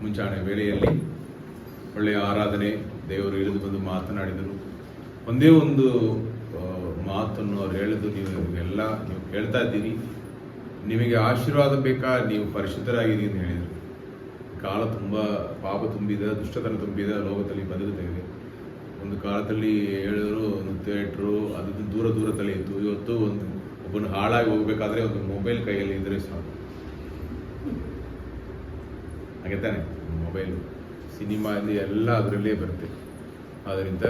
ಮುಂಚಾಣೆ ವೇಳೆಯಲ್ಲಿ ಒಳ್ಳೆಯ ಆರಾಧನೆ, ದೇವರು ಇಳಿದು ಬಂದು ಮಾತನಾಡಿದರು. ಒಂದೇ ಒಂದು ಮಾತನ್ನು ಅವ್ರು ಹೇಳಿದ್ರು, ನೀವು ಕೇಳ್ತಾ ಇದ್ದೀರಿ, ನಿಮಗೆ ಆಶೀರ್ವಾದ ಬೇಕಾ, ನೀವು ಪರಿಶುದ್ಧರಾಗಿರಿ ಅಂತ ಹೇಳಿದರು. ಕಾಲ ತುಂಬ ಪಾಪ ತುಂಬಿದ, ದುಷ್ಟತನ ತುಂಬಿದ ಲೋಕದಲ್ಲಿ ಬದುಕುತ್ತಿದೆ. ಒಂದು ಕಾಲದಲ್ಲಿ ಹೇಳಿದ್ರು ಒಂದು ಥಿಯೇಟ್ರು ಅದು ದೂರ ತಲೆ ಇತ್ತು. ಇವತ್ತು ಒಬ್ಬನು ಹಾಳಾಗಿ ಹೋಗ್ಬೇಕಾದ್ರೆ ಒಂದು ಮೊಬೈಲ್ ಕೈಯಲ್ಲಿ ಇದ್ರೆ ಸಾಕು. ಹಾಗೆ ತಾನೆ, ಮೊಬೈಲು, ಸಿನಿಮಾ ಎಲ್ಲ ಅದರಲ್ಲೇ ಬರುತ್ತೆ. ಆದ್ದರಿಂದ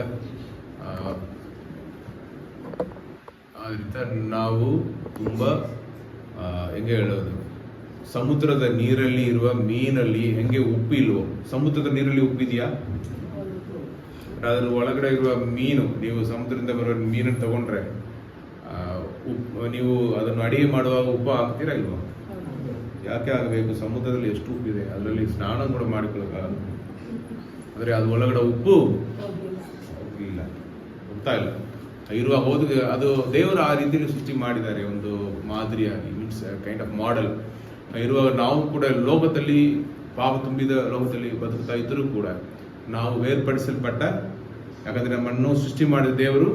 ನಾವು ತುಂಬ ಹೆಂಗೆ ಹೇಳೋದು, ಸಮುದ್ರದ ನೀರಲ್ಲಿ ಇರುವ ಮೀನಲ್ಲಿ ಹೆಂಗೆ ಉಪ್ಪಿಲ್ವೋ, ಸಮುದ್ರದ ನೀರಲ್ಲಿ ಉಪ್ಪಿದೆಯಾ? ಅದ್ರ ಒಳಗಡೆ ಇರುವ ಮೀನು, ನೀವು ಸಮುದ್ರದಿಂದ ಬರುವ ಮೀನನ್ನು ತಗೊಂಡ್ರೆ ನೀವು ಅದನ್ನು ಅಡಿಗೆ ಮಾಡುವಾಗ ಉಪ್ಪು ಹಾಕ್ತೀರಾ ಇಲ್ವಾ? ಯಾಕೆ ಆಗಬೇಕು? ಸಮುದ್ರದಲ್ಲಿ ಎಷ್ಟು ಉಪ್ಪಿದೆ, ಅದರಲ್ಲಿ ಸ್ನಾನ ಕೂಡ ಮಾಡಿಕೊಳ್ಳೋಕ್ಕಾಗಲ್ಲ. ಆದರೆ ಅದು ಒಳಗಡೆ ಉಪ್ಪು ಇಲ್ಲ, ಗೊತ್ತಾ ಇಲ್ಲ ಇರುವ ಹೋದ. ಅದು ದೇವರು ಆ ರೀತಿಯಲ್ಲಿ ಸೃಷ್ಟಿ ಮಾಡಿದ್ದಾರೆ, ಒಂದು ಮಾದರಿಯಾಗಿ, ಮೀನ್ಸ್ ಕೈಂಡ್ ಆಫ್ ಮಾಡೆಲ್ ಇರುವಾಗ ನಾವು ಕೂಡ ಲೋಕದಲ್ಲಿ, ಪಾಪ ತುಂಬಿದ ಲೋಕದಲ್ಲಿ ಬದುಕ್ತಾ ಇದ್ದರೂ ಕೂಡ ನಾವು ಬೇರ್ಪಡಿಸಲ್ಪಟ್ಟ, ಯಾಕಂದರೆ ನಮ್ಮನ್ನು ಸೃಷ್ಟಿ ಮಾಡಿದ ದೇವರು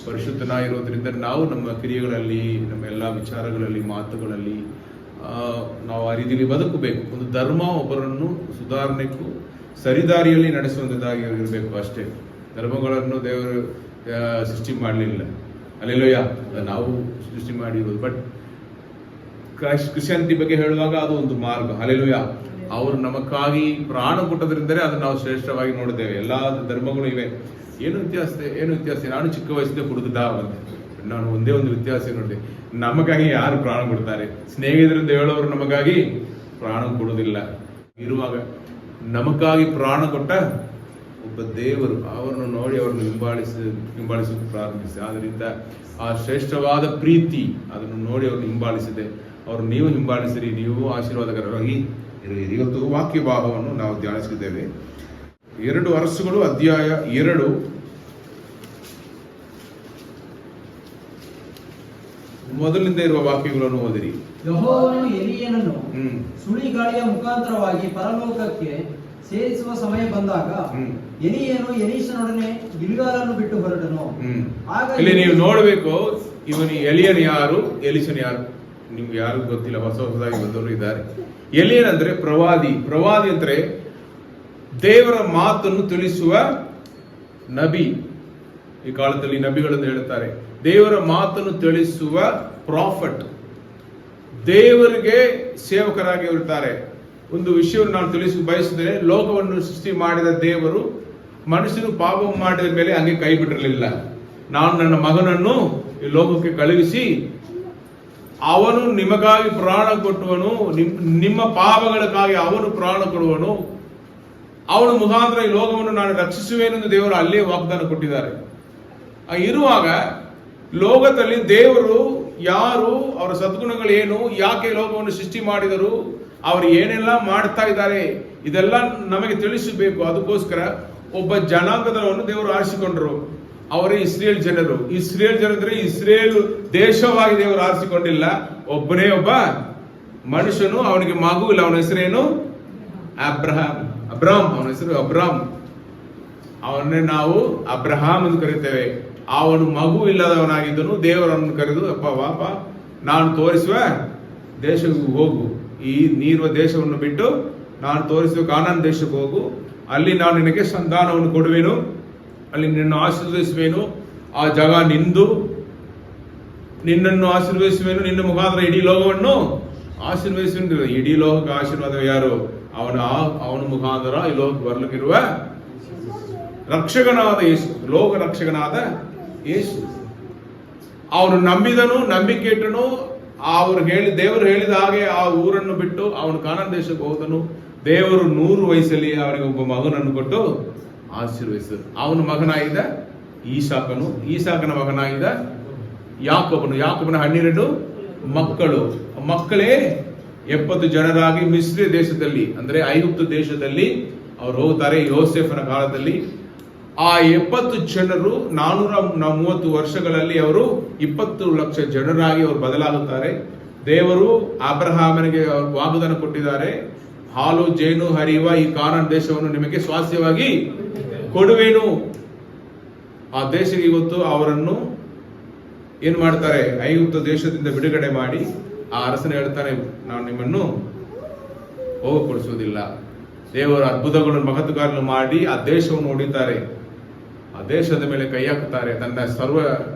ಪರಿಶುದ್ಧನಾಗಿರೋದ್ರಿಂದ ನಾವು ನಮ್ಮ ಕ್ರಿಯೆಗಳಲ್ಲಿ, ನಮ್ಮ ಎಲ್ಲ ವಿಚಾರಗಳಲ್ಲಿ, ಮಾತುಗಳಲ್ಲಿ ನಾವು ಆ ರೀತಿಯಲ್ಲಿ ಬದುಕಬೇಕು. ಒಂದು ಧರ್ಮ ಒಬ್ಬರನ್ನು ಸುಧಾರಣೆಗೂ ಸರಿದಾರಿಯಲ್ಲಿ ನಡೆಸುವಂಥದ್ದಾಗಿ ಇರಬೇಕು ಅಷ್ಟೇ. ಧರ್ಮಗಳನ್ನು ದೇವರು ಸೃಷ್ಟಿ ಮಾಡಲಿಲ್ಲ, ಅಲ್ಲೆಲ್ಲೋಯ್ಯ, ನಾವು ಸೃಷ್ಟಿ ಮಾಡಿರೋದು. ಬಟ್ ಕ್ರಿಶ್ಚಿಯಾನಿಟಿ ಬಗ್ಗೆ ಹೇಳುವಾಗ ಅದು ಒಂದು ಮಾರ್ಗ. ಅಲ್ಲೆಲ್ಲೋಯ್ಯ, ಅವರು ನಮಗಾಗಿ ಪ್ರಾಣ ಕೊಟ್ಟದ್ರಿಂದಲೇ ಅದನ್ನು ನಾವು ಶ್ರೇಷ್ಠವಾಗಿ ನೋಡಿದ್ದೇವೆ. ಎಲ್ಲ ಧರ್ಮಗಳು ಇವೆ, ಏನು ವ್ಯತ್ಯಾಸ? ನಾನು ಚಿಕ್ಕ ವಯಸ್ಸಿಂದ ಕುಡಿದ ಬಂದೆ, ನಾನು ಒಂದೇ ಒಂದು ವ್ಯತ್ಯಾಸ ನೋಡಿದೆ, ನಮಗಾಗಿ ಯಾರು ಪ್ರಾಣ ಕೊಡ್ತಾರೆ? ಸ್ನೇಹಿತರಿಂದ ಹೇಳೋರು ನಮಗಾಗಿ ಪ್ರಾಣ ಕೊಡೋದಿಲ್ಲ. ಇರುವಾಗ ನಮಗಾಗಿ ಪ್ರಾಣ ಕೊಟ್ಟ ಒಬ್ಬ ದೇವರು, ಅವರನ್ನು ನೋಡಿ ಅವರನ್ನು ಹಿಂಬಾಲಿಸಲು ಪ್ರಾರಂಭಿಸಿ. ಆದ್ದರಿಂದ ಆ ಶ್ರೇಷ್ಠವಾದ ಪ್ರೀತಿ ಅದನ್ನು ನೋಡಿ ಅವರನ್ನು ಹಿಂಬಾಲಿಸಿದೆ. ಅವರು ನೀವು ಹಿಂಬಾಲಿಸಿರಿ, ನೀವು ಆಶೀರ್ವಾದಕರವಾಗಿ ಇರಲಿರಿ. ಇವತ್ತು ವಾಕ್ಯ ಭಾಗವನ್ನು ನಾವು ಧ್ಯಾನಿಸಿದ್ದೇವೆ. 2 ಅರಸುಗಳು ಅಧ್ಯಾಯ 2 ಮೊದಲಿಂದ ಇರುವ ವಾಕ್ಯಗಳನ್ನು ಓದಿರಿ. ಯೆಹೋವನು ಎಲೀಯನನ್ನು ಸುಳಿಗಾಳಿಯ ಮುಖಾಂತರವಾಗಿ ಪರಲೋಕಕ್ಕೆ ಸೇರಿಸುವ ಸಮಯ ಬಂದಾಗ ಎಲೀಯನು ಎಲೀಷನೊಡನೆ ಗಿಲ್ಗಾಲನ್ನು ಬಿಟ್ಟು ಹೊರಟನು. ಇಲ್ಲಿ ನೀವು ನೋಡಬೇಕು, ಇವನು ಎಲಿಯನ್ ಯಾರು, ಎಲಿಷನ್ ಯಾರು, ನಿಮ್ಗೆ ಯಾರಿಗೂ ಗೊತ್ತಿಲ್ಲ, ಹೊಸದಾಗಿ ಬಂದವರು ಇದ್ದಾರೆ. ಎಲಿಯನ್ ಅಂದ್ರೆ ಪ್ರವಾದಿ. ಪ್ರವಾದಿ ಅಂದ್ರೆ ದೇವರ ಮಾತನ್ನು ತಿಳಿಸುವ ನಬಿ. ಈ ಕಾಲದಲ್ಲಿ ನಬಿಗಳನ್ನು ಹೇಳುತ್ತಾರೆ. ದೇವರ ಮಾತನ್ನು ತಿಳಿಸುವ ಪ್ರಾಫೆಟ್. ದೇವರಿಗೆ ಸೇವಕರಾಗಿ ಇರುತ್ತಾರೆ. ಒಂದು ವಿಷಯವನ್ನು ನಾನು ತಿಳಿಸಿ ಬಯಸಿದರೆ, ಲೋಕವನ್ನು ಸೃಷ್ಟಿ ಮಾಡಿದ ದೇವರು ಮನುಷ್ಯನು ಪಾಪ ಮಾಡಿದ ಮೇಲೆ ಹಂಗೆ ಕೈ ಬಿಟ್ಟಿರಲಿಲ್ಲ. ನಾನು ನನ್ನ ಮಗನನ್ನು ಈ ಲೋಕಕ್ಕೆ ಕಳುಹಿಸಿ ಅವನು ನಿಮಗಾಗಿ ಪ್ರಾಣ ಕೊಟ್ಟವನು, ನಿಮ್ಮ ಪಾಪಗಳಿಗಾಗಿ ಅವನು ಪ್ರಾಣ ಕೊಡುವನು, ಅವನ ಮುಖಾಂತರ ಈ ಲೋಕವನ್ನು ನಾನು ರಕ್ಷಿಸುವೆನೆಂದು ದೇವರು ಅಲ್ಲೇ ವಾಗ್ದಾನ ಕೊಟ್ಟಿದ್ದಾರೆ. ಇರುವಾಗ ಲೋಕದಲ್ಲಿ ದೇವರು ಯಾರು, ಅವರ ಸದ್ಗುಣಗಳೇನು, ಯಾಕೆ ಲೋಕವನ್ನು ಸೃಷ್ಟಿ ಮಾಡಿದರು, ಅವರು ಏನೆಲ್ಲ ಮಾಡ್ತಾ ಇದ್ದಾರೆ, ಇದೆಲ್ಲ ನಮಗೆ ತಿಳಿಸಬೇಕು. ಅದಕ್ಕೋಸ್ಕರ ಒಬ್ಬ ಜನಾಂಗದವರನ್ನು ದೇವರು ಆರಿಸಿಕೊಂಡರು. ಅವರೇ ಇಸ್ರೇಲ್ ಜನರು. ಇಸ್ರೇಲ್ ಜನರಂದ್ರೆ ಇಸ್ರೇಲ್ ದೇಶವಾಗಿ ದೇವರು ಆರಿಸಿಕೊಂಡಿಲ್ಲ. ಒಬ್ಬನೇ ಒಬ್ಬ ಮನುಷ್ಯನು, ಅವನಿಗೆ ಮಗು ಇಲ್ಲ. ಅವನ ಹೆಸರೇನು? ಅಬ್ರಹಾಂ. ಅವನ ಹೆಸರು ಅಬ್ರಾಮ್. ಅವನ್ನೇ ನಾವು ಅಬ್ರಹಾಂ ಎಂದು ಕರೀತೇವೆ. ಅವನು ಮಗು ಇಲ್ಲದವನಾಗಿದ್ದನು. ದೇವರನ್ನು ಕರೆದು, ಅಪ್ಪ ವಾಪ, ನಾನು ತೋರಿಸುವ ದೇಶಕ್ಕೆ ಹೋಗು, ಈ ನೀರುವ ದೇಶವನ್ನು ಬಿಟ್ಟು ನಾನು ತೋರಿಸುವ ಕಾನಾನ್ ದೇಶಕ್ಕೆ ಹೋಗು, ಅಲ್ಲಿ ನಾನು ನಿನಗೆ ಸಂತಾನವನ್ನು ಕೊಡುವೆನು, ಅಲ್ಲಿ ನಿನ್ನನ್ನು ಆಶೀರ್ವದಿಸುವೆನು, ಆ ಜಾಗ ನಿಂದು, ನಿನ್ನನ್ನು ಆಶೀರ್ವದಿಸುವೆನು, ನಿನ್ನ ಮುಖಾಂತರ ಇಡೀ ಲೋಕವನ್ನು ಆಶೀರ್ವದಿಸುವೆನು. ಇಡೀ ಲೋಕಕ್ಕೆ ಆಶೀರ್ವಾದ ಯಾರು? ಅವನ ಮುಖಾಂತರ ಈ ಲೋಕಕ್ಕೆ ಬರಲಿಕ್ಕಿರುವ ರಕ್ಷಕನಾದ ಯೇಸು, ಲೋಕ ರಕ್ಷಕನಾದ ಯೇಸು. ಅವನು ನಂಬಿದನು, ನಂಬಿಕೆ ಇಟ್ಟನು. ದೇವರು ಹೇಳಿದ ಹಾಗೆ ಆ ಊರನ್ನು ಬಿಟ್ಟು ಅವನು ಕಾನಾನ್ ದೇಶಕ್ಕೆ ಹೋದನು. ದೇವರು 100 ವಯಸ್ಸಲ್ಲಿ ಅವನಿಗೆ ಒಬ್ಬ ಮಗನನ್ನು ಕೊಟ್ಟು ಆಶೀರ್ವದಿಸಿದರು. ಅವನ ಮಗನಾಗಿದ್ದ ಈಸಾಕನ ಮಗನಾಗಿದ್ದ ಯಾಕೋಬನು. ಯಾಕೋಬನ 12 ಮಕ್ಕಳು. ಮಕ್ಕಳೇ 70 ಜನರಾಗಿ ಮಿಸ್ರಿ ದೇಶದಲ್ಲಿ, ಅಂದ್ರೆ ಐಗುಪ್ತ ದೇಶದಲ್ಲಿ ಅವರು ಹೋಗ್ತಾರೆ. ಯೋಸೇಫನ ಕಾಲದಲ್ಲಿ ಆ 70 ಜನರು 430 ವರ್ಷಗಳಲ್ಲಿ ಅವರು 20 ಲಕ್ಷ ಜನರಾಗಿ ಅವರು ಬದಲಾಗುತ್ತಾರೆ. ದೇವರು ಅಬ್ರಹಾಮನಿಗೆ ವಾಗ್ದಾನ ಕೊಟ್ಟಿದ್ದಾರೆ, ಹಾಲು ಜೇನು ಹರಿಯುವ ಈ ಕಾನಾನ್ ದೇಶವನ್ನು ನಿಮಗೆ ಸ್ವಾಸ್ಥ್ಯವಾಗಿ ಕೊಡುವೆನು. ಆ ದೇಶಕ್ಕೆ ಇವತ್ತು ಅವರನ್ನು ಏನ್ ಮಾಡ್ತಾರೆ? ಐಗುಪ್ತ ದೇಶದಿಂದ ಬಿಡುಗಡೆ ಮಾಡಿ ಆ ಅರಸನ ಹೇಳ್ತಾನೆ, ನಾನು ನಿಮ್ಮನ್ನು ಹೋಗಕೊಡಿಸುವುದಿಲ್ಲ. ದೇವರ ಅದ್ಭುತಗಳನ್ನು ಮಹತ್ವಗಳನ್ನು ಮಾಡಿ ಆ ದೇಶವನ್ನು ಹೊಡಿತಾರೆ. ಆ ದೇಶದ ಮೇಲೆ ಕೈ ಹಾಕುತ್ತಾರೆ. ತನ್ನ ಸರ್ವ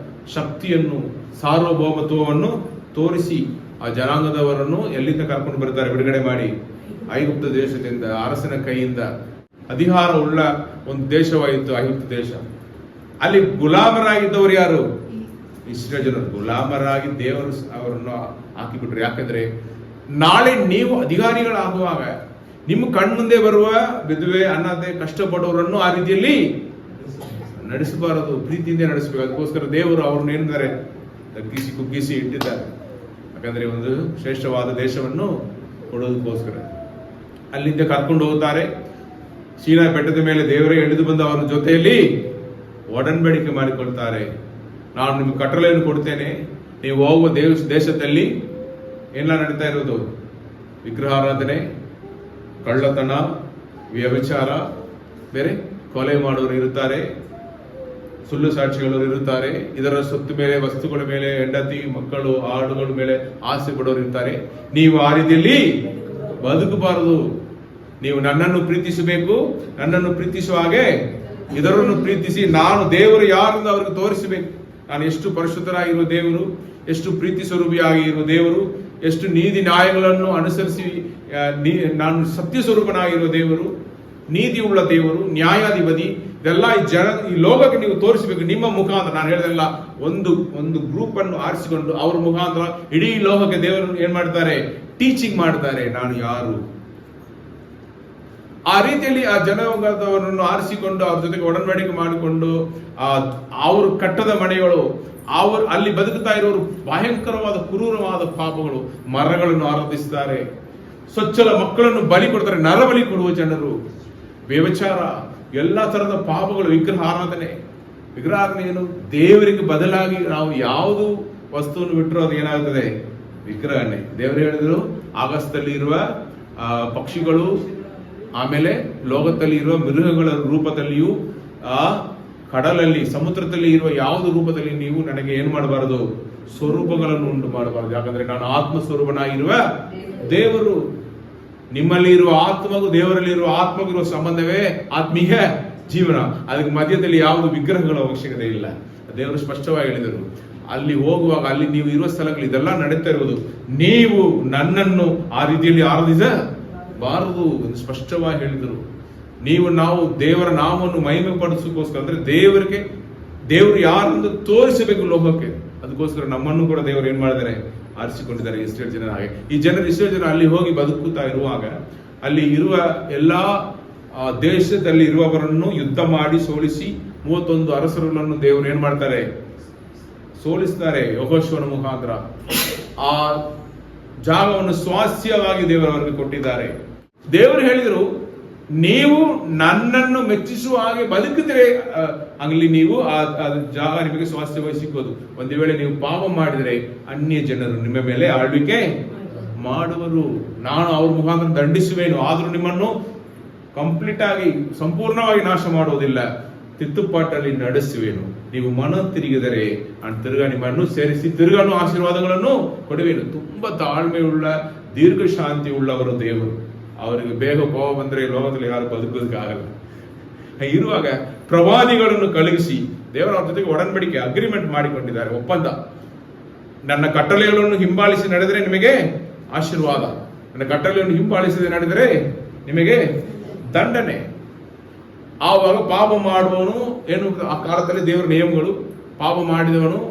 ಶಕ್ತಿಯನ್ನು, ಸಾರ್ವಭೌಮತ್ವವನ್ನು ತೋರಿಸಿ ಆ ಜನಾಂಗದವರನ್ನು ಎಲ್ಲಿಂದ ಕರ್ಕೊಂಡು ಬರ್ತಾರೆ? ಬಿಡುಗಡೆ ಮಾಡಿ ಐಗುಪ್ತ ದೇಶದಿಂದ, ಅರಸನ ಕೈಯಿಂದ. ಅಧಿಕಾರ ಉಳ್ಳ ಒಂದು ದೇಶವಾಯಿತು ಐಗುಪ್ತ ದೇಶ. ಅಲ್ಲಿ ಗುಲಾಮರಾಗಿದ್ದವರು ಯಾರು? ಇಸ್ರೇಲ್ ಜನರು. ಗುಲಾಮರಾಗಿ ದೇವರು ಅವರನ್ನು ಹಾಕಿಬಿಟ್ರು. ಯಾಕಂದ್ರೆ ನಾಳೆ ನೀವು ಅಧಿಕಾರಿಗಳಾಗುವಾಗ ನಿಮ್ಮ ಕಣ್ಮುಂದೆ ಬರುವ ವಿಧವೆ, ಅನ್ನದೆ ಕಷ್ಟಪಡುವವರನ್ನು ಆ ರೀತಿಯಲ್ಲಿ ನಡೆಸಬಾರದು, ಪ್ರೀತಿಯಿಂದ ನಡೆಸಬೇಕು. ಅದಕ್ಕೋಸ್ಕರ ದೇವರು ಅವ್ರನ್ನ ಏನಿದ್ದಾರೆ ತಗ್ಗಿಸಿ ಕುಗ್ಗಿಸಿ ಇಟ್ಟಿದ್ದಾರೆ. ಯಾಕಂದ್ರೆ ಒಂದು ಶ್ರೇಷ್ಠವಾದ ದೇಶವನ್ನು ಕೊಡೋದಕ್ಕೋಸ್ಕರ ಅಲ್ಲಿಂದ ಕರ್ಕೊಂಡು ಹೋಗ್ತಾರೆ. ಸೀನಾ ಬೆಟ್ಟದ ಮೇಲೆ ದೇವರೇ ಇಳಿದು ಬಂದು ಅವರ ಜೊತೆಯಲ್ಲಿ ಒಡಂಬಡಿಕೆ ಮಾಡಿಕೊಳ್ತಾರೆ. ನಾನು ನಿಮ್ಗೆ ಕಟ್ಟಳೆಯನ್ನು ಕೊಡ್ತೇನೆ, ನೀವು ಹೋಗುವ ದೇಶದಲ್ಲಿ ಏನೆಲ್ಲ ನಡೀತಾ ಇರೋದು? ವಿಗ್ರಹಾರಾಧನೆ, ಕಳ್ಳತನ, ವ್ಯಭಿಚಾರ, ಬೇರೆ ಕೊಲೆ ಮಾಡೋರು ಇರುತ್ತಾರೆ, ಸುಳ್ಳು ಸಾಕ್ಷಿಗಳು ಇರುತ್ತಾರೆ, ಇದರ ಸೊತ್ತು ಮೇಲೆ, ವಸ್ತುಗಳ ಮೇಲೆ, ಹೆಂಡತಿ ಮಕ್ಕಳು ಆಡುಗಳ ಮೇಲೆ ಆಸೆ ಪಡೋರು ಇರ್ತಾರೆ. ನೀವು ಆ ರೀತಿಯಲ್ಲಿ ಬದುಕಬಾರದು. ನೀವು ನನ್ನನ್ನು ಪ್ರೀತಿಸಬೇಕು, ನನ್ನನ್ನು ಪ್ರೀತಿಸುವ ಹಾಗೆ ಇದರನ್ನು ಪ್ರೀತಿಸಿ. ನಾನು ದೇವರು ಯಾರೆಂದು ಅವರಿಗೆ ತೋರಿಸಬೇಕು. ನಾನು ಎಷ್ಟು ಪರಿಶುದ್ಧರಾಗಿರುವ ದೇವರು, ಎಷ್ಟು ಪ್ರೀತಿ ಸ್ವರೂಪಿಯಾಗಿ ಇರುವ ದೇವರು, ಎಷ್ಟು ನೀತಿ ನ್ಯಾಯಗಳನ್ನು ಅನುಸರಿಸಿ ನಾನು ಸತ್ಯ ಸ್ವರೂಪನಾಗಿರುವ ದೇವರು, ನೀತಿ ಉಳ್ಳ ದೇವರು, ನ್ಯಾಯಾಧಿಪತಿ. ಇದೆಲ್ಲ ಈ ಲೋಕಕ್ಕೆ ನೀವು ತೋರಿಸಬೇಕು ನಿಮ್ಮ ಮುಖಾಂತರ. ನಾನು ಹೇಳಿದೆಲ್ಲ ಒಂದು ಗ್ರೂಪ್ ಅನ್ನು ಆರಿಸಿಕೊಂಡು ಅವ್ರ ಮುಖಾಂತರ ಇಡೀ ಲೋಕಕ್ಕೆ ದೇವರು ಏನ್ ಮಾಡ್ತಾರೆ? ಟೀಚಿಂಗ್ ಮಾಡ್ತಾರೆ. ನಾನು ಯಾರು, ಆ ರೀತಿಯಲ್ಲಿ ಆ ಜನಾಂಗದವರನ್ನು ಆರಿಸಿಕೊಂಡು ಅವ್ರ ಜೊತೆಗೆ ಒಡಂಬಡಿಕೆ ಮಾಡಿಕೊಂಡು ಅವರು ಕಟ್ಟದ ಮನೆಗಳು, ಅವರು ಅಲ್ಲಿ ಬದುಕುತ್ತಾ ಇರೋರು ಭಯಂಕರವಾದ ಕ್ರೂರವಾದ ಪಾಪಗಳು, ಮರಗಳನ್ನು ಆರಾಧಿಸ್ತಾರೆ, ಸ್ವಚ್ಛಲ ಮಕ್ಕಳನ್ನು ಬಲಿ ಕೊಡ್ತಾರೆ, ನರಬಲಿ ಕೊಡುವ ಜನರು, ವ್ಯಭಿಚಾರ, ಎಲ್ಲಾ ತರದ ಪಾಪಗಳು, ವಿಗ್ರಹ ಆರಾಧನೆ ಏನು, ದೇವರಿಗೆ ಬದಲಾಗಿ ನಾವು ಯಾವುದು ವಸ್ತುವನ್ನು ಬಿಟ್ಟರು ಅದು ಏನಾಗುತ್ತದೆ, ವಿಗ್ರಹನೇ. ದೇವರು ಹೇಳಿದ್ರು, ಆಗಸದಲ್ಲಿ ಇರುವ ಪಕ್ಷಿಗಳು, ಆಮೇಲೆ ಲೋಕದಲ್ಲಿ ಇರುವ ಮೃಗಗಳ ರೂಪದಲ್ಲಿಯೂ, ಕಡಲಲ್ಲಿ ಸಮುದ್ರದಲ್ಲಿ ಇರುವ ಯಾವುದು ರೂಪದಲ್ಲಿ ನೀವು ನನಗೆ ಏನು ಮಾಡಬಾರದು, ಸ್ವರೂಪಗಳನ್ನು ಉಂಟು ಮಾಡಬಾರದು. ಯಾಕಂದ್ರೆ ನಾನು ಆತ್ಮ ಸ್ವರೂಪನಾಗಿರುವ ದೇವರು. ನಿಮ್ಮಲ್ಲಿ ಇರುವ ಆತ್ಮಗೂ ದೇವರಲ್ಲಿ ಇರುವ ಆತ್ಮಗೂ ಇರುವ ಸಂಬಂಧವೇ ಆತ್ಮೀಯ ಜೀವನ. ಅದಕ್ಕೆ ಮಧ್ಯದಲ್ಲಿ ಯಾವುದು ವಿಗ್ರಹಗಳ ಅವಶ್ಯಕತೆ ಇಲ್ಲ. ದೇವರು ಸ್ಪಷ್ಟವಾಗಿ ಹೇಳಿದರು. ಅಲ್ಲಿ ಹೋಗುವಾಗ ಅಲ್ಲಿ ನೀವು ಇರುವ ಸ್ಥಳಗಳು ಇದೆಲ್ಲ ನಡೀತಾ ಇರುವುದು, ನೀವು ನನ್ನನ್ನು ಆ ರೀತಿಯಲ್ಲಿ ಆರಾಧಿಸಬಾರದು ಎಂದು ಸ್ಪಷ್ಟವಾಗಿ ಹೇಳಿದರು. ನಾವು ದೇವರ ನಾಮವನ್ನು ಮಹಿಮೆ ಪಡಿಸೋಕ್ಕೋಸ್ಕರ, ಅಂದ್ರೆ ದೇವರು ಯಾರೆಂದು ತೋರಿಸಬೇಕು ಲೋಕಕ್ಕೆ, ಅದಕ್ಕೋಸ್ಕರ ನಮ್ಮನ್ನು ಕೂಡ ದೇವರು ಏನ್ ಮಾಡಿದ್ದಾರೆ, ಆರಿಸಿಕೊಂಡಿದ್ದಾರೆ. ಇಸ್ರೇಲ್ ಜನರ ಹಾಗೆ ಈ ಜನರು, ಇಸ್ರೇಲ್ ಜನ ಅಲ್ಲಿ ಹೋಗಿ ಬದುಕುತ್ತಾ ಇರುವಾಗ ಅಲ್ಲಿ ಇರುವ ಎಲ್ಲಾ ದೇಶದಲ್ಲಿ ಇರುವವರನ್ನು ಯುದ್ಧ ಮಾಡಿ ಸೋಲಿಸಿ 31 ಅರಸರುಗಳನ್ನು ದೇವರು ಏನ್ ಮಾಡ್ತಾರೆ, ಸೋಲಿಸ್ತಾರೆ ಯೆಹೋಶುವನ ಮುಖಾಂತರ. ಆ ಜಾಗವನ್ನು ಸ್ವಾಸ್ಯವಾಗಿ ದೇವರವರಿಗೆ ಕೊಟ್ಟಿದ್ದಾರೆ. ದೇವರು ಹೇಳಿದರು, ನೀವು ನನ್ನನ್ನು ಮೆಚ್ಚಿಸುವ ಹಾಗೆ ಬದುಕಿದ್ರೆ ಅಲ್ಲಿ ನೀವು ಆ ಜಾಗ ನಿಮಗೆ ಸ್ವಾಸ್ಥ್ಯವಾಗಿ ಸಿಕ್ಕೋದು. ಒಂದು ವೇಳೆ ನೀವು ಪಾಪ ಮಾಡಿದರೆ ಅನ್ಯ ಜನರು ನಿಮ್ಮ ಮೇಲೆ ಆಳ್ವಿಕೆ ಮಾಡುವರು, ನಾನು ಅವ್ರ ಮುಖಾಂತರ ದಂಡಿಸುವೇನು, ಆದ್ರೂ ನಿಮ್ಮನ್ನು ಕಂಪ್ಲೀಟ್ ಆಗಿ ಸಂಪೂರ್ಣವಾಗಿ ನಾಶ ಮಾಡುವುದಿಲ್ಲ, ತಿತ್ತುಪಾಟಲ್ಲಿ ನಡೆಸುವೇನು. ನೀವು ಮನ ತಿರುಗಿದರೆ ತಿರ್ಗಾ ನಿಮ್ಮನ್ನು ಸೇರಿಸಿ ತಿರ್ಗಾನು ಆಶೀರ್ವಾದಗಳನ್ನು ಕೊಡುವೇನು. ತುಂಬಾ ತಾಳ್ಮೆಯುಳ್ಳ ದೀರ್ಘ ಶಾಂತಿ ಉಳ್ಳವರು ದೇವರು. ಅವರಿಗೆ ಬೇಗ ಕೋಪ ಬಂದ್ರೆ ಲೋಕದಲ್ಲಿ ಯಾರು ಬದುಕೋದಕ್ಕಾಗಲ್ಲ. ಇರುವಾಗ ಪ್ರವಾದಿಗಳನ್ನು ಕಳುಹಿಸಿ ದೇವರ ಅವ್ರ ಜೊತೆಗೆ ಒಡಂಬಡಿಕೆ ಅಗ್ರಿಮೆಂಟ್ ಮಾಡಿಕೊಂಡಿದ್ದಾರೆ, ಒಪ್ಪಂದ. ನನ್ನ ಕಟ್ಟಳೆಗಳನ್ನು ಹಿಂಬಾಲಿಸಿ ನಡೆದರೆ ನಿಮಗೆ ಆಶೀರ್ವಾದ, ನನ್ನ ಕಟ್ಟಳೆಯನ್ನು ಹಿಂಬಾಲಿಸದೆ ನಡೆದರೆ ನಿಮಗೆ ದಂಡನೆ. ಆವಾಗ ಪಾಪ ಮಾಡುವವನು ಏನು, ಆ ಕಾಲದಲ್ಲಿ ದೇವರ ನಿಯಮಗಳು, ಪಾಪ ಮಾಡಿದವನು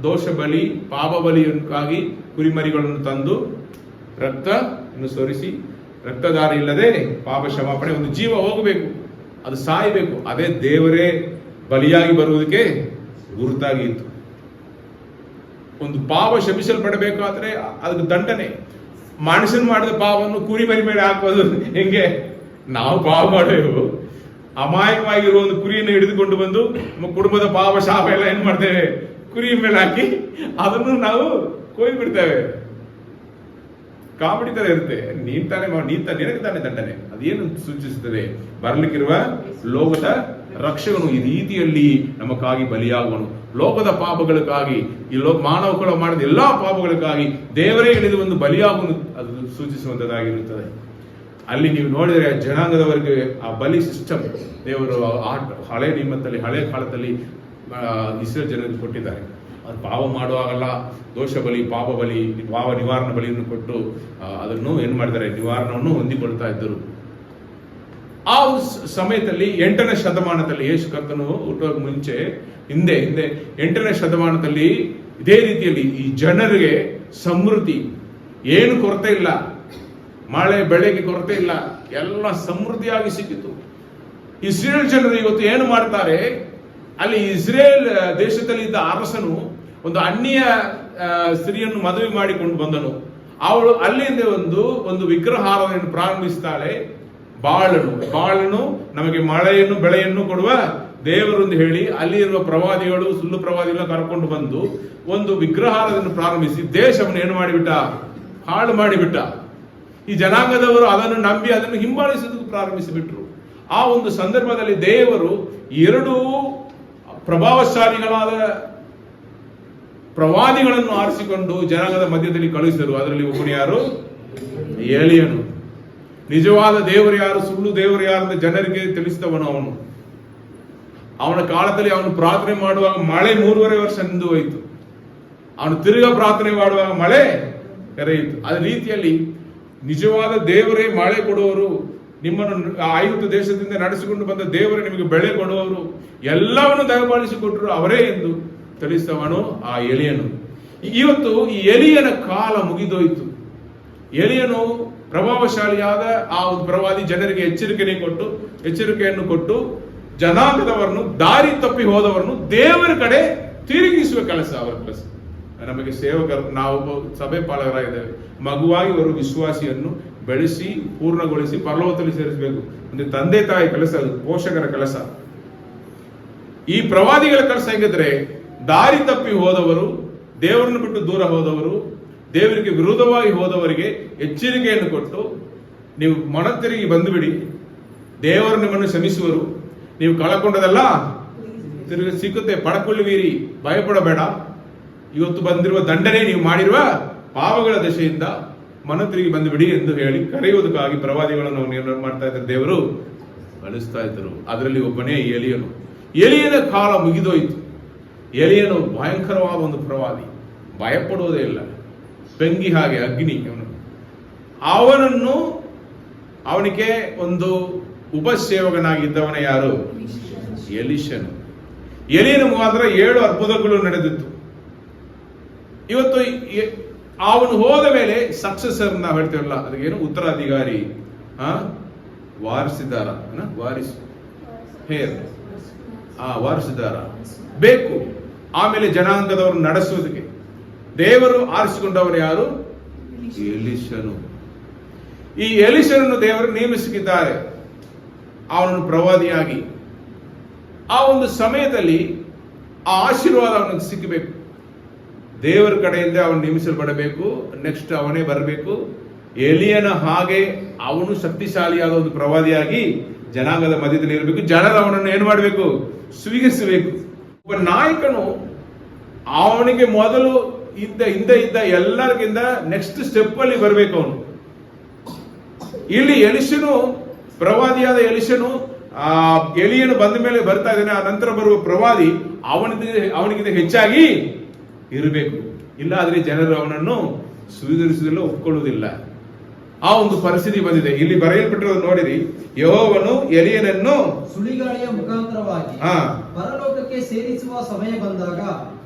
ದೋಷ ಬಲಿ, ಪಾಪ ಬಲಿಯಕ್ಕಾಗಿ ಕುರಿಮರಿಗಳನ್ನು ತಂದು ರಕ್ತವನ್ನು ಸೋರಿಸಿ, ರಕ್ತದಾರ ಇಲ್ಲದೆ ಪಾಪ ಕ್ಷಮಾಪಣೆ, ಒಂದು ಜೀವ ಹೋಗಬೇಕು, ಅದು ಸಾಯಬೇಕು. ಅದೇ ದೇವರೇ ಬಲಿಯಾಗಿ ಬರುವುದಕ್ಕೆ ಗುರುತಾಗಿ ಇತ್ತು. ಒಂದು ಪಾಪ ಶಮಿಸಲ್ಪಡಬೇಕಾದ್ರೆ ಅದಕ್ಕೆ ದಂಡನೆ. ಮನುಷ್ಯನ್ ಮಾಡಿದ ಪಾಪವನ್ನು ಕುರಿಮರಿ ಮೇಲೆ ಹಾಕೋದು ಹೆಂಗೆ? ನಾವು ಪಾಪ ಮಾಡೇವು, ಅಮಾಯಕವಾಗಿರುವ ಒಂದು ಕುರಿಯನ್ನು ಹಿಡಿದುಕೊಂಡು ಬಂದು ನಮ್ಮ ಕುಟುಂಬದ ಪಾಪ ಶಾಪ ಎಲ್ಲ ಏನ್ ಮಾಡ್ತೇವೆ, ಕುರಿ ಮೇಲೆ ಹಾಕಿ ಅದನ್ನು ನಾವು ಕೊಯ್ದು ಬಿಡ್ತೇವೆ. ಕಾಮಿಡಿ ತರ ಇರುತ್ತೆ. ನಿನಗೆ ತಾನೇ ದಂಡನೆ. ಅದೇನು ಸೂಚಿಸುತ್ತದೆ? ಬರಲಿಕ್ಕಿರುವ ಲೋಕದ ರಕ್ಷಕನು ಈ ರೀತಿಯಲ್ಲಿ ನಮಗಾಗಿ ಬಲಿಯಾಗುವನು. ಲೋಕದ ಪಾಪಗಳಿಗಾಗಿ, ಈ ಮಾನವಗಳು ಮಾಡಿದ ಎಲ್ಲಾ ಪಾಪಗಳಿಗಾಗಿ ದೇವರೇ ಇಳಿದು ಒಂದು ಬಲಿಯಾಗುವುದು, ಅದು ಸೂಚಿಸುವಂತದ್ದಾಗಿರುತ್ತದೆ. ಅಲ್ಲಿ ನೀವು ನೋಡಿದರೆ ಜನಾಂಗದವರಿಗೆ ಆ ಬಲಿ ಸಿಸ್ಟಮ್ ದೇವರು ಹಳೆ ನಿಯಮದಲ್ಲಿ, ಹಳೆ ಕಾಲದಲ್ಲಿ ಇಸ್ರೇಲ್ ಜನರಿಗೆ ಕೊಟ್ಟಿದ್ದಾರೆ. ಅದು ಪಾಪ ಮಾಡುವಾಗಲ್ಲ ದೋಷ ಬಲಿ, ಪಾಪ ಬಲಿ, ಪಾಪ ನಿವಾರಣಾ ಬಲಿಯನ್ನು ಕೊಟ್ಟು ಅದನ್ನು ಏನ್ ಮಾಡಿದ್ದಾರೆ, ನಿವಾರಣವನ್ನು ಹೊಂದಿಕೊಳ್ತಾ ಇದ್ದರು. ಆ ಸಮಯದಲ್ಲಿ 8ನೇ ಶತಮಾನದಲ್ಲಿ, ಯೇಸು ಕರ್ತನು ಹುಟ್ಟುವ ಮುಂಚೆ ಹಿಂದೆ 8ನೇ ಶತಮಾನದಲ್ಲಿ ಇದೇ ರೀತಿಯಲ್ಲಿ ಈ ಜನರಿಗೆ ಸಮೃದ್ಧಿ, ಏನು ಕೊರತೆ ಇಲ್ಲ, ಮಳೆ ಬೆಳೆಗೆ ಕೊರತೆ ಇಲ್ಲ, ಎಲ್ಲ ಸಮೃದ್ಧಿಯಾಗಿ ಸಿಕ್ಕಿತು. ಇಸ್ರೇಲ್ ಜನರು ಇವತ್ತು ಏನು ಮಾಡ್ತಾರೆ, ಅಲ್ಲಿ ಇಸ್ರೇಲ್ ದೇಶದಲ್ಲಿ ಇದ್ದ ಅರಸನು ಒಂದು ಅನ್ಯ ಸ್ತ್ರೀಯನ್ನು ಮದುವೆ ಮಾಡಿಕೊಂಡು ಬಂದನು. ಅವಳು ಅಲ್ಲಿಂದ ಒಂದು ವಿಗ್ರಹಾರಾಧನೆಯನ್ನು ಪ್ರಾರಂಭಿಸ್ತಾಳೆ. ಬಾಳನು ನಮಗೆ ಮಳೆಯನ್ನು ಬೆಳೆಯನ್ನು ಕೊಡುವ ದೇವರೆಂದು ಹೇಳಿ ಅಲ್ಲಿ ಇರುವ ಪ್ರವಾದಿಗಳು, ಸುಳ್ಳು ಪ್ರವಾದಿಗಳನ್ನು ಕರ್ಕೊಂಡು ಬಂದು ಒಂದು ವಿಗ್ರಹಾರಾಧನೆಯನ್ನು ಪ್ರಾರಂಭಿಸಿ ದೇಶವನ್ನು ಏನು ಮಾಡಿಬಿಟ್ಟ, ಹಾಳು ಮಾಡಿಬಿಟ್ಟ. ಈ ಜನಾಂಗದವರು ಅದನ್ನು ನಂಬಿ ಅದನ್ನು ಹಿಂಬಾಲಿಸುವುದಕ್ಕೆ ಪ್ರಾರಂಭಿಸಿಬಿಟ್ರು. ಆ ಒಂದು ಸಂದರ್ಭದಲ್ಲಿ ದೇವರು 2 ಪ್ರಭಾವಶಾಲಿಗಳಾದ ಪ್ರವಾದಿಗಳನ್ನು ಆರಿಸಿಕೊಂಡು ಜನಾಂಗದ ಮಧ್ಯದಲ್ಲಿ ಕಳುಹಿಸಿದರು. ಅದರಲ್ಲಿ ಒಬ್ಬನು ಯಾರು? ಏಲಿಯನು. ನಿಜವಾದ ದೇವರು ಯಾರು, ಸುಳ್ಳು ದೇವರು ಯಾರು ಅಂತ ಜನರಿಗೆ ತಿಳಿಸಿದವನು ಅವನು. ಅವನ ಕಾಲದಲ್ಲಿ ಅವನು ಪ್ರಾರ್ಥನೆ ಮಾಡುವಾಗ ಮಳೆ 3.5 ವರ್ಷ ನಿಂದು ಹೋಯಿತು. ಅವನು ತಿರುಗಾ ಪ್ರಾರ್ಥನೆ ಮಾಡುವಾಗ ಮಳೆ ಕರೆಯಿತು. ಅದೇ ರೀತಿಯಲ್ಲಿ ನಿಜವಾದ ದೇವರೇ ಮಳೆ ಕೊಡುವವರು, ನಿಮ್ಮನ್ನು ಐಗುಪ್ತ ದೇಶದಿಂದ ನಡೆಸಿಕೊಂಡು ಬಂದ ದೇವರೇ ನಿಮಗೆ ಬೆಳೆ ಕೊಡುವವರು, ಎಲ್ಲವನ್ನು ದಯಪಾಲಿಸಿಕೊಟ್ಟರು ಅವರೇ ಎಂದು ತಿಳಿಸಿದವನು ಆ ಎಲಿಯನು. ಇವತ್ತು ಈ ಎಲಿಯನ ಕಾಲ ಮುಗಿದೋಯ್ತು. ಎಲಿಯನು ಪ್ರಭಾವಶಾಲಿಯಾದ ಆ ಒಂದು ಪ್ರವಾದಿ ಜನರಿಗೆ ಎಚ್ಚರಿಕೆಯನ್ನು ಕೊಟ್ಟು ಜನಾಂಗದವರನ್ನು ದಾರಿ ತಪ್ಪಿ ಹೋದವರನ್ನು ದೇವರ ಕಡೆ ತಿರುಗಿಸುವ ಕೆಲಸ ಅವರ ಕೆಲಸ. ನಮಗೆ ಸೇವಕರು, ನಾವು ಸಭೆ ಪಾಲಕರಾಗಿದ್ದೇವೆ, ಮಗುವಾಗಿ ಅವರು ವಿಶ್ವಾಸಿಯನ್ನು ಬೆಳೆಸಿ ಪೂರ್ಣಗೊಳಿಸಿ ಪರಲೋಕದಲ್ಲಿ ಸೇರಿಸಬೇಕು. ಒಂದು ತಂದೆ ತಾಯಿ ಕೆಲಸ, ಅದು ಪೋಷಕರ ಕೆಲಸ. ಈ ಪ್ರವಾದಿಗಳ ಕೆಲಸ ಹೇಗಿದ್ರೆ, ದಾರಿ ತಪ್ಪಿ ಹೋದವರು, ದೇವರನ್ನು ಬಿಟ್ಟು ದೂರ ಹೋದವರು, ದೇವರಿಗೆ ವಿರೋಧವಾಗಿ ಹೋದವರಿಗೆ ಎಚ್ಚರಿಕೆಯನ್ನು ಕೊಟ್ಟು, ನೀವು ಮನ ತಿರುಗಿ ಬಂದುಬಿಡಿ, ದೇವರು ನಿಮ್ಮನ್ನು ಕ್ಷಮಿಸುವರು, ನೀವು ಕಳಕೊಂಡದಲ್ಲ ತಿರುಗಿ ಸಿಕ್ಕುತ್ತೆ, ಪಡಕೊಳ್ಳುವಿರಿ, ಭಯಪಡಬೇಡ, ಇವತ್ತು ಬಂದಿರುವ ದಂಡನೆ ನೀವು ಮಾಡಿರುವ ಪಾಪಗಳ ದಶೆಯಿಂದ ಮನ ತಿರುಗಿ ಬಂದುಬಿಡಿ ಎಂದು ಹೇಳಿ ಕರೆಯುವುದಕ್ಕಾಗಿ ಪ್ರವಾದಿಗಳನ್ನು ನಿರ್ಣಯ ಮಾಡ್ತಾ ಇದ್ದಾರೆ, ದೇವರು ಕಳಿಸ್ತಾ ಇದ್ದರು. ಅದರಲ್ಲಿ ಒಬ್ಬನೇ ಎಲಿಯನು. ಎಲಿಯನ ಕಾಲ ಮುಗಿದೋಯ್ತು. ಎಲಿಯನು ಭಯಂಕರವಾದ ಒಂದು ಪ್ರವಾದಿ, ಭಯಪಡುವುದೇ ಇಲ್ಲ, ಬೆಂಕಿ ಹಾಗೆ ಅಗ್ನಿ. ಅವನಿಗೆ ಒಂದು ಉಪಸೇವಕನಾಗಿದ್ದವನೇ ಯಾರು? ಎಲಿಷನು. ಎಲಿಯನ ಮುಖಾಂತರ 7 ಅದ್ಭುತಗಳು ನಡೆದಿತ್ತು. ಇವತ್ತು ಅವನು ಹೋದ ಮೇಲೆ ಸಕ್ಸೆಸರ್ ನಾವು ಹೇಳ್ತೇವಲ್ಲ, ಅದಕ್ಕೇನು ಉತ್ತರಾಧಿಕಾರಿ, ವಾರಸಿದಾರ, ವಾರಸಿದಾರ ಬೇಕು. ಆಮೇಲೆ ಜನಾಂಗದವರು ನಡೆಸುವುದಕ್ಕೆ ದೇವರು ಆರಿಸಿಕೊಂಡವರು ಯಾರು? ಎಲಿಷನು. ಈ ಎಲಿಷನನ್ನು ದೇವರು ನೇಮಿಸಿದ್ದಾರೆ ಅವನನ್ನು ಪ್ರವಾದಿಯಾಗಿ. ಆ ಒಂದು ಸಮಯದಲ್ಲಿ ಆ ಆಶೀರ್ವಾದ ಅವನಿಗೆ ಸಿಕ್ಕಬೇಕು. ದೇವರ ಕಡೆಯಿಂದ ಅವನು ನೇಮಿಸಲ್ಪಡಬೇಕು. ನೆಕ್ಸ್ಟ್ ಅವನೇ ಬರಬೇಕು. ಎಲಿಯನ ಹಾಗೆ ಅವನು ಶಕ್ತಿಶಾಲಿಯಾದ ಒಂದು ಪ್ರವಾದಿಯಾಗಿ ಜನಾಂಗದ ಮಧ್ಯದಲ್ಲಿ ಇರಬೇಕು. ಜನರು ಅವನನ್ನು ಏನು ಮಾಡಬೇಕು? ಸ್ವೀಕರಿಸಬೇಕು. ಒಬ್ಬ ನಾಯಕನು ಅವನಿಗೆ ಮೊದಲು ಹಿಂದೆ ಇದ್ದ ಎಲ್ಲರಿಗಿಂತ ನೆಕ್ಸ್ಟ್ ಸ್ಟೆಪ್ ಅಲ್ಲಿ ಬರಬೇಕು ಅವನು. ಇಲ್ಲಿ ಎಲಿಷನು, ಪ್ರವಾದಿಯಾದ ಎಲಿಷನು, ಎಲಿಯನು ಬಂದ ಮೇಲೆ ಬರ್ತಾ ಇದ್ದಾನೆ. ಆ ನಂತರ ಬರುವ ಪ್ರವಾದಿ ಅವನಿಗಿಂತ ಹೆಚ್ಚಾಗಿ ಇರಬೇಕು. ಇಲ್ಲ ಆದ್ರೆ ಜನರು ಅವನನ್ನು ಸ್ವೀಕರಿಸುವುದಿಲ್ಲ, ಒಪ್ಕೊಳ್ಳುವುದಿಲ್ಲ. ಆ ಒಂದು ಪರಿಸ್ಥಿತಿ ಬಂದಿದೆ. ಇಲ್ಲಿ ಬರೆಯಲ್ಪಟ್ಟಿರೋದು ನೋಡಿರಿ, ಯೆಹೋವನು ಎಲಿಯನನ್ನು ಸುಳಿಗಾಳಿಯ ಮುಖಾಂತರವಾಗಿ ಪರಲೋಕಕ್ಕೆ ಸೇರಿಸುವ ಸಮಯ ಬಂದಾಗ.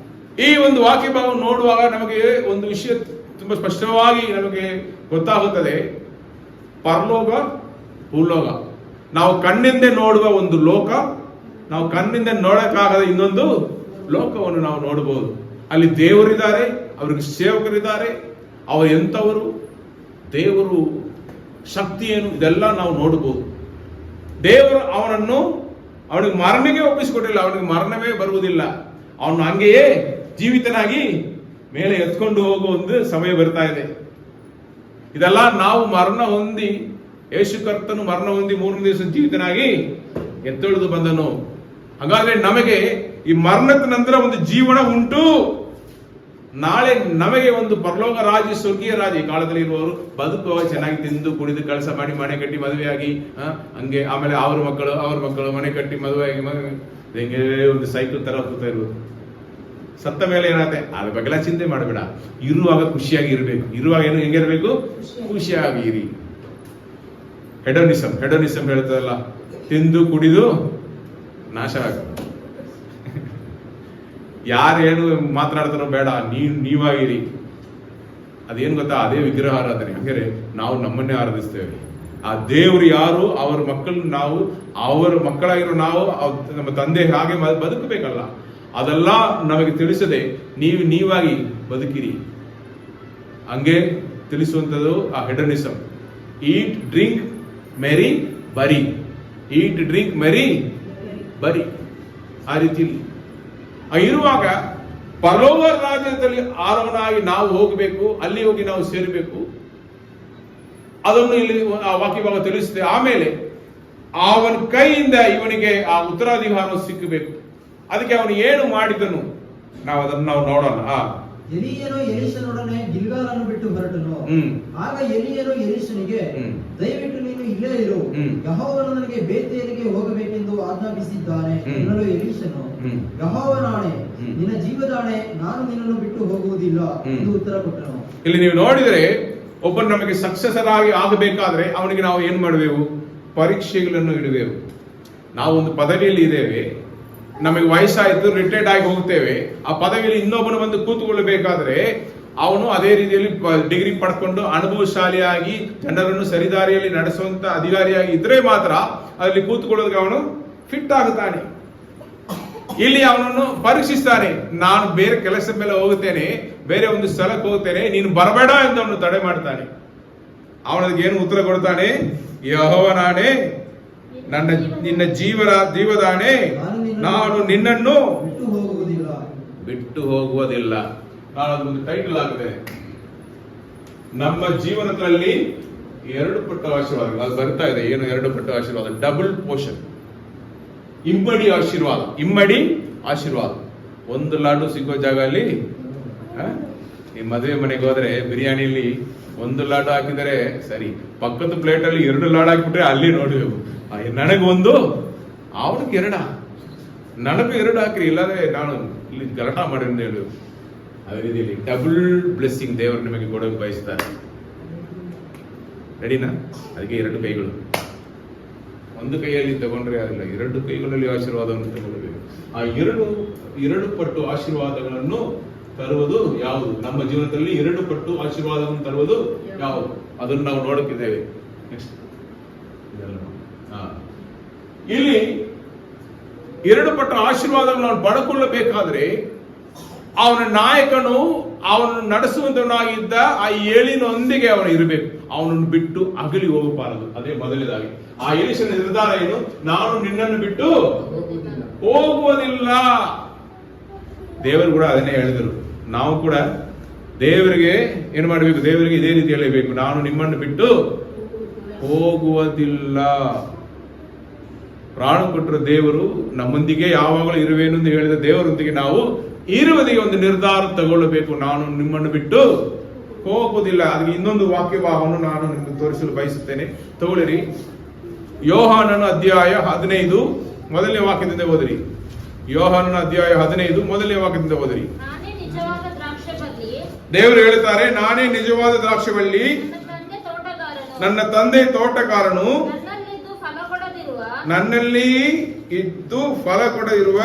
ಈ ಒಂದು ವಾಕ್ಯ ಭಾಗ ನೋಡುವಾಗ ನಮಗೆ ಒಂದು ವಿಷಯ ತುಂಬಾ ಸ್ಪಷ್ಟವಾಗಿ ನಮಗೆ ಗೊತ್ತಾಗುತ್ತದೆ. ಪರಲೋಕ, ಭೂಲೋಕ, ನಾವು ಕಣ್ಣಿಂದ ನೋಡುವ ಒಂದು ಲೋಕ, ನಾವು ಕಣ್ಣಿಂದ ನೋಡಕ್ಕಾಗದ ಇನ್ನೊಂದು ಲೋಕವನ್ನು ನಾವು ನೋಡಬಹುದು. ಅಲ್ಲಿ ದೇವರಿದ್ದಾರೆ, ಅವರಿಗೆ ಸೇವಕರಿದ್ದಾರೆ, ಅವರು ಎಂಥವರು, ದೇವರು ಶಕ್ತಿ ಏನು, ಇದೆಲ್ಲ ನಾವು ನೋಡಬಹುದು. ದೇವರು ಅವನಿಗೆ ಮರಣಕ್ಕೆ ಒಪ್ಪಿಸಿಕೊಟ್ಟಿಲ್ಲ, ಅವನಿಗೆ ಮರಣವೇ ಬರುವುದಿಲ್ಲ. ಅವನು ಹಂಗೆಯೇ ಜೀವಿತನಾಗಿ ಮೇಲೆ ಎತ್ಕೊಂಡು ಹೋಗುವ ಒಂದು ಸಮಯ ಬರ್ತಾ ಇದೆ. ಇದೆಲ್ಲ ನಾವು ಮರಣ ಹೊಂದಿ, ಯೇಸು ಕರ್ತನು ಮರಣ ಹೊಂದಿ 3ನೇ ದಿವಸ ಜೀವಿತನಾಗಿ ಎತ್ತೊಳೆದು ಬಂದನು. ಹಾಗಾದ್ರೆ ನಮಗೆ ಈ ಮರಣದ ನಂತರ ಒಂದು ಜೀವನ ಉಂಟು. ನಾಳೆ ನಮಗೆ ಒಂದು ಪರಲೋಕ ರಾಜ್ಯ, ಸ್ವರ್ಗೀಯ ರಾಜ್ಯ. ಈ ಕಾಲದಲ್ಲಿ ಇರುವವರು ಬದುಕುವ, ಚೆನ್ನಾಗಿ ತಿಂದು ಕುಡಿದು ಕೆಲಸ ಮಾಡಿ ಮನೆ ಕಟ್ಟಿ ಮದುವೆಯಾಗಿ ಹಂಗೆ, ಆಮೇಲೆ ಅವ್ರ ಮಕ್ಕಳು ಮನೆ ಕಟ್ಟಿ ಮದುವೆಯಾಗಿ ಹೆಂಗೆ ಒಂದು ಸೈಕಲ್ ತರ ಹೋಗ್ತಾ ಇರುವುದು. ಸತ್ತ ಮೇಲೆ ಏನಾಗುತ್ತೆ ಅದ್ರ ಬಗ್ಗೆ ಚಿಂತೆ ಮಾಡಬೇಡ. ಇರುವಾಗ ಖುಷಿಯಾಗಿ ಇರಬೇಕು. ಇರುವಾಗ ಏನು ಹೆಂಗಿರ್ಬೇಕು? ಖುಷಿಯಾಗಿ ಇರಿ. ಹೆಡೋನಿಸಮ್ ಹೇಳ್ತದಲ್ಲ, ತಿಂದು ಕುಡಿದು ನಾಶ ಆಗ. ಯಾರೇನು ಮಾತನಾಡ್ತಾರೋ ಬೇಡ, ನೀವಾಗಿರಿ. ಅದೇನು ಗೊತ್ತಾ? ಅದೇ ವಿಗ್ರಹ ಆರಾಧನೆ. ಹಂಗಾರೆ ನಾವು ನಮ್ಮನ್ನೇ ಆರಾಧಿಸ್ತೇವೆ. ಆ ದೇವರು ಯಾರು, ಅವರ ಮಕ್ಕಳು ನಾವು, ಅವರ ಮಕ್ಕಳಾಗಿರೋ ನಾವು ನಮ್ಮ ತಂದೆ ಹಾಗೆ ಬದುಕಬೇಕಲ್ಲ. ಅದೆಲ್ಲ ನಮಗೆ ತಿಳಿಸದೆ ನೀವಾಗಿ ಬದುಕಿರಿ. ಹಂಗೆ ತಿಳಿಸುವಂಥದ್ದು ಆ ಹೆಡನಿಸಮ್. ಈಟ್ ಡ್ರಿಂಕ್ ಮೆರಿ ಬರಿ, ಈಟ್ ಡ್ರಿಂಕ್ ಮೆರಿ ಬರಿ. ಆ ರೀತಿಯಲ್ಲಿ ಇರುವಾಗ ಪರಲೋಕ ರಾಜ್ಯದಲ್ಲಿ ಆರೋಹಣಾಗಿ ನಾವು ಹೋಗಬೇಕು, ಅಲ್ಲಿ ಹೋಗಿ ನಾವು ಸೇರಬೇಕು. ಅದನ್ನು ಇಲ್ಲಿ ಆ ವಾಕ್ಯ ಭಾಗ ತಿಳಿಸುತ್ತೆ. ಆಮೇಲೆ ಅವನ ಕೈಯಿಂದ ಇವನಿಗೆ ಆ ಉತ್ತರಾಧಿಕಾರ ಸಿಕ್ಕಬೇಕು. ಅದಕ್ಕೆ ಅವನು ಏನು ಮಾಡಿದನು ಅದನ್ನು ನಾವು ನೋಡೋಣ. ಎಲಿಯನು ಎಲಿಷನೊಡನೆ ಗಿಲ್ಗಾಲನ್ನು ಬಿಟ್ಟು ಹೊರಟನು. ಆಗ ಎಲಿಯನು ಎಲಿಷನಿಗೆ, ದಯವಿಟ್ಟು ನೀನು ಇಲ್ಲೇ ಇರು, ಯೆಹೋವನು ನನಗೆ ಬೇತೇಲಿಗೆ ಹೋಗಬೇಕೆಂದು ಆಜ್ಞಾಪಿಸಿದ್ದಾನೆ ಎನ್ನಲು ಎಲಿಷನು, ಯೆಹೋವನಾಣೆ, ನಿನ್ನ ಜೀವದಾಣೆ, ನಾನು ನಿನ್ನನ್ನು ಬಿಟ್ಟು ಹೋಗುವುದಿಲ್ಲ ಎಂದು ಉತ್ತರ ಕೊಟ್ಟನು. ಇಲ್ಲಿ ನೀವು ನೋಡಿದರೆ, ಒಬ್ಬ ನಮಗೆ ಸಕ್ಸೆಸರ್ ಆಗಬೇಕಾದ್ರೆ ಅವನಿಗೆ ನಾವು ಏನ್ ಮಾಡಬೇಕು? ಪರೀಕ್ಷೆಗಳನ್ನು ಇಡಬೇಕು. ನಾವು ಒಂದು ಪದವಿಯಲ್ಲಿ ಇದ್ದೇವೆ, ನಮಗೆ ವಯಸ್ಸಾಯಿತು, ರಿಟೈರ್ಡ್ ಆಗಿ ಹೋಗ್ತೇವೆ. ಆ ಪದವಿಯಲ್ಲಿ ಇನ್ನೊಬ್ಬನು ಬಂದು ಕೂತ್ಕೊಳ್ಬೇಕಾದ್ರೆ ಅವನು ಅದೇ ರೀತಿಯಲ್ಲಿ ಡಿಗ್ರಿ ಪಡ್ಕೊಂಡು ಅನುಭವಶಾಲಿಯಾಗಿ ಜನರನ್ನು ಸರಿದಾರಿಯಲ್ಲಿ ನಡೆಸುವಂತ ಅಧಿಕಾರಿಯಾಗಿ ಇದ್ರೆ ಮಾತ್ರ ಅಲ್ಲಿ ಕೂತ್ಕೊಳ್ಳೋದಕ್ಕೆ ಅವನು ಫಿಟ್ ಆಗುತ್ತಾನೆ. ಇಲ್ಲಿ ಅವನನ್ನು ಪರೀಕ್ಷಿಸ್ತಾನೆ. ನಾನು ಬೇರೆ ಕೆಲಸದ ಮೇಲೆ ಹೋಗುತ್ತೇನೆ, ಬೇರೆ ಒಂದು ಸ್ಥಳಕ್ಕೆ ಹೋಗುತ್ತೇನೆ, ನೀನು ಬರಬೇಡ ಎಂದು ಅವನು ತಡೆ ಮಾಡ್ತಾನೆ. ಅವನಿಗೆ ಏನು ಉತ್ತರ ಕೊಡ್ತಾನೆ? ಯೆಹೋವನಾನೇ, ನಿನ್ನ ಜೀವದಾಣೆ, ನಾನು ನಿನ್ನನ್ನು ಬಿಟ್ಟು ಹೋಗುವುದಿಲ್ಲ. ನಾನು ಅದೊಂದು ಟೈಟಲ್ ಆಗಿದೆ. ನಮ್ಮ ಜೀವನದಲ್ಲಿ 2 ಪಟ್ಟು ಆಶೀರ್ವಾದ ಅದು ಬರ್ತಾ ಇದೆ. ಏನು 2 ಪಟ್ಟು ಆಶೀರ್ವಾದ? ಡಬಲ್ ಪೋರ್ಷನ್, ಇಮ್ಮಡಿ ಆಶೀರ್ವಾದ. 1 ಲಾಡು ಸಿಗೋ ಜಾಗ ಅಲ್ಲಿ ಈ ಮದುವೆ ಮನೆಗೆ ಹೋದ್ರೆ ಬಿರಿಯಾನಿಲಿ 1 ಲಾಡು ಹಾಕಿದರೆ ಸರಿ, ಪಕ್ಕದ ಪ್ಲೇಟ್ ಅಲ್ಲಿ 2 ಲಾಡು ಹಾಕಿಬಿಟ್ರೆ ಅಲ್ಲಿ ನೋಡ್ಬೇಕು. ನನಗೊಂದು, ಅವನಿಗೆ 2, ನನಗೂ 2 ಹಾಕ್ರಿ, ಇಲ್ಲದೆ ನಾನು ಇಲ್ಲಿ ಗಲಾಟ ಮಾಡಿ ಅಂತ ಹೇಳು. ಅದೇ ರೀತಿಯಲ್ಲಿ ಡಬಲ್ ಬ್ಲೆಸ್ಸಿಂಗ್ ದೇವರು ನಿಮಗೆ ಕೊಡೋಕೆ ಬಯಸ್ತಾರೆ. ರೆಡಿನಾ? ಅದಕ್ಕೆ 2 ಕೈಗಳು. ಒಂದು ಕೈಯಲ್ಲಿ ತಗೊಂಡ್ರೆ ಆಗಿಲ್ಲ, 2 ಕೈಗಳಲ್ಲಿ ಆಶೀರ್ವಾದವನ್ನು ತಗೊಳ್ಬೇಕು. ಆ 2 ಪಟ್ಟು ಆಶೀರ್ವಾದಗಳನ್ನು ತರುವುದು ಯಾವುದು? ನಮ್ಮ ಜೀವನದಲ್ಲಿ 2 ಪಟ್ಟು ಆಶೀರ್ವಾದವನ್ನು ತರುವುದು ಯಾವುದು? ಅದನ್ನು ನಾವು ನೋಡುತ್ತಿದ್ದೇವೆ. ಇಲ್ಲಿ 2 ಪಟ್ಟು ಆಶೀರ್ವಾದವನ್ನು ನಾವು ಪಡ್ಕೊಳ್ಳಬೇಕಾದ್ರೆ ಅವನ ನಾಯಕನು ಅವನನ್ನು ನಡೆಸುವಂತವನಾಗಿದ್ದ ಆ ಏಲಿನೊಂದಿಗೆ ಅವನು ಇರಬೇಕು. ಅವನನ್ನು ಬಿಟ್ಟು ಅಗಲಿ ಹೋಗಬಾರದು. ಅದೇ ಮೊದಲನೇದಾಗಿ ಆ ಎಲೀಷನ ನಿರ್ಧಾರ ಏನು? ನಾನು ನಿನ್ನನ್ನು ಬಿಟ್ಟು ಹೋಗುವುದಿಲ್ಲ. ದೇವರು ಕೂಡ ಅದನ್ನೇ ಹೇಳಿದರು. ನಾವು ಕೂಡ ದೇವರಿಗೆ ಏನು ಮಾಡಬೇಕು? ದೇವರಿಗೆ ಇದೇ ರೀತಿ ಹೇಳಬೇಕು, ನಾನು ನಿಮ್ಮನ್ನು ಬಿಟ್ಟು ಹೋಗುವುದಿಲ್ಲ. ಪ್ರಾಣ ಕೊಟ್ಟರ ದೇವರು ನಮ್ಮೊಂದಿಗೆ ಯಾವಾಗಲೂ ಇರುವೇನು ಎಂದು ಹೇಳಿದ ದೇವರೊಂದಿಗೆ ನಾವು ಇರುವುದಿಗೆ ಒಂದು ನಿರ್ಧಾರ ತಗೊಳ್ಳಬೇಕು. ನಾನು ನಿಮ್ಮನ್ನು ಬಿಟ್ಟು ಹೋಗುವುದಿಲ್ಲ. ಅದಕ್ಕೆ ಇನ್ನೊಂದು ವಾಕ್ಯಭಾವವನ್ನು ನಾನು ನಿಮಗೆ ತೋರಿಸಲು ಬಯಸುತ್ತೇನೆ. ತಗೊಳ್ಳಿರಿ. ಯೋಹಾನನ ಅಧ್ಯಾಯ 15 ಮೊದಲನೇ ವಾಕ್ಯದಿಂದ ಓದಿರಿ. ಯೋಹಾನನ ಅಧ್ಯಾಯ 15 ಮೊದಲನೇ ವಾಕ್ಯದಿಂದ ಓದಿರಿ. ದೇವರು ಹೇಳ್ತಾರೆ, ನಾನೇ ನಿಜವಾದ ದ್ರಾಕ್ಷಬಳ್ಳಿ, ನನ್ನ ತಂದೆ ತೋಟಗಾರನು, ನನ್ನಲ್ಲಿ ಇದ್ದು ಫಲ ಕೊಡದಿರುವ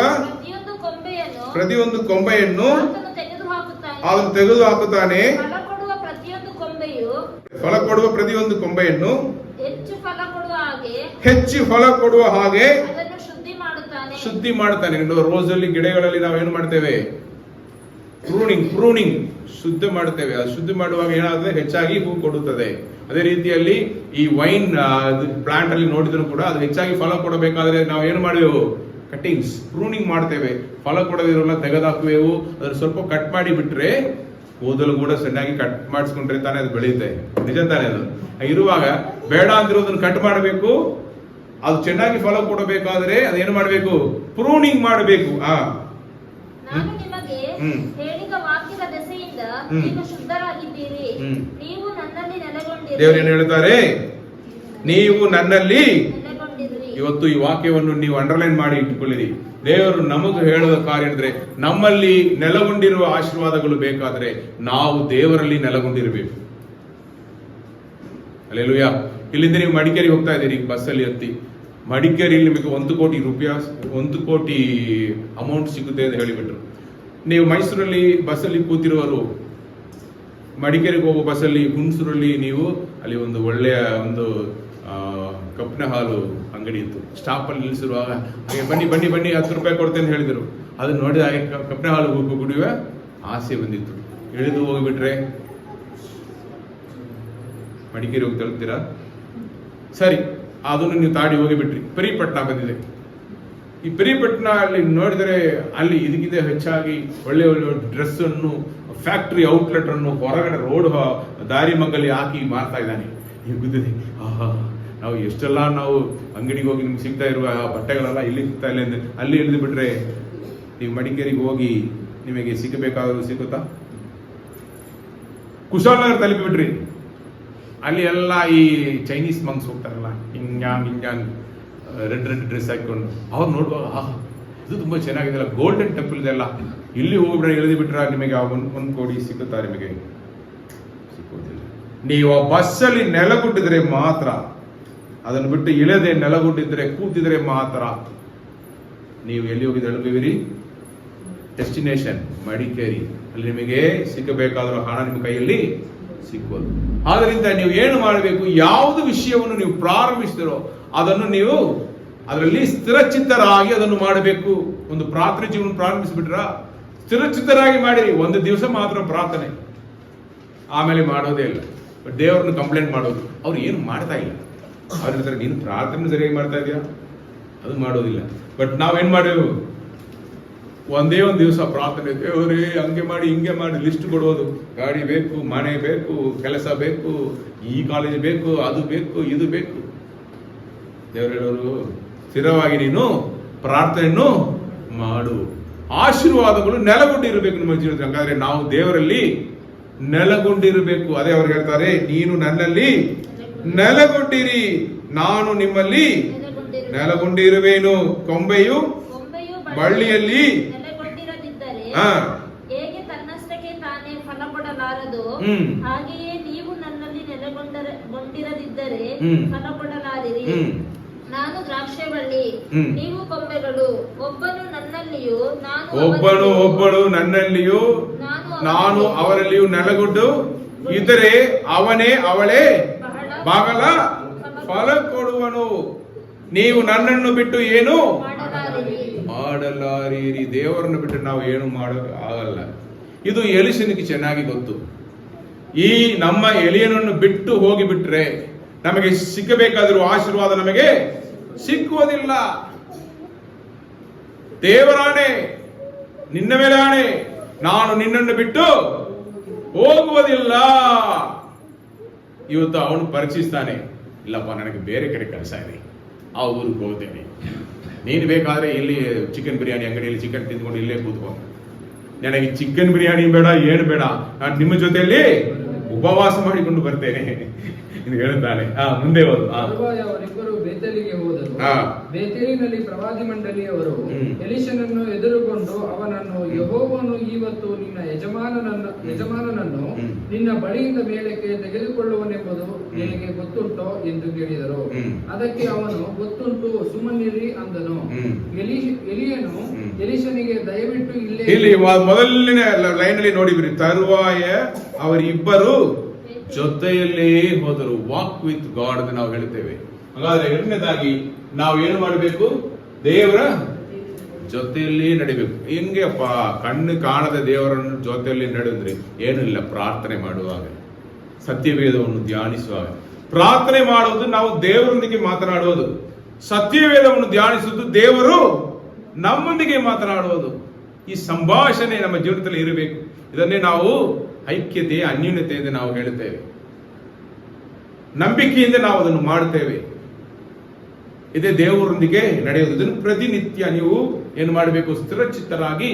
ಪ್ರತಿಯೊಂದು ಕೊಂಬೆಯನ್ನು ಅವನು ತೆಗೆದು ಹಾಕುತ್ತಾನೆ. ಫಲ ಕೊಡುವ ಪ್ರತಿಯೊಂದು ಕೊಂಬೆಯನ್ನು ಹೆಚ್ಚು ಫಲ ಕೊಡುವ ಹಾಗೆ ಶುದ್ಧಿ ಮಾಡುತ್ತಾನೆ. ರೋಸಲ್ಲಿ ಗಿಡಗಳಲ್ಲಿ ನಾವು ಏನು ಮಾಡ್ತೇವೆ? ಪ್ರೂನಿಂಗ್ ಶುದ್ಧ ಮಾಡುತ್ತೇವೆ. ಅದು ಶುದ್ಧ ಮಾಡುವಾಗ ಏನಾಗುತ್ತೆ? ಹೆಚ್ಚಾಗಿ ಹೂ ಕೊಡುತ್ತದೆ. ಅದೇ ರೀತಿಯಲ್ಲಿ ಈ ವೈನ್ ಪ್ಲಾಂಟ್ ಅಲ್ಲಿ ನೋಡಿದ್ರು ಕೂಡ ಅದು ಹೆಚ್ಚಾಗಿ ಫಲ ಕೊಡಬೇಕಾದ್ರೆ ನಾವು ಏನು ಮಾಡುವೆವು? ಕಟಿಂಗ್ಸ್, ಪ್ರೂನಿಂಗ್ ಮಾಡ್ತೇವೆ. ಫಲ ಕೊಡೋದಿರೋಲ್ಲ ತೆಗೆದಾಕುವೆವು. ಅದ್ರ ಸ್ವಲ್ಪ ಕಟ್ ಮಾಡಿ ಬಿಟ್ರೆ, ಕೂದಲು ಕೂಡ ಚೆನ್ನಾಗಿ ಕಟ್ ಮಾಡಿಸ್ಕೊಂಡ್ರೆ ತಾನೇ ಅದು ಬೆಳೆಯುತ್ತೆ. ನಿಜ ತಾನೇ? ಅದು ಇರುವಾಗ ಬೇಡ ಅಂತಿರೋದನ್ನ ಕಟ್ ಮಾಡಬೇಕು. ಅದು ಚೆನ್ನಾಗಿ ಫಲ ಕೊಡಬೇಕಾದ್ರೆ ಅದೇನು ಮಾಡಬೇಕು? ಪ್ರೂನಿಂಗ್ ಮಾಡಬೇಕು. ದೇವರೇನು ಹೇಳ್ತಾರೆ? ನೀವು ನನ್ನಲ್ಲಿ. ಇವತ್ತು ಈ ವಾಕ್ಯವನ್ನು ನೀವು ಅಂಡರ್ಲೈನ್ ಮಾಡಿ ಇಟ್ಟುಕೊಳ್ಳಿರಿ. ದೇವರು ನಮಗೂ ಹೇಳುವ ಕಾರ್ಯ ಅಂದ್ರೆ, ನಮ್ಮಲ್ಲಿ ನೆಲೆಗೊಂಡಿರುವ ಆಶೀರ್ವಾದಗಳು ಬೇಕಾದ್ರೆ ನಾವು ದೇವರಲ್ಲಿ ನೆಲೆಗೊಂಡಿರಬೇಕು. ಅಲ್ಲೇಲೂಯಾ. ಇಲ್ಲಿಂದ ನೀವು ಮಡಿಕೇರಿ ಹೋಗ್ತಾ ಇದ್ದೀರಿ, ಬಸ್ಸಲ್ಲಿ ಹತ್ತಿ. ಮಡಿಕೇರಿಯಲ್ಲಿ ನಿಮಗೆ 1 ಕೋಟಿ ರೂಪಾಯಿ 1 ಕೋಟಿ ಅಮೌಂಟ್ ಸಿಗುತ್ತೆ ಅಂತ ಹೇಳಿಬಿಟ್ರು. ನೀವು ಮೈಸೂರಲ್ಲಿ ಬಸ್ಸಲ್ಲಿ ಕೂತಿರುವರು, ಮಡಿಕೇರಿಗೆ ಹೋಗುವ ಬಸ್ಸಲ್ಲಿ ಹುಣಸೂರಲ್ಲಿ ನೀವು ಅಲ್ಲಿ ಒಂದು ಒಳ್ಳೆಯ ಒಂದು ಕಪ್ಪಿನ ಹಾಲು ಅಂಗಡಿ ಇತ್ತು. ಸ್ಟಾಪ್ ಅಲ್ಲಿ ನಿಲ್ಲಿಸಿರುವಾಗ ಹಾಗೆ ಬನ್ನಿ 10 ರೂಪಾಯಿ ಕೊಡ್ತೇನೆ ಹೇಳಿದರು. ಅದನ್ನ ನೋಡಿ ಹಾಗೆ ಕಪ್ಪಿನ ಹಾಲು ಕುಡಿಯುವ ಆಸೆ ಬಂದಿತ್ತು. ಇಳಿದು ಹೋಗಿಬಿಟ್ರೆ ಮಡಿಕೇರಿ ಹೋಗಿ ತಲುಪ್ತೀರಾ? ಸರಿ, ಅದನ್ನು ನೀವು ತಾಡಿ ಹೋಗಿಬಿಟ್ರಿ. ಪಿರಿಪಟ್ಟಣ ಬಂದಿದೆ. ಈ ಪಿರಿಪಟ್ಟಣ ಅಲ್ಲಿ ನೋಡಿದರೆ ಅಲ್ಲಿ ಇದಕ್ಕಿಂತ ಹೆಚ್ಚಾಗಿ ಒಳ್ಳೆ ಒಳ್ಳೆ ಡ್ರೆಸ್ ಅನ್ನು, ಫ್ಯಾಕ್ಟರಿ ಔಟ್ಲೆಟ್ ಅನ್ನು ಹೊರಗಡೆ ರೋಡ್ ದಾರಿ ಮಗ್ಗಲ್ಲಿ ಹಾಕಿ ಮಾರ್ತಾ ಇದ್ದಾನೆ. ಈಗ ಗುದ್ದಿದೆ, ನಾವು ಎಷ್ಟೆಲ್ಲ ನಾವು ಅಂಗಡಿಗೆ ಹೋಗಿ ನಿಮ್ಗೆ ಸಿಗ್ತಾ ಇರುವ ಬಟ್ಟೆಗಳೆಲ್ಲ ಇಲ್ಲಿ ಸಿಗ್ತಾ ಇಲ್ಲ ಅಂದ್ರೆ ಅಲ್ಲಿ ಇಳಿದು ಬಿಟ್ರೆ ನೀವು ಮಡಿಕೇರಿಗೆ ಹೋಗಿ ನಿಮಗೆ ಸಿಗಬೇಕಾದ್ರೂ ಸಿಗುತ್ತಾ? ಕುಶಾಲನಗರ ತಲುಪಿಬಿಟ್ರಿ, ಅಲ್ಲಿ ಎಲ್ಲ ಈ ಚೈನೀಸ್ ಮಂಗ್ಸ್ ಹೋಗ್ತಾರಲ್ಲ, ಹಿಂಗ್ಯಾಂಗ್ ರೆಡ್ ಡ್ರೆಸ್ ಹಾಕೊಂಡು ಅವ್ರು ನೋಡುವಾಗ ಇದು ತುಂಬಾ ಚೆನ್ನಾಗಿದೆಲ್ಲ, ಗೋಲ್ಡನ್ ಟೆಂಪಲ್ ಇದೆಲ್ಲ, ಇಲ್ಲಿ ಹೋಗ್ಬಿಟ್ರೆ ಎಳೆದು ಬಿಟ್ರೆ ನಿಮಗೆ 1 ಕೋಟಿ ಸಿಗುತ್ತಾ? ನಿಮಗೆ ಸಿಗೋದಿಲ್ಲ. ನೀವು ಆ ಬಸ್ಸಲ್ಲಿ ನೆಲಗುಟ್ಟಿದ್ರೆ ಮಾತ್ರ, ಅದನ್ನು ಬಿಟ್ಟು ಇಳದೆ ನೆಲಗುಟ್ಟಿದ್ರೆ ಕೂತಿದ್ರೆ ಮಾತ್ರ ನೀವು ಎಲ್ಲಿ ಹೋಗಿ ತಲುಪುವಿರಿ? ಡೆಸ್ಟಿನೇಷನ್ ಮಡಿಕೇರಿ. ಅಲ್ಲಿ ನಿಮಗೆ ಸಿಕ್ಕಬೇಕಾದರೂ ಹಣ ನಿಮ್ಮ ಕೈಯಲ್ಲಿ ಸಿಕ್ಕೋದು. ಆದ್ದರಿಂದ ನೀವು ಏನು ಮಾಡಬೇಕು, ಯಾವುದು ವಿಷಯವನ್ನು ನೀವು ಪ್ರಾರಂಭಿಸಿದಿರೋ ಅದನ್ನು ನೀವು ಅದರಲ್ಲಿ ಸ್ಥಿರಚಿತ್ತರಾಗಿ ಅದನ್ನು ಮಾಡಬೇಕು. ಒಂದು ಪ್ರಾರ್ಥನೆ ಜೀವನ ಪ್ರಾರಂಭಿಸಿಬಿಟ್ರ ಸ್ಥಿರಚಿತ್ತರಾಗಿ ಮಾಡಿರಿ. ಒಂದು ದಿವಸ ಮಾತ್ರ ಪ್ರಾರ್ಥನೆ, ಆಮೇಲೆ ಮಾಡೋದೇ ಇಲ್ಲ. ದೇವರನ್ನು ಕಂಪ್ಲೇಂಟ್ ಮಾಡೋದು, ಅವ್ರು ಏನು ಮಾಡ್ತಾ ಇಲ್ಲ. ಅವ್ರ ಹೇಳ್ತಾರೆ ನೀನು ಪ್ರಾರ್ಥನೆ ಸರಿಯಾಗಿ ಮಾಡ್ತಾ ಇದೀಯಾ, ಅದು ಮಾಡೋದಿಲ್ಲ. ಬಟ್ ನಾವೇನ್ ಮಾಡೇವು, ಒಂದೇ ಒಂದು ದಿವಸ ಪ್ರಾರ್ಥನೆ, ದೇವರೇ ಹಂಗೆ ಮಾಡಿ ಹಿಂಗೆ ಮಾಡಿ ಲಿಸ್ಟ್ ಕೊಡೋದು. ಗಾಡಿ ಬೇಕು, ಮನೆ ಬೇಕು, ಕೆಲಸ ಬೇಕು, ಈ ಕಾಲೇಜ್ ಬೇಕು, ಅದು ಬೇಕು, ಇದು ಬೇಕು. ದೇವರು ಹೇಳೋರು ಸ್ಥಿರವಾಗಿ ನೀನು ಪ್ರಾರ್ಥನೆಯನ್ನು ಮಾಡು, ಆಶೀರ್ವಾದಗಳು ನೆಲೆಗೊಂಡಿರಬೇಕು ನಿಮ್ಮ ಜೀವನದಲ್ಲಿ. ಹಾಗಾದ್ರೆ ನಾವು ದೇವರಲ್ಲಿ ನೆಲೆಗೊಂಡಿರಬೇಕು. ಅದೇ ಅವ್ರು ಹೇಳ್ತಾರೆ, ನೀನು ನನ್ನಲ್ಲಿ ನೆಲೆಗೊಂಡಿರಿ, ನಾನು ನಿಮ್ಮಲ್ಲಿ ನೆಲೆಗೊಂಡಿರುವೇನು. ಕೊಂಬೆಯು ಬಳ್ಳಿಯಲ್ಲಿ ಹೇಗೆ ತನ್ನಷ್ಟಕ್ಕೆ ತಾನೇ ಫಲ ಕೊಡಲಾರದು, ಹಾಗೆಯೇ ನೀವು ನನ್ನಲ್ಲಿ ನೆಲೆಗೊಂಡಿರದಿದ್ದರೆ ಫಲ ಕೊಡಲಾರಿರಿ. ನಾನು ದ್ರಾಕ್ಷೆ ಬಳ್ಳಿ, ನೀವು ಕೊಂಬೆಗಳು. ಒಬ್ಬನು ನನ್ನಲ್ಲಿಯೂ ನಾನು ಅವರಲ್ಲಿಯೂ ನೆಲೆಗೊಂಡು ಇದ್ದರೆ ಅವನೇ ಅವಳೇ ಬಹಳ ಫಲ ಕೊಡುವನು. ನೀವು ನನ್ನನ್ನು ಬಿಟ್ಟು ಏನು ಮಾಡಲಾರಿರಿ. ದೇವರನ್ನು ಬಿಟ್ಟು ನಾವು ಏನು ಮಾಡೋಕೆ ಆಗಲ್ಲ. ಇದು ಎಲಿಷನಿಗೆ ಚೆನ್ನಾಗಿ ಗೊತ್ತು. ಈ ನಮ್ಮ ಎಲಿಯನನ್ನು ಬಿಟ್ಟು ಹೋಗಿಬಿಟ್ರೆ ನಮಗೆ ಸಿಕ್ಕಬೇಕಾದರೂ ಆಶೀರ್ವಾದ ನಮಗೆ ಸಿಕ್ಕುವುದಿಲ್ಲ. ದೇವರಾಣೆ, ನಿನ್ನ ಮೇಲೆ ಆಣೆ, ನಾನು ನಿನ್ನನ್ನು ಬಿಟ್ಟು ಹೋಗುವುದಿಲ್ಲ. ಇವತ್ತು ಅವನು ಪರೀಕ್ಷಿಸ್ತಾನೆ, ಇಲ್ಲಪ್ಪ ನನಗೆ ಬೇರೆ ಕಡೆ ಕೆಲಸ ಇದೆ, ಆ ಊರಿಗೆ ಹೋಗ್ತೇನೆ, ನೀನು ಬೇಕಾದ್ರೆ ಇಲ್ಲಿ ಚಿಕನ್ ಬಿರಿಯಾನಿ ಅಂಗಡಿಯಲ್ಲಿ ಚಿಕನ್ ತಿಂದ್ಕೊಂಡು ಇಲ್ಲೇ ಕೂತ್ಕೊಂಡು, ನನಗೆ ಚಿಕನ್ ಬಿರಿಯಾನಿ ಬೇಡ, ಏನು ಬೇಡ, ನಾನು ನಿಮ್ಮ ಜೊತೆಯಲ್ಲಿ ಉಪವಾಸ ಮಾಡಿಕೊಂಡು ಬರ್ತೇನೆ ಎಂದು ಹೇಳುತ್ತಾನೆ. ಮುಂದೆ ಅವರಿಬ್ಬರು ಬೇತೇಲಿಗೆ ಹೋದರು. ಬೇತೇಲಿನಲ್ಲಿ ಪ್ರವಾದಿ ಮಂಡಳಿಯವರು ಎಲಿಷನನ್ನು ಎದುರುಗೊಂಡು ಅವನನ್ನು, ಯೆಹೋವನು ಇವತ್ತು ನಿನ್ನ ಯಜಮಾನನನ್ನು ನಿನ್ನ ಬಳಿಯಿಂದ ಮೇಲಕ್ಕೆ ತೆಗೆದುಕೊಳ್ಳುವನೆಂಬುದು ನಿನಗೆ ಗೊತ್ತುಂಟೋ ಎಂದು ಕೇಳಿದರು. ಅದಕ್ಕೆ ಅವನು, ಗೊತ್ತುಂಟು, ಸುಮ್ಮನಿರಿ ಅಂದನು. ಎಲಿಯನು ಎಲಿಷನಿಗೆ, ದಯವಿಟ್ಟು ಇಲ್ಲಿ ಮೊದಲನೇ ಲೈನ್ ಅಲ್ಲಿ ನೋಡಿದ್ರಿ, ತರುವಾಯ ಅವರಿಬ್ಬರು ಜೊತೆಯಲ್ಲೇ ಹೋದರು. ವಾಕ್ ವಿತ್ ಗಾಡ್ ಅಂತ ನಾವು ಹೇಳ್ತೇವೆ. ಹಾಗಾದ್ರೆ ಎರಡನೇದಾಗಿ ನಾವು ಏನು ಮಾಡಬೇಕು, ದೇವರ ಜೊತೆಯಲ್ಲಿ ನಡಿಬೇಕು. ಹೆಂಗೆಪ್ಪ ಕಣ್ಣು ಕಾಣದ ದೇವರನ್ನು ಜೊತೆಯಲ್ಲಿ ನಡೆದ್ರೆ ಏನಿಲ್ಲ, ಪ್ರಾರ್ಥನೆ ಮಾಡುವಾಗ, ಸತ್ಯವೇದವನ್ನು ಧ್ಯಾನಿಸುವಾಗ. ಪ್ರಾರ್ಥನೆ ಮಾಡುವುದು ನಾವು ದೇವರೊಂದಿಗೆ ಮಾತನಾಡುವುದು, ಸತ್ಯವೇದವನ್ನು ಧ್ಯಾನಿಸುವುದು ದೇವರು ನಮ್ಮೊಂದಿಗೆ ಮಾತನಾಡುವುದು. ಈ ಸಂಭಾಷಣೆ ನಮ್ಮ ಜೀವನದಲ್ಲಿ ಇರಬೇಕು. ಇದನ್ನೇ ನಾವು ಐಕ್ಯತೆ, ಅನ್ಯೂನ್ಯತೆ ಎಂದು ನಾವು ಹೇಳುತ್ತೇವೆ. ನಂಬಿಕೆಯಿಂದ ನಾವು ಅದನ್ನು ಮಾಡುತ್ತೇವೆ. ಇದೇ ದೇವರೊಂದಿಗೆ ನಡೆಯುವುದು. ಇದನ್ನು ಪ್ರತಿನಿತ್ಯ ನೀವು ಏನು ಮಾಡಬೇಕು, ಸ್ಥಿರಚಿತ್ತರಾಗಿ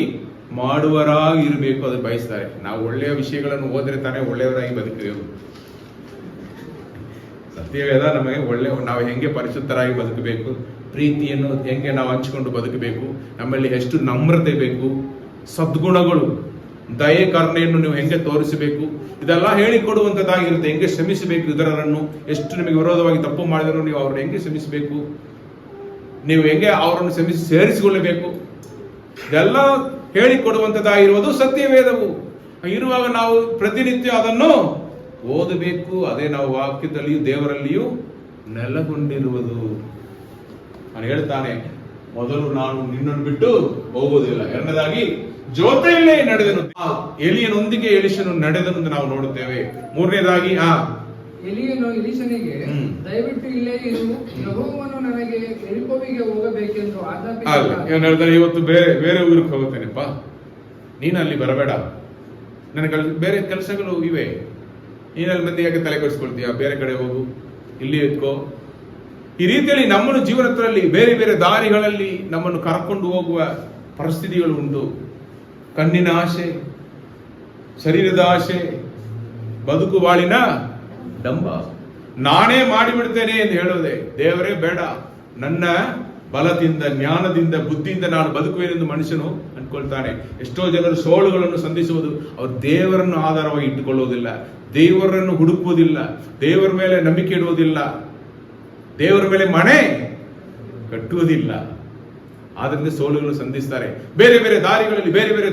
ಮಾಡುವರಾಗಿ ಇರಬೇಕು. ಅದು ಬಯಸ್ತಾರೆ. ನಾವು ಒಳ್ಳೆಯ ವಿಷಯಗಳನ್ನು ಓದಿದ್ರೆ ತಾನೇ ಒಳ್ಳೆಯವರಾಗಿ ಬದುಕಬೇಕು. ಸತ್ಯವೇದ ನಮಗೆ ನಾವು ಹೆಂಗೆ ಪರಿಶುದ್ಧರಾಗಿ ಬದುಕಬೇಕು, ಪ್ರೀತಿಯನ್ನು ಹೆಂಗೆ ನಾವು ಹಂಚಿಕೊಂಡು ಬದುಕಬೇಕು, ನಮ್ಮಲ್ಲಿ ಎಷ್ಟು ನಮ್ರತೆ ಬೇಕು, ಸದ್ಗುಣಗಳು, ದಯೆ, ಕರುಣೆಯನ್ನು ನೀವು ಹೆಂಗೆ ತೋರಿಸಬೇಕು, ಇದೆಲ್ಲ ಹೇಳಿಕೊಡುವಂತದ್ದಾಗಿರುತ್ತೆ. ಹೆಂಗೆ ಶ್ರಮಿಸಬೇಕು, ಇತರರನ್ನು ಎಷ್ಟು ನಿಮಗೆ ವಿರೋಧವಾಗಿ ತಪ್ಪು ಮಾಡಿದರೂ ನೀವು ಅವ್ರನ್ನ ಹೆಂಗೆ ಶ್ರಮಿಸಬೇಕು, ನೀವು ಹೆಂಗೆ ಅವರನ್ನು ಶ್ರಮಿಸಿ ಸೇರಿಸಿಕೊಳ್ಳಬೇಕು, ಇದೆಲ್ಲ ಹೇಳಿಕೊಡುವಂತದ್ದಾಗಿರುವುದು ಸತ್ಯವೇದವು. ಇರುವಾಗ ನಾವು ಪ್ರತಿನಿತ್ಯ ಅದನ್ನು ಓದಬೇಕು. ಅದೇ ನಾವು ವಾಕ್ಯದಲ್ಲಿಯೂ ದೇವರಲ್ಲಿಯೂ ನೆಲೆಗೊಂಡಿರುವುದು. ನಾನು ಹೇಳ್ತಾನೆ, ಮೊದಲು ನಾನು ನಿನ್ನನ್ನು ಬಿಟ್ಟು ಹೋಗುವುದಿಲ್ಲ. ಎರಡನೇದಾಗಿ ಜೊತೆಯಲ್ಲೇ ನಡೆದನು. ಎಲಿಯನೊಂದಿಗೆ ಎಲಿಷನು ನಡೆದನು ಅಂತ ನಾವು ನೋಡುತ್ತೇವೆ. ಮೂರನೇದಾಗಿ ಎಲಿಯನು ಎಲಿಷನಿಗೆ, ದಯವಿಟ್ಟು ಇಲ್ಲೇ ಇರು, ಯೆಹೋವನು ನನಗೆ ಎರಿಕೋವಿಗೆ ಹೋಗಬೇಕೆಂದು ಆಜ್ಞಾಪಿಸಿದನು. ಇವತ್ತು ಬೇರೆ ಊರಿಗೆ ಹೋಗುತ್ತೇನೆಪ್ಪ, ನೀನು ಅಲ್ಲಿ ಬರಬೇಡ, ನನಗೆ ಬೇರೆ ಕೆಲಸಗಳು ಇವೆ, ನೀನಲ್ಲಿ ಮಂದಿ ಯಾಕೆ ತಲೆ ಕೆಡಿಸ್ಕೊಳ್ತೀಯ, ಬೇರೆ ಕಡೆ ಹೋಗು, ಇಲ್ಲಿ ಎತ್ಕೋ. ಈ ರೀತಿಯಲ್ಲಿ ನಮ್ಮನ್ನು ಜೀವನದಲ್ಲಿ ಬೇರೆ ಬೇರೆ ದಾರಿಗಳಲ್ಲಿ ನಮ್ಮನ್ನು ಕರ್ಕೊಂಡು ಹೋಗುವ ಪರಿಸ್ಥಿತಿಗಳು ಉಂಟು. ಕಣ್ಣಿನ ಆಸೆ, ಶರೀರದ ಆಸೆ, ಬದುಕು ಬಾಳಿನ ಡಂಬ, ನಾನೇ ಮಾಡಿಬಿಡ್ತೇನೆ ಎಂದು ಹೇಳೋದೆ. ದೇವರೇ ಬೇಡ, ನನ್ನ ಬಲದಿಂದ, ಜ್ಞಾನದಿಂದ, ಬುದ್ಧಿಯಿಂದ ನಾನು ಬದುಕುವೇನೆಂದು ಮನುಷ್ಯನು ಅನ್ಕೊಳ್ತಾನೆ. ಎಷ್ಟೋ ಜನರು ಸೋಳುಗಳನ್ನು ಸಂಧಿಸುವುದು, ಅವರು ದೇವರನ್ನು ಆಧಾರವಾಗಿ ಇಟ್ಟುಕೊಳ್ಳುವುದಿಲ್ಲ, ದೇವರನ್ನು ಹುಡುಕುವುದಿಲ್ಲ, ದೇವರ ಮೇಲೆ ನಂಬಿಕೆ ಇಡುವುದಿಲ್ಲ, ದೇವರ ಮೇಲೆ ಮನೆ ಕಟ್ಟುವುದಿಲ್ಲ. ಆದ್ರಿಂದ ಸೋಲುಗಳು ಸಂಧಿಸ್ತಾರೆ. ಬೇರೆ ಬೇರೆ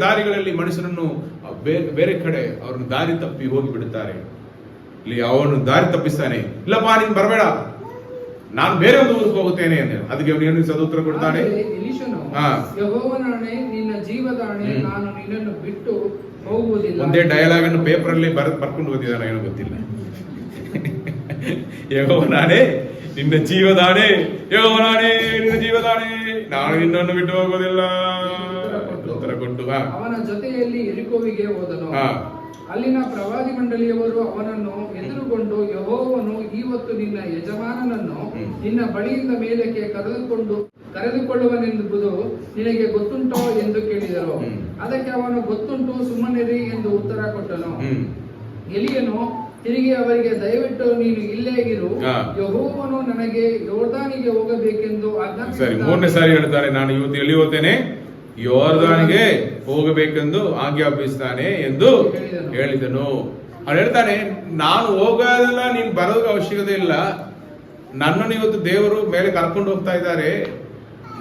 ದಾರಿಗಳಲ್ಲಿ ಮನುಷ್ಯರನ್ನು ಬೇರೆ ಕಡೆ ಅವ್ರನ್ನ ದಾರಿ ತಪ್ಪಿ ಹೋಗಿ ಬಿಡುತ್ತಾರೆ. ಇಲ್ಲಿ ಅವನು ದಾರಿ ತಪ್ಪಿಸ್ತಾನೆ. ಇಲ್ಲಪ್ಪ ನೀನ್ ಬರಬೇಡ, ನಾನು ಬೇರೆ ಒಂದು ಊರಿಗೆ ಹೋಗುತ್ತೇನೆ ಅಂತ. ಅದಕ್ಕೆ ಅವನು ಸದುತ್ತರ ಕೊಡ್ತಾನೆ. ಆದರೆ ಎಲೀಷನು, ಯೆಹೋವನಾಣೆ, ನಿನ್ನ ಜೀವದಾಣೆ, ನಾನು ನಿನ್ನನ್ನು ಬಿಟ್ಟು ಹೋಗುವುದಿಲ್ಲ. ಒಂದೇ ಡಯಲಾಗ್ ಅನ್ನು ಪೇಪರ್ ಅಲ್ಲಿ ಬರ್ಕೊಂಡು ಓದಿದಾನ ಏನೋ ಗೊತ್ತಿಲ್ಲ. ಯೆಹೋವನಾಣೆ ನಿನ್ನ ಜೀವದಾಣೆ, ಯೆಹೋವನಾಣೆ ನಿನ್ನ ಜೀವದಾಣೆ, ನಾನು ನಿನ್ನನ್ನು ಬಿಟ್ಟು ಹೋಗೋದಿಲ್ಲ ಉತ್ತರ ಕೊಟ್ಟು ಅವನ ಜೊತೆಯಲ್ಲಿ ಯೆರಿಕೋವಿಗೆ ಹೋದನು. ಅಲ್ಲಿನ ಪ್ರವಾದಿ ಮಂಡಳಿಯವರು ಅವನನ್ನು ಎದುರುಗೊಂಡು, ಯೆಹೋವನು ಇವತ್ತು ನಿನ್ನ ಯಜಮಾನನನ್ನು ನಿನ್ನ ಬಳಿಯಿಂದ ಮೇಲಕ್ಕೆ ಕರೆದುಕೊಳ್ಳುವನೆಂಬುದು ನಿನಗೆ ಗೊತ್ತುಂಟೋ ಎಂದು ಕೇಳಿದರು. ಅದಕ್ಕೆ ಅವನು, ಗೊತ್ತುಂಟು, ಸುಮ್ಮನಿರಿ ಎಂದು ಉತ್ತರ ಕೊಟ್ಟನು. ಎಲಿಯನು ತಿರುಗಿ ಅವರಿಗೆ, ದಯವಿಟ್ಟು ನೀನು ಇಲ್ಲೇ ಇರು, ಯೆಹೋವನು ನನಗೆ ಯೋರ್ದಾನಿಗೆ ಹೋಗಬೇಕೆಂದು ಸರಿ, ಮೂರನೇ ಸಾರಿ ಹೇಳ್ತಾರೆ, ನಾನು ಇವತ್ತು ಎಲ್ಲಿ ಹೋಗ್ತೇನೆ, ಯೋರ್ದಾನಿಗೆ ಹೋಗಬೇಕೆಂದು ಆಜ್ಞಾಪಿಸ್ತಾನೆ ಎಂದು ಹೇಳಿದನು. ಅವ್ನು ಹೇಳ್ತಾನೆ, ನಾನು ಹೋಗೋದಲ್ಲ, ನೀನ್ ಬರೋದಕ್ಕೆ ಅವಶ್ಯಕತೆ ಇಲ್ಲ, ನನ್ನನ್ನು ಇವತ್ತು ದೇವರು ಮೇಲೆ ಕರ್ಕೊಂಡು ಹೋಗ್ತಾ ಇದ್ದಾರೆ,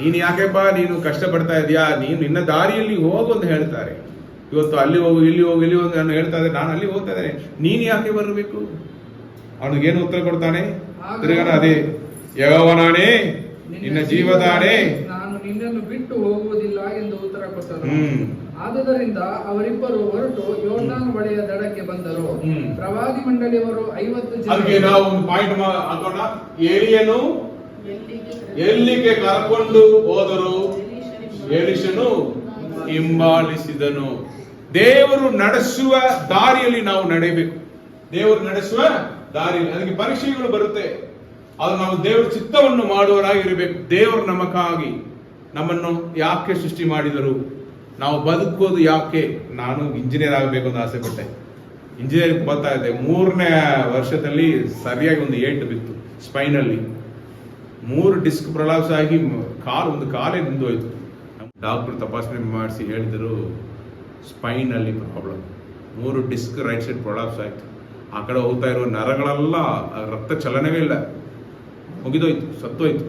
ನೀನು ಯಾಕೆಪ್ಪ ನೀನು ಕಷ್ಟ ಪಡ್ತಾ ಇದೀಯಾ, ನೀನು ನಿನ್ನ ದಾರಿಯಲ್ಲಿ ಹೋಗು ಅಂತ ಹೇಳ್ತಾರೆ. ಇವತ್ತು ಅಲ್ಲಿ ಹೋಗು, ಇಲ್ಲಿ ಹೋಗು, ಇಲ್ಲಿ ಹೋಗು ನಾನು ಹೇಳ್ತಾ ಇದ್ದಾರೆ, ನಾನು ಅಲ್ಲಿ ಹೋಗ್ತಾ ಇದ್ದೇನೆ, ನೀನು ಯಾಕೆ ಬರಬೇಕು? ಅವನಿಗೇನು ಉತ್ತರ ಕೊಡ್ತಾನೆ? ತಿರುಗಾನ ಅದೇ, ಯೆಹೋವನಾಣೆ ನಿನ್ನ ಜೀವದಾಣೆ, ನಾನು ನಿನ್ನನ್ನು ಬಿಟ್ಟು ಹೋಗುವುದಿಲ್ಲ ಎಂದು ಉತ್ತರ ಕೊಟ್ಟನು. ಆದುದರಿಂದ ಅವರಿಬ್ಬರು ಹೊರಟು ಯೋರ್ದಾನ್ ಹೊಳೆಯ ದಡಕ್ಕೆ ಬಂದರು. ಪ್ರವಾದಿ ಮಂಡಳಿಯವರು 50 ಜನ. ಅದಕ್ಕೆ ನಾವು ಒಂದು ಪಾಯಿಂಟ್ ಹಾಕೋಣ. ಎಲಿಯನು ಎಲ್ಲಿಗೆ ಕರ್ಕೊಂಡು ಹೋದರು, ಎಲೀಷನು ಹಿಂಬಾಲಿಸಿದನು. ದೇವರು ನಡೆಸುವ ದಾರಿಯಲ್ಲಿ ನಾವು ನಡೆಯಬೇಕು. ದೇವರು ನಡೆಸುವ ದಾರಿಯಲ್ಲಿ ಅದಕ್ಕೆ ಪರೀಕ್ಷೆಗಳು ಬರುತ್ತೆ. ಅದು ನಾವು ದೇವರ ಚಿತ್ತವನ್ನು ಮಾಡುವವರಾಗಿರಬೇಕು. ದೇವರು ನಮಗಾಗಿ ನಮ್ಮನ್ನು ಯಾಕೆ ಸೃಷ್ಟಿ ಮಾಡಿದರು, ನಾವು ಬದುಕೋದು ಯಾಕೆ? ನಾನು ಇಂಜಿನಿಯರ್ ಆಗಬೇಕು ಅಂತ ಆಸೆ ಪಟ್ಟೆ. ಇಂಜಿನಿಯರಿಂಗ್ ಬರ್ತಾ ಇದ್ದೆ, 3ನೇ ವರ್ಷದಲ್ಲಿ ಸರಿಯಾಗಿ ಒಂದು 8 ಬಿತ್ತು ಸ್ಪೈನಲ್ಲಿ. 3 ಡಿಸ್ಕ್ ಪ್ರೊಲಾಪ್ಸ್ ಆಗಿ ಒಂದು ಕಾಲೇ ನಿಂದೋಯ್ತು. ಡಾಕ್ಟರ್ ತಪಾಸಣೆ ಮಾಡಿಸಿ ಹೇಳಿದರು, ಸ್ಪೈನಲ್ಲಿ problem, 3 disc right side prolapse ಆಯ್ತು. ಆ ಕಡೆ ಹೋಗ್ತಾ ಇರುವ ನರಗಳೆಲ್ಲ ರಕ್ತ ಚಲನವೇ ಇಲ್ಲ, ಮುಗಿದೋಯ್ತು, ಸತ್ತೋಯ್ತು.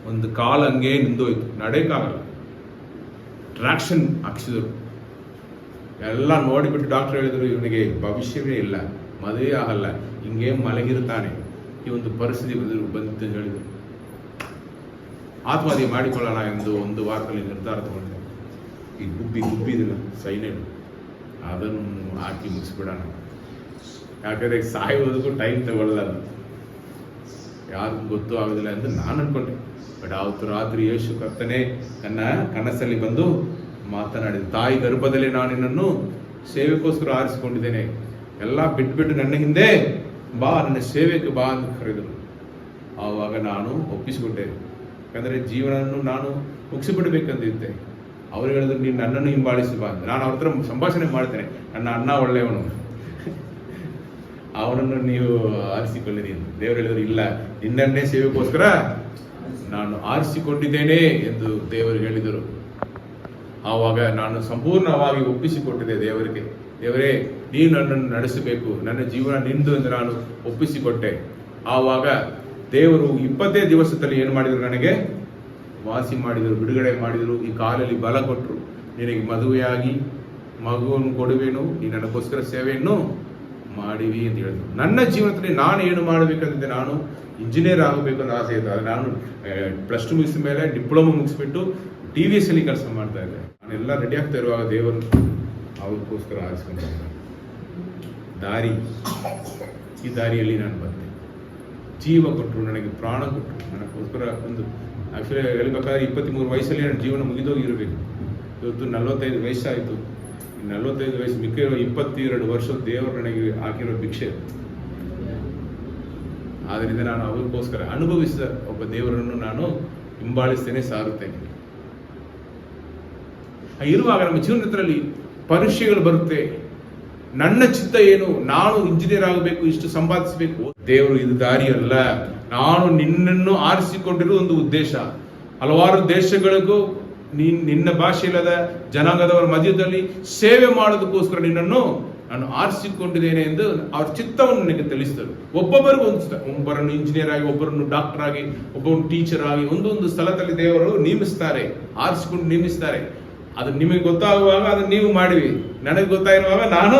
ಒಂದು ಕಾಲು ಹಂಗೆ ನಿಂದೋಯ್ತು, ನಡೆಯಕ್ಕಾಗಲ್ಲ. ಟ್ರಾಕ್ಷನ್ ಹಾಕ್ಸಿದ್ರು. ಎಲ್ಲ ನೋಡಿಬಿಟ್ಟು ಡಾಕ್ಟರ್ ಹೇಳಿದ್ರು, ಇವನಿಗೆ ಭವಿಷ್ಯವೇ ಇಲ್ಲ, ಮದುವೆ ಆಗಲ್ಲ, ಹಿಂಗೆ ಮಲಗಿರ್ತಾನೆ, ಈ ಒಂದು ಪರಿಸ್ಥಿತಿ ಬಂದಿತ್ತು ಹೇಳಿದ್ರು. ಆತ್ಮಹತ್ಯೆ ಮಾಡಿಕೊಳ್ಳೋಣ ಎಂದು 1 ವಾರದಲ್ಲಿ ನಿರ್ಧಾರ ತಗೊಂಡೆ. ಈ ಗುಬ್ಬಿದಿಲ್ಲ ಸೈನೇನು, ಅದನ್ನು ಹಾಕಿ ಮುಗಿಸ್ಬಿಡೋಣ, ಯಾಕಂದ್ರೆ ಸಾಯೋದಕ್ಕೂ ಟೈಮ್ ತಗೊಳ್ಳಲ್ಲ, ಯಾರಿಗೂ ಗೊತ್ತೂ ಆಗೋದಿಲ್ಲ ಎಂದು ನಾನು ಅನ್ಕೊಂಡೆ. ಬಟ್ ಅವತ್ತು ರಾತ್ರಿ ಯೇಸು ಕರ್ತನೆ ನನ್ನ ಕನಸಲ್ಲಿ ಬಂದು ಮಾತನಾಡಿದ, ತಾಯಿ ಗರ್ಭದಲ್ಲಿ ನಾನು ನಿನ್ನನ್ನು ಸೇವೆಗೋಸ್ಕರ ಆರಿಸಿಕೊಂಡಿದ್ದೇನೆ, ಎಲ್ಲ ಬಿಟ್ಬಿಟ್ಟು ನನ್ನ ಹಿಂದೆ ಬಾ, ನನ್ನ ಸೇವೆಗೆ ಬಾ ಅಂತ ಕರೆದರು. ಆವಾಗ ನಾನು ಒಪ್ಪಿಸಿಕೊಟ್ಟೆ. ಯಾಕಂದರೆ ಜೀವನವನ್ನು ನಾನು ಮುಗಿಸಿಬಿಡ್ಬೇಕಂತಿದ್ದೆ. ಅವ್ರು ಹೇಳಿದ್ರು, ನೀನು ನನ್ನನ್ನು ಹಿಂಬಾಲಿಸಿ ಬಾ ಅಂತ. ನಾನು ಅವ್ರ ಹತ್ರ ಸಂಭಾಷಣೆ ಮಾಡ್ತೇನೆ, ನನ್ನ ಅಣ್ಣ ಒಳ್ಳೆಯವನು, ಅವನನ್ನು ನೀವು ಆರಿಸಿಕೊಳ್ಳಿರಿ ಎಂದು. ದೇವರು ಹೇಳಿದ್ರು, ಇಲ್ಲ, ನಿನ್ನನ್ನೇ ಸೇವೆಗೋಸ್ಕರ ನಾನು ಆರಿಸಿಕೊಂಡಿದ್ದೇನೆ ಎಂದು ದೇವರು ಹೇಳಿದರು. ಆವಾಗ ನಾನು ಸಂಪೂರ್ಣವಾಗಿ ಒಪ್ಪಿಸಿಕೊಟ್ಟಿದ್ದೆ ದೇವರಿಗೆ. ದೇವರೇ, ನೀನು ನನ್ನನ್ನು ನಡೆಸಬೇಕು, ನನ್ನ ಜೀವನ ನಿಂದು ಎಂದು ನಾನು ಒಪ್ಪಿಸಿಕೊಟ್ಟೆ. ಆವಾಗ ದೇವರು 20 ದಿವಸದಲ್ಲಿ ಏನು ಮಾಡಿದರು, ನನಗೆ ವಾಸಿ ಮಾಡಿದರು, ಬಿಡುಗಡೆ ಮಾಡಿದರು, ಈ ಕಾಲಲ್ಲಿ ಬಲ ಕೊಟ್ಟರು. ನಿನಗೆ ಮದುವೆಯಾಗಿ ಮಗುವನ್ನು ಕೊಡುವೇನು, ನೀ ನನಗೋಸ್ಕರ ಸೇವೆಯನ್ನು ಮಾಡಿವಿ ಅಂತ ಹೇಳಿದ್ರು. ನನ್ನ ಜೀವನದಲ್ಲಿ ನಾನು ಏನು ಮಾಡಬೇಕಂತಿದ್ದೆ, ನಾನು ಇಂಜಿನಿಯರ್ ಆಗಬೇಕು ಅಂತ ಆಸೆ ಇತ್ತು. ಆದರೆ ನಾನು +2 ಮುಗಿಸಿದ ಮೇಲೆ ಡಿಪ್ಲೊಮಾ ಮುಗಿಸ್ಬಿಟ್ಟು TVS ಅಲ್ಲಿ ಕೆಲಸ ಮಾಡ್ತಾ ಇದ್ದೆ. ನಾನೆಲ್ಲ ರೆಡಿ ಆಗ್ತಾ ಇರುವಾಗ ದೇವರು ಅವ್ರಿಗೋಸ್ಕರ ಆರಿಸ್ಕೊಂಡಿದ್ದೆ ದಾರಿ. ಈ ದಾರಿಯಲ್ಲಿ ನಾನು ಬಂದೆ, ಜೀವ ಕೊಟ್ಟರು, ನನಗೆ ಪ್ರಾಣ ಕೊಟ್ಟರು, ನನಗೋಸ್ಕರ ಒಂದು ಆ್ಯಕ್ಚುಲಿ ಹೇಳ್ಬೇಕಾದ್ರೆ 23 ವಯಸ್ಸಲ್ಲಿ ನನ್ನ ಜೀವನ ಮುಗಿದೋಗಿರಬೇಕು. ಇವತ್ತು 45 ವಯಸ್ಸಾಯಿತು. 45 ವಯಸ್ಸು ಮಿಕ್ಕಿರೋ 22 ವರ್ಷ ದೇವರು ನನಗೆ ಹಾಕಿರೋ ಭಿಕ್ಷೆ. ಆದ್ದರಿಂದ ನಾನು ಅವ್ರಿಗೋಸ್ಕರ ಅನುಭವಿಸಿದ ಒಬ್ಬ ದೇವರನ್ನು ನಾನು ಹಿಂಬಾಲಿಸ್ತೇನೆ, ಸಾರುತ್ತೇನೆ. ಇರುವಾಗ ನಮ್ಮ ಜೀವನದಲ್ಲಿ ಪರೀಕ್ಷೆಗಳು ಬರುತ್ತೆ. ನನ್ನ ಚಿತ್ತ ಏನು, ನಾನು ಇಂಜಿನಿಯರ್ ಆಗಬೇಕು, ಇಷ್ಟು ಸಂಪಾದಿಸಬೇಕು. ದೇವರು ಇದು ದಾರಿ ಅಲ್ಲ, ನಾನು ನಿನ್ನನ್ನು ಆರಿಸಿಕೊಂಡಿರುವ ಒಂದು ಉದ್ದೇಶ. ಹಲವಾರು ದೇಶಗಳಿಗೂ ನಿನ್ನ ಭಾಷೆ ಇಲ್ಲದ ಜನಾಂಗದವರ ಮಧ್ಯದಲ್ಲಿ ಸೇವೆ ಮಾಡೋದಕ್ಕೋಸ್ಕರ ನಿನ್ನನ್ನು ನಾನು ಆರಿಸಿಕೊಂಡಿದ್ದೇನೆ ಎಂದು ಅವ್ರ ಚಿತ್ತವನ್ನು ನನಗೆ ತಿಳಿಸಿದರು. ಒಬ್ಬೊಬ್ಬರಿಗೂ ಒಬ್ಬರನ್ನು ಇಂಜಿನಿಯರ್ ಆಗಿ, ಒಬ್ಬರನ್ನು ಡಾಕ್ಟರ್ ಆಗಿ, ಒಬ್ಬರನ್ನು ಟೀಚರ್ ಆಗಿ ಒಂದೊಂದು ಸ್ಥಳದಲ್ಲಿ ದೇವರು ನೇಮಿಸ್ತಾರೆ, ಆರಿಸಿಕೊಂಡು ನೇಮಿಸ್ತಾರೆ. ಅದು ನಿಮಗೆ ಗೊತ್ತಾಗುವಾಗ ಅದನ್ನು ನೀವು ಮಾಡಿವಿ, ನನಗೆ ಗೊತ್ತಾಗಿರುವಾಗ ನಾನು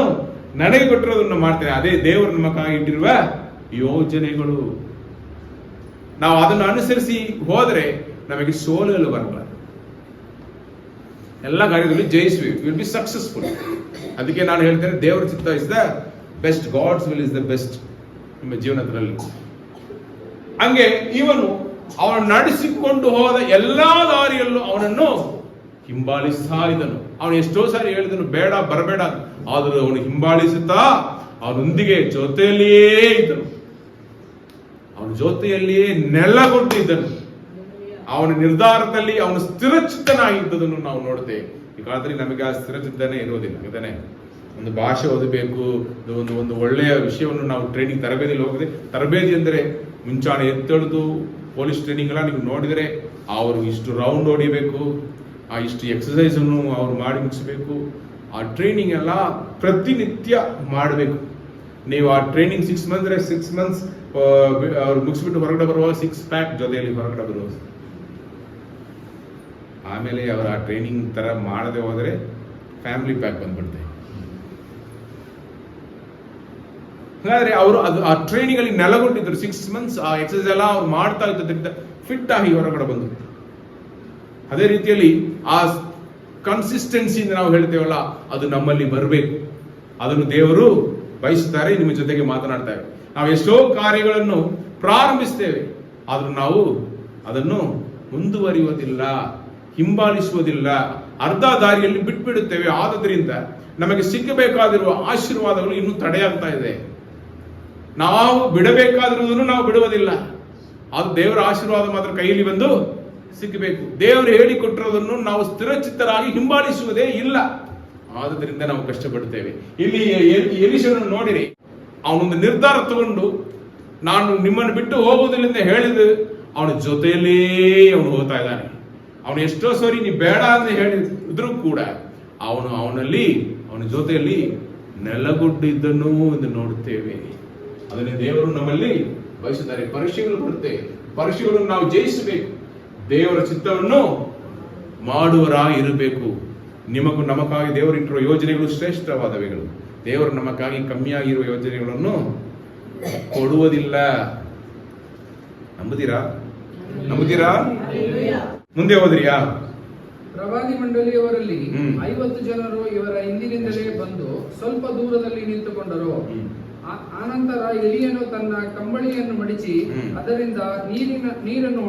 ನನಗೆ ಕೊಟ್ಟಿರೋದನ್ನು ಮಾಡ್ತೇನೆ. ಅದೇ ದೇವರು ನಮಗಾಗಿ ಇಟ್ಟಿರುವ ಯೋಜನೆಗಳು. ನಾವು ಅದನ್ನು ಅನುಸರಿಸಿ ಹೋದರೆ ನಮಗೆ ಸೋಲಲು ಬರಬಾರದು, ಎಲ್ಲ ಕಾರ್ಯದಲ್ಲಿ ಜಯಿಸುವಿ, ವಿಲ್ ಬಿ ಸಕ್ಸಸ್ಫುಲ್. ಅದಕ್ಕೆ ನಾನು ಹೇಳ್ತೇನೆ, ದೇವರ ಚಿತ್ತ is the best, god's will is the best ನಿಮ್ಮ ಜೀವನದಲ್ಲಿ. ಹಂಗೆ ಇವನು ಅವನು ನಡೆಸಿಕೊಂಡು ಹೋದ ಎಲ್ಲಾ ದಾರಿಯಲ್ಲೂ ಅವನನ್ನು ಹಿಂಬಾಲಿಸ್ತಾ ಇದ್ದನು. ಅವನು ಎಷ್ಟೋ ಸಾರಿ ಹೇಳಿದನು ಬೇಡ ಬರಬೇಡ, ಆದರೂ ಅವನು ಹಿಂಬಾಲಿಸುತ್ತಾ ಅವನೊಂದಿಗೆ ಜೊತೆಯಲ್ಲಿಯೇ ಇದ್ದನು, ಅವನ ಜೊತೆಯಲ್ಲಿಯೇ ನೆಲೆಗೊಂಡಿದ್ದನು. ಅವನ ನಿರ್ಧಾರದಲ್ಲಿ ಅವನು ಸ್ಥಿರಚಿತ್ತನಾಗಿದ್ದುದನ್ನು ನಾವು ನೋಡ್ತೇವೆ. ಈ ಕಾಲದಲ್ಲಿ ನಮಗೆ ಆ ಸ್ಥಿರಚಿತ್ತನೇ ಇರೋದಿಲ್ಲ. ಇದನ್ನೇ ಒಂದು ಭಾಷೆ ಓದಬೇಕು, ಒಂದು ಒಳ್ಳೆಯ ವಿಷಯವನ್ನು ನಾವು ಟ್ರೈನಿಂಗ್ ತರಬೇತಿಯಲ್ಲಿ ಹೋಗಿದೆ. ತರಬೇತಿ ಅಂದರೆ ಮುಂಚಾನೆ ಎತ್ತೊಳ್ದು ಪೊಲೀಸ್ ಟ್ರೈನಿಂಗ್ ಎಲ್ಲ ನೀವು ನೋಡಿದರೆ ಅವರು ಇಷ್ಟು ರೌಂಡ್ ಹೊಡಿಬೇಕು, ಆ ಇಷ್ಟು ಎಕ್ಸಸೈಸ್ ಅನ್ನು ಅವ್ರು ಮಾಡಿ ಮುಗಿಸ್ಬೇಕು. ಆ ಟ್ರೈನಿಂಗ್ ಎಲ್ಲ ಪ್ರತಿನಿತ್ಯ ಮಾಡಬೇಕು. ನೀವು ಆ ಟ್ರೈನಿಂಗ್ 6 ಮಂತ್ಸ್ 6 ಮಂತ್ಸ್ ಅವ್ರು ಮುಗಿಸ್ಬಿಟ್ಟು ಹೊರಗಡೆ ಬರುವಾಗ 6 ಪ್ಯಾಕ್ ಜೊತೆಯಲ್ಲಿ ಹೊರಗಡೆ ಬರುವ. ಆಮೇಲೆ ಅವರು ಆ ಟ್ರೈನಿಂಗ್ ತರ ಮಾಡದೆ ಹೋದರೆ ಫ್ಯಾಮಿಲಿ ಪ್ಯಾಕ್ ಬಂದ್ಬಿಡ್ತೆ. ಹಾಗಾದ್ರೆ ಅವರು ಅದು ಆ ಟ್ರೈನಿಂಗ್ ಅಲ್ಲಿ ನೆಲೆಗೊಂಡಿದ್ರು. 6 ಮಂತ್ಸ್ ಆ ಎಕ್ಸಸೈಸ್ ಎಲ್ಲ ಅವ್ರು ಮಾಡ್ತಾ ಇದ್ದರಿಂದ ಫಿಟ್ ಆಗಿ ಹೊರಗಡೆ ಬಂದ್ರು. ಅದೇ ರೀತಿಯಲ್ಲಿ ಆ ಕನ್ಸಿಸ್ಟೆನ್ಸಿಯಿಂದ ನಾವು ಹೇಳ್ತೇವಲ್ಲ, ಅದು ನಮ್ಮಲ್ಲಿ ಬರಬೇಕು. ಅದನ್ನು ದೇವರು ಬಯಸುತ್ತಾರೆ, ನಿಮ್ಮ ಜೊತೆಗೆ ಮಾತನಾಡ್ತಾರೆ. ನಾವು ಎಷ್ಟೋ ಕಾರ್ಯಗಳನ್ನು ಪ್ರಾರಂಭಿಸ್ತೇವೆ, ಆದ್ರೂ ನಾವು ಅದನ್ನು ಮುಂದುವರಿಯುವುದಿಲ್ಲ, ಹಿಂಬಾಲಿಸುವುದಿಲ್ಲ, ಅರ್ಧ ದಾರಿಯಲ್ಲಿ ಬಿಟ್ಬಿಡುತ್ತೇವೆ. ಆದ್ರಿಂದ ನಮಗೆ ಸಿಕ್ಕಬೇಕಾಗಿರುವ ಆಶೀರ್ವಾದಗಳು ಇನ್ನೂ ತಡೆಯಾಗ್ತಾ ಇದೆ. ನಾವು ಬಿಡಬೇಕಾಗಿರುವುದನ್ನು ನಾವು ಬಿಡುವುದಿಲ್ಲ. ಅದು ದೇವರ ಆಶೀರ್ವಾದ ಮಾತ್ರ ಕೈಯಲ್ಲಿ ಬಂದು ಸಿಕ್ಕಬೇಕು. ದೇವರು ಹೇಳಿಕೊಟ್ಟಿರೋದನ್ನು ನಾವು ಸ್ಥಿರಚಿತ್ತರಾಗಿ ಹಿಂಬಾಲಿಸುವುದೇ ಇಲ್ಲ. ಆದುದರಿಂದ ನಾವು ಕಷ್ಟಪಡುತ್ತೇವೆ. ಇಲ್ಲಿ ಎಲೀಷನನ್ನು ನೋಡಿರಿ, ಅವನೊಂದು ನಿರ್ಧಾರ ತಗೊಂಡು ನಾನು ನಿಮ್ಮನ್ನು ಬಿಟ್ಟು ಹೋಗುವುದಿಲ್ಲ ಅಂತ ಹೇಳಿದ ಅವನ ಜೊತೆಯಲ್ಲೇ ಅವನು ಹೋಗ್ತಾ ಇದ್ದಾನೆ. ಅವನು ಎಷ್ಟೋ ಸರಿ ನೀ ಬೇಡ ಅಂತ ಹೇಳಿದ್ರು ಕೂಡ ಅವನ ಜೊತೆಯಲ್ಲಿ ನೆಲಗೊಡ್ಡಿದ್ದನ್ನು ಎಂದು ನೋಡುತ್ತೇವೆ. ಅದನ್ನೇ ದೇವರು ನಮ್ಮಲ್ಲಿ ಬಯಸುತ್ತಾರೆ. ಪರೀಕ್ಷೆಗಳು ಬರುತ್ತೆ, ಪರೀಕ್ಷೆಗಳನ್ನು ನಾವು ಜಯಿಸಬೇಕು. ದೇವರ ಚಿತ್ತವನ್ನು ಮಾಡುವರಾಗಿರಬೇಕು. ನಿಮಗೂ ನಮಗಾಗಿ ದೇವರಿಟ್ಟಿರುವ ಯೋಜನೆಗಳು ಶ್ರೇಷ್ಠವಾದವುಗಳು. ದೇವರು ನಮಗಾಗಿ ಕಮ್ಮಿಯಾಗಿರುವ ಯೋಜನೆಗಳನ್ನು ಕೊಡುವುದಿಲ್ಲ. ನಂಬುತ್ತೀರಾ? ಮುಂದೆ ಹೋದ್ರಿಯಾ? ಪ್ರವಾದಿ ಮಂಡಳಿಯವರಲ್ಲಿ 50 ಜನರು ಇವರ ಹಿಂದಿನಿಂದಲೇ ಬಂದು ಸ್ವಲ್ಪ ದೂರದಲ್ಲಿ ನಿಂತುಕೊಂಡರು. ಆನಂತರ ಎಲಿಯನು ತನ್ನ ಕಂಬಳಿಯನ್ನು ಮಡಿಚಿ ಅದರಿಂದ ನೀರನ್ನು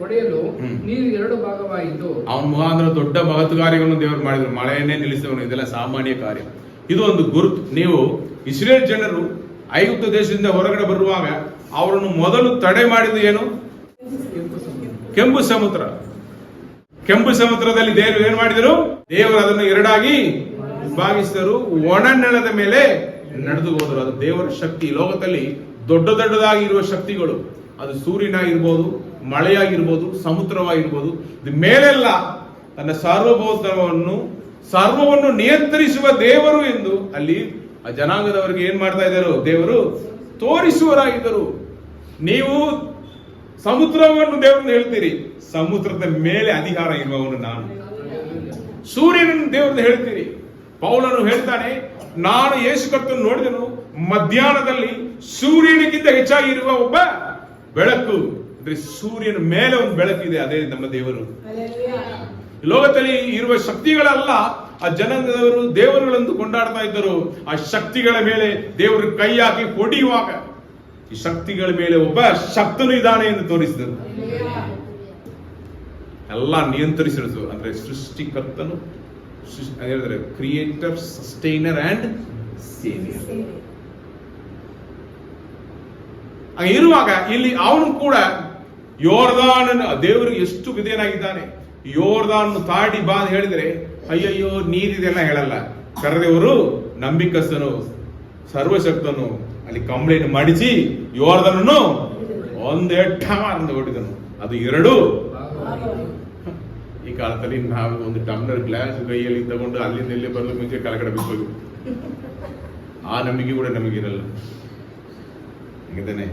ಒಡೆಯಲು ನೀರು 2 ಭಾಗವಾಯಿತು. ಅವನ ಮುಖಾಂತರ ದೊಡ್ಡ ಮಹತ್ ಕಾರ್ಯಗಳನ್ನು ದೇವರು ಮಾಡಿದ್ರು. ಮಳೆಯನ್ನೇ ನಿಲ್ಲಿಸಿದವನು. ಇದೆಲ್ಲ ಸಾಮಾನ್ಯ ಕಾರ್ಯ. ಇದು ಒಂದು ಗುರುತು. ನೀವು ಇಸ್ರೇಲ್ ಜನರು ಐಗುಪ್ತ ದೇಶದಿಂದ ಹೊರಗಡೆ ಬರುವಾಗ ಅವರನ್ನು ಮೊದಲು ತಡೆ ಮಾಡಿದ್ದು ಏನು? ಕೆಂಪು ಸಮುದ್ರ. ಕೆಂಪು ಸಮುದ್ರದಲ್ಲಿ ದೇವರು ಏನ್ ಮಾಡಿದರು? ದೇವರು ಅದನ್ನು 2 ಆಗಿ ಭಾಗಿಸಿದರು. ಒಣ ನೆಲದ ಮೇಲೆ ನಡೆದು ಹೋದರು. ಅದು ದೇವರ ಶಕ್ತಿ. ಲೋಕದಲ್ಲಿ ದೊಡ್ಡದಾಗಿ ಇರುವ ಶಕ್ತಿಗಳು, ಅದು ಸೂರ್ಯನಾಗಿರ್ಬೋದು, ಮಳೆಯಾಗಿರ್ಬೋದು, ಸಮುದ್ರವಾಗಿರ್ಬೋದು, ಇದು ಮೇಲೆಲ್ಲ ತನ್ನ ಸರ್ವವನ್ನು ನಿಯಂತ್ರಿಸುವ ದೇವರು ಎಂದು ಅಲ್ಲಿ ಆ ಜನಾಂಗದವರಿಗೆ ಏನ್ ಮಾಡ್ತಾ ಇದ್ದರು? ದೇವರು ತೋರಿಸುವರಾಗಿದ್ದರು. ನೀವು ಸಮುದ್ರವನ್ನು ದೇವರನ್ನು ಹೇಳ್ತೀರಿ, ಸಮುದ್ರದ ಮೇಲೆ ಅಧಿಕಾರ ಇರುವವನು ನಾನು. ಸೂರ್ಯನನ್ನು ದೇವರನ್ನು ಹೇಳ್ತೀರಿ. ಪೌಲನು ಹೇಳ್ತಾನೆ, ನಾನು ಯೇಸು ಕರ್ತನು ನೋಡಿದನು, ಮಧ್ಯಾಹ್ನದಲ್ಲಿ ಸೂರ್ಯನಿಗಿಂತ ಹೆಚ್ಚಾಗಿರುವ ಒಬ್ಬ ಬೆಳಕು. ಅಂದ್ರೆ ಸೂರ್ಯನ ಮೇಲೆ ಒಂದು ಬೆಳಕಿದೆ, ಅದೇ ನಮ್ಮ ದೇವರು. ಲೋಕದಲ್ಲಿ ಇರುವ ಶಕ್ತಿಗಳೆಲ್ಲ ಆ ಜನಾಂಗದವರು ದೇವರುಗಳೆಂದು ಕೊಂಡಾಡ್ತಾ ಇದ್ದರು. ಆ ಶಕ್ತಿಗಳ ಮೇಲೆ ದೇವರು ಕೈ ಹಾಕಿ ಹೊಡೆಯುವಾಗ ಈ ಶಕ್ತಿಗಳ ಮೇಲೆ ಒಬ್ಬ ಶಕ್ತನು ಇದ್ದಾನೆ ಎಂದು ತೋರಿಸಿದರು. ಎಲ್ಲ ನಿಯಂತ್ರಿಸಿರುವುದು ಅಂದ್ರೆ ಸೃಷ್ಟಿಕರ್ತನು, ಹೇಳಿದ್ರೆ ಕ್ರಿಯೇಟರ್, ಸಸ್ಟೈನರ್ ಅಂಡ್ ಸೇವಿಯರ್. ಇರುವಾಗ ಇಲ್ಲಿ ಅವನು ಕೂಡ ಯೋರ್ದಾನನ ದೇವರಿಗೆ ಎಷ್ಟು ವಿಧೇಯನಾಗಿದ್ದಾನೆ. ಯೋರ್ದಾನ್ ತಾಡಿ ಬಾ ಅಂತ ಹೇಳಿದ್ರೆ ಅಯ್ಯಯ್ಯೋ ನೀರಿದೆಲ್ಲ ಹೇಳಲ್ಲ. ಕರೆದವರು ನಂಬಿಕಸ್ತನು, ಸರ್ವಶಕ್ತನು. ಅಲ್ಲಿ ಕಂಬಳಿಯನ್ನು ಮಡಿಸಿ ಯೋರ್ದಾನನ್ನು ಒಂದೇ ಠಾಂದು ಹೊಡಿದನು. ಅದು 2. ಈ ಕಾಲದಲ್ಲಿ ನಾವು ಒಂದು ಟಮ್ಲರ್ ಗ್ಲಾಸ್ ಕೈಯಲ್ಲಿ ತಗೊಂಡು ಅಲ್ಲಿಂದ ಇಲ್ಲಿ ಬರಲು ಮುಂಚೆ ಕೆಳಗಡೆ ಬಿಡಬೇಕು. ಆ ನಂಬಿಕೆ ಕೂಡ ನಮಗಿರಲ್ಲ. ಹಂಗಿದ್ದಾನೆ.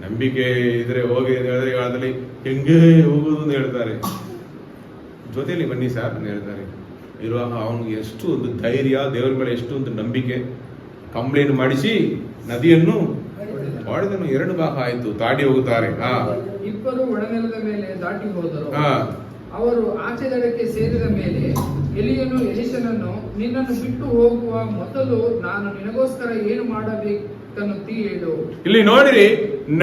ನಂಬಿಕೆ ಇದ್ರೆ ಹೋಗಿ ಹೇಳಿದ್ರೆ ಕಾಲದಲ್ಲಿ ಹೆಂಗೆ ಹೋಗುದು ಅಂತ ಹೇಳ್ತಾರೆ. ಜೊತೆಯಲ್ಲಿ ಬನ್ನಿ ಸರ್ ಅಂತ ಹೇಳ್ತಾರೆ. ಇರುವಾಗ ಅವನಿಗೆ ಎಷ್ಟು ಒಂದು ಧೈರ್ಯ, ದೇವರ ಮೇಲೆ ಎಷ್ಟು ಒಂದು ನಂಬಿಕೆ. ಕಂಪ್ಲೇಂಟ್ ಮಾಡಿಸಿ ನದಿಯನ್ನು ಹೊಡೆದನು, 2 ಭಾಗ ಆಯ್ತು, ದಾಟಿ ಹೋಗುತ್ತಾರೆ. ಇಬ್ಬರು ಒಳನೆಲದ ಮೇಲೆ ದಾಟಿ ಹೋದರು. ಅವರು ಆಚೆ ದಡಕ್ಕೆ ಸೇರಿದ ಮೇಲೆ ಎಲಿಯನು ಎಲಿಷನನ್ನು, ನಿನ್ನನ್ನು ಬಿಟ್ಟು ಹೋಗುವ ಮೊದಲು ನಾನು ನಿನಗೋಸ್ಕರ ಏನು ಮಾಡಬೇಕನ್ನುತ್ತೀ ಹೇಳು. ಇಲ್ಲಿ ನೋಡಿರಿ,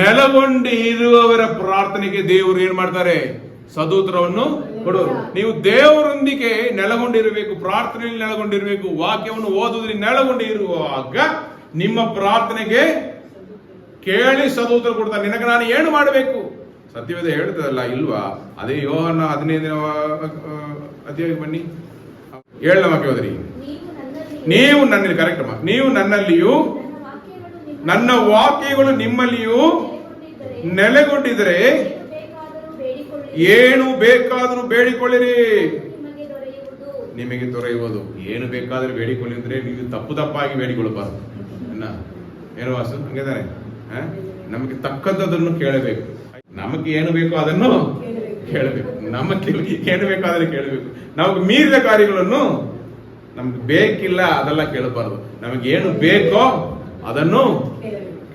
ನೆಲಗೊಂಡು ಇರುವವರ ಪ್ರಾರ್ಥನೆಗೆ ದೇವರು ಏನ್ ಮಾಡ್ತಾರೆ? ಸದೂತ್ರವನ್ನು ಕೊಡುವರು. ನೀವು ದೇವರೊಂದಿಗೆ ನೆಲಗೊಂಡಿರಬೇಕು, ಪ್ರಾರ್ಥನೆಯಲ್ಲಿ ನೆಲಗೊಂಡಿರಬೇಕು, ವಾಕ್ಯವನ್ನು ಓದುವುದರಲ್ಲಿ ನೆಲಗೊಂಡಿರುವಾಗ ನಿಮ್ಮ ಪ್ರಾರ್ಥನೆಗೆ ಕೇಳಿ ಸದೂತ್ರ ಕೊಡ್ತಾರೆ. ನಿನಗೆ ನಾನು ಏನು ಮಾಡಬೇಕು? ಸತ್ಯವೇದ ಹೇಳ್ತದಲ್ಲ ಇಲ್ವಾ? ಅದೇ ಯೋಹನ 15ನೇ ಅಧ್ಯಾಯಕ್ಕೆ ಬನ್ನಿ, 7ನೇ ವಾಕ್ಯ ಓದ್ರಿ. ನೀವು ನನ್ನಲ್ಲಿ, ಕರೆಕ್ಟ್ ಅಮ್ಮ, ನೀವು ನನ್ನಲ್ಲಿಯೂ ನನ್ನ ವಾಕ್ಯಗಳು ನಿಮ್ಮಲ್ಲಿಯೂ ನೆಲೆಗೊಂಡಿದ್ರೆ ಏನು ಬೇಕಾದರೂ ಬೇಡಿಕೊಳ್ಳಿರಿ, ನಿಮಗೆ ದೊರೆಯುವುದು. ಏನು ಬೇಕಾದರೂ ಬೇಡಿಕೊಳ್ಳಿ ಅಂದ್ರೆ ನೀವು ತಪ್ಪಾಗಿ ಬೇಡಿಕೊಳ್ಳಬಾರ್ದು. ಏನು ವಾಸು ಹಂಗಿದಾನೆ? ನಮಗೆ ತಕ್ಕದ್ದನ್ನು ಕೇಳಬೇಕು. ನಮಗೆ ಏನು ಬೇಕೋ ಅದನ್ನು ಕೇಳಬೇಕು. ನಮಗೆ ಏನು ಬೇಕೋ ಅದನ್ನು ಕೇಳಬೇಕು. ನಮಗೆ ಮೀರಿದ ಕಾರ್ಯಗಳನ್ನು ನಮ್ಗೆ ಬೇಕಿಲ್ಲ ಅದೆಲ್ಲ ಕೇಳಬಾರ್ದು. ನಮಗೆ ಏನು ಬೇಕೋ ಅದನ್ನು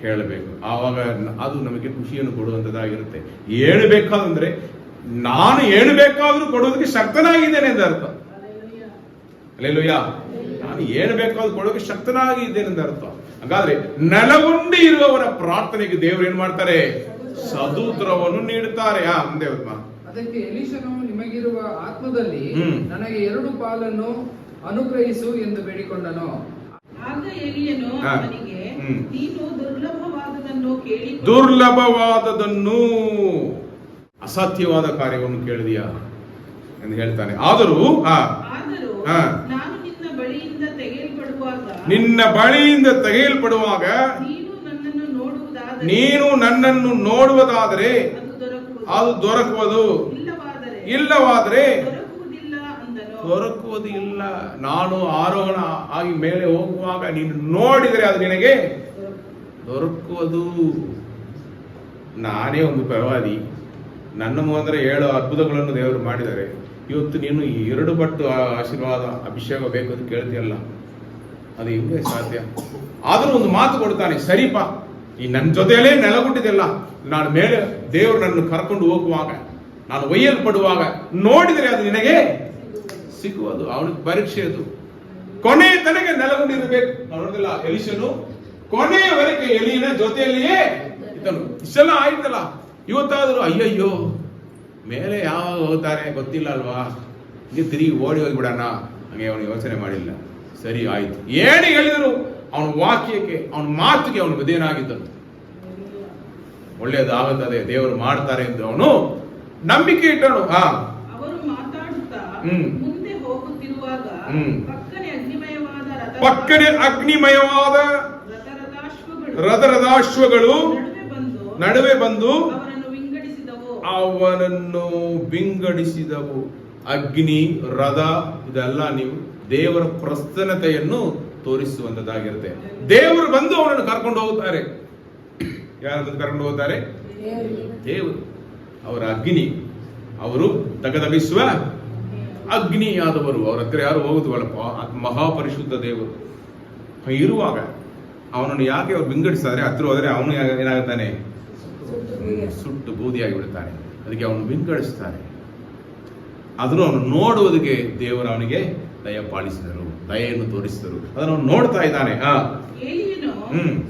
ಕೇಳಬೇಕು. ಆವಾಗ ಅದು ನಮಗೆ ಖುಷಿಯನ್ನು ಕೊಡುವಂತದ್ದಾಗಿರುತ್ತೆ. ಏನು ಬೇಕಾದಂದ್ರೆ ನಾನು ಏನು ಬೇಕಾದ್ರೂ ಕೊಡೋದಕ್ಕೆ ಶಕ್ತನಾಗಿದ್ದೇನೆ ಅಂತ ಅರ್ಥ. ಅಲ್ಲೇಲೂಯ. ನಾನು ಏನು ಬೇಕಾದ್ರೂ ಕೊಡೋದಕ್ಕೆ ಶಕ್ತನಾಗಿದ್ದೇನೆ ಅಂತ ಅರ್ಥ. ಹಾಗಾದ್ರೆ ನೆಲಗೊಂಡು ಇರುವವರ ಪ್ರಾರ್ಥನೆಗೆ ದೇವರು ಏನ್ ಮಾಡ್ತಾರೆ? ಸದೂತ್ರವನ್ನು ನೀಡುತ್ತಾರೆ. ಮುಂದೆ ಅದಕ್ಕೆ ಎಲೀಷನು, ನಿಮಗಿರುವ ಆತ್ಮದಲ್ಲಿ ನನಗೆ 2 ಪಾಲನ್ನು ಅನುಗ್ರಹಿಸು ಎಂದು ಬೇಡಿಕೊಂಡನು. ಆಗ ಎಲಿಯನು ಅವನಿಗೆ, ನೀನು ದುರ್ಲಭವಾದದನ್ನು, ಅಸಾಧ್ಯವಾದ ಕಾರ್ಯವನ್ನು ಕೇಳಿದೆಯಾ ಎಂದು ಹೇಳ್ತಾನೆ. ಆದರೂ ನಾನು ನಿನ್ನ ಬಳಿಯಿಂದ ತೆಗೆಯಲ್ಪಡುವಾಗ ನೀನು ನನ್ನನ್ನು ನೋಡುವುದಾದರೆ ಅದು ದೊರಕುವುದು, ಇಲ್ಲವಾದರೆ ದೊರಕುವುದಿಲ್ಲ. ನಾನು ಆರೋಹಣ ಆಗಿ ಮೇಲೆ ಹೋಗುವಾಗ ನೀನು ನೋಡಿದರೆ ಅದು ನಿನಗೆ ದೊರಕುವುದು. ನಾನೇ ಒಂದು ಪ್ರವಾದಿ, ನನ್ನ ಮುಖಾಂತರ 7 ಅದ್ಭುತಗಳನ್ನು ದೇವರು ಮಾಡಿದ್ದಾರೆ. ಇವತ್ತು ನೀನು 2 ಪಟ್ಟು ಆಶೀರ್ವಾದ ಅಭಿಷೇಕ ಬೇಕು ಅಂತ ಕೇಳ್ತೀಯಲ್ಲ, ಅದು ಹೆಂಗೆ ಸಾಧ್ಯ? ಆದರೂ ಒಂದು ಮಾತು ಕೊಡ್ತಾನೆ, ಸರಿಪ ಈ ನನ್ನ ಜೊತೆಯಲ್ಲೇ ನೆಲಗೊಂಡಿದೆಲ್ಲ, ನಾನು ಮೇಲೆ ದೇವರು ನನ್ನ ಕರ್ಕೊಂಡು ಹೋಗುವಾಗ, ನಾನು ಒಯ್ಯಲ್ಪಡುವಾಗ ನೋಡಿದರೆ ಅದು ನಿನಗೆ ಸಿಗುವುದು. ಅವನಿಗೆ ಪರೀಕ್ಷೆ ಅದು. ಕೊನೆ ತನಕ ನೆಲಗೊಂಡಿರಬೇಕು. ನೋಡಿದಿಲ್ಲ ಎಲಿಷನು ಕೊನೆಯವರೆಗೆ ಎಲಿಯನ ಜೊತೆಯಲ್ಲಿಯೇ ಇದ್ದನು. ಇಷ್ಟೆಲ್ಲ ಆಯ್ತಲ್ಲ, ಇವತ್ತಾದರೂ ಅಯ್ಯಯ್ಯೋ ಮೇಲೆ ಯಾವಾಗ ಹೋಗ್ತಾರೆ ಗೊತ್ತಿಲ್ಲ ಅಲ್ವಾ, ಹೀಗೆ ತಿರುಗಿ ಓಡಿ ಹೋಗ್ಬಿಡೋಣ ಹಂಗೆ ಅವನು ಯೋಚನೆ ಮಾಡಿಲ್ಲ. ಸರಿ ಆಯ್ತು, ಏನು ಹೇಳಿದರು ಅವನ ವಾಕ್ಯಕ್ಕೆ, ಅವನ ಮಾತಿಗೆ ಅವನು ವಿಧೇಯನಾಗಿದ್ದನು. ಒಳ್ಳೆಯದಾಗುತ್ತದೆ, ದೇವರು ಮಾಡ್ತಾರೆ ಎಂದು ಅವನು ನಂಬಿಕೆ ಇಟ್ಟನು. ಅವರು ಮಾತಾಡುತ್ತಾ ಮುಂದೆ ಹೋಗುತ್ತಿರುವಾಗ ಪಕ್ಕನೆ ಅಗ್ನಿಮಯವಾದ ರಥರಥಾಶ್ವಗಳು ನಡುವೆ ಬಂದು ಅವನನ್ನು ವಿಂಗಡಿಸಿದವು. ಅಗ್ನಿ, ರಥ ಇದೆಲ್ಲ ನೀವು ದೇವರ ಪ್ರಸನ್ನತೆಯನ್ನು ತೋರಿಸುವಂತದ್ದಾಗಿರುತ್ತೆ. ದೇವರು ಬಂದು ಅವನನ್ನು ಕರ್ಕೊಂಡು ಹೋಗುತ್ತಾರೆ. ಯಾರು ಕರ್ಕೊಂಡು ಹೋಗುತ್ತಾರೆ? ದೇವರು. ಅವರ ಅಗ್ನಿ, ಅವರು ತಗದಗಿಸುವ ಅಗ್ನಿಯಾದವರು. ಅವ್ರ ಹತ್ರ ಯಾರು ಹೋಗುತ್ತವಲ್ಲಪ್ಪ, ಮಹಾಪರಿಶುದ್ಧ ದೇವರು ಇರುವಾಗ ಅವನನ್ನು ಯಾಕೆ ಅವ್ರು ವಿಂಗಡಿಸ್ತಾರೆ? ಹತ್ರ ಹೋದರೆ ಅವನು ಏನಾಗುತ್ತಾನೆ? ಸುಟ್ಟು ಬೂದಿಯಾಗಿ ಬಿಡ್ತಾನೆ. ಅದಕ್ಕೆ ಅವನು ವಿಂಗಡಿಸ್ತಾರೆ. ಆದರೂ ಅವನು ನೋಡುವುದಕ್ಕೆ ದೇವರು ಅವನಿಗೆ ದಯ ಪಾಲಿಸಿದರು, ದಯೆಯನ್ನು ತೋರಿಸಿದರು. ಅದನ್ನು ಅವನು ನೋಡ್ತಾ ಇದ್ದಾನೆ.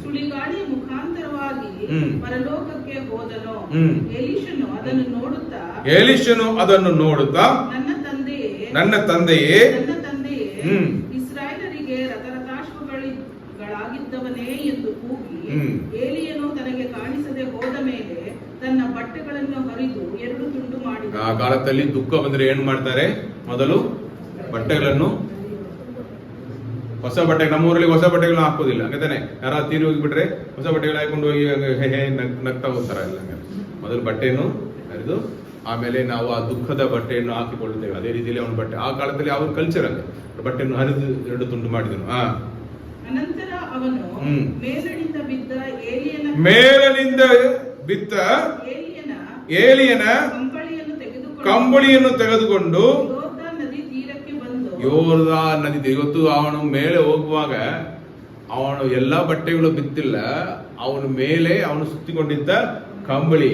ಸುಳಿಗಾಳಿಯ ಮುಖಾಂತರವಾಗಿ ಪರಲೋಕಕ್ಕೆ ಹೋದನು. ಎಲೀಷನು ಅದನ್ನು ನೋಡುತ್ತಾ ನನ್ನ ತಂದೆಯೇ ಇಸ್ರಾಯೇಲರಿಗೆ ರಥರಥಾಶ್ವಗಳಾಗಿದ್ದವನೇ ಎಂದು ಕೂಗಿ, ಏಲಿಯನು ತನಗೆ ಕಾಣಿಸದೆ ಹೋದ ಮೇಲೆ ತನ್ನ ಬಟ್ಟೆಗಳನ್ನು ಹರಿದು 2 ತುಂಡು ಮಾಡಿದ. ಆ ಕಾಲದಲ್ಲಿ ದುಃಖ ಬಂದ್ರೆ ಏನ್ ಮಾಡ್ತಾರೆ? ಮೊದಲು ಬಟ್ಟೆಗಳನ್ನು, ಹೊಸ ಬಟ್ಟೆ, ನಮ್ಮೂರಲ್ಲಿ ಹೊಸ ಬಟ್ಟೆಗಳನ್ನ ಹಾಕೋದಿಲ್ಲ ಹಂಗತಾನೆ. ಯಾರ ತೀರಿ ಹೋಗಿಬಿಟ್ರೆ ಹೊಸ ಬಟ್ಟೆಗಳು ಹಾಕೊಂಡು ಹೋಗಿ ನಗ್ತಾ ಹೋಗ್ತಾರ ಎಲ್ಲ. ಮೊದಲು ಬಟ್ಟೆಯನ್ನು ಹರಿದು ಆಮೇಲೆ ನಾವು ಆ ದುಃಖದ ಬಟ್ಟೆಯನ್ನು ಹಾಕಿಕೊಳ್ಳುತ್ತೇವೆ. ಅದೇ ರೀತಿಯಲ್ಲಿ ಅವನ ಬಟ್ಟೆ, ಆ ಕಾಲದಲ್ಲಿ ಅವ್ರ ಕಲ್ಚರ್ ಅಲ್ಲ, ಬಟ್ಟೆಯನ್ನು ಹರಿದು 2 ತುಂಡು ಮಾಡಿದನು. ಅನಂತರ ಅವನು ಹ್ಮ್. ಮೇಲನಿಂದ ಬಿದ್ದ ಮೇಲಿನಿಂದ ಬಿತ್ತ ಏಲಿಯನ ಕಂಬಳಿಯನ್ನು ತೆಗೆದುಕೊಂಡು ನದಿ ತೀರಕ್ಕೆ ಬಂದು ಯೋರ್ದಾನ್ ನದಿ, ಇವತ್ತು ಅವನು ಮೇಲೆ ಹೋಗುವಾಗ ಅವನು ಎಲ್ಲ ಬಟ್ಟೆಗಳು ಬಿತ್ತಿಲ್ಲ, ಅವನ ಮೇಲೆ ಅವನು ಸುತ್ತಿಕೊಂಡಿದ್ದ ಕಂಬಳಿ,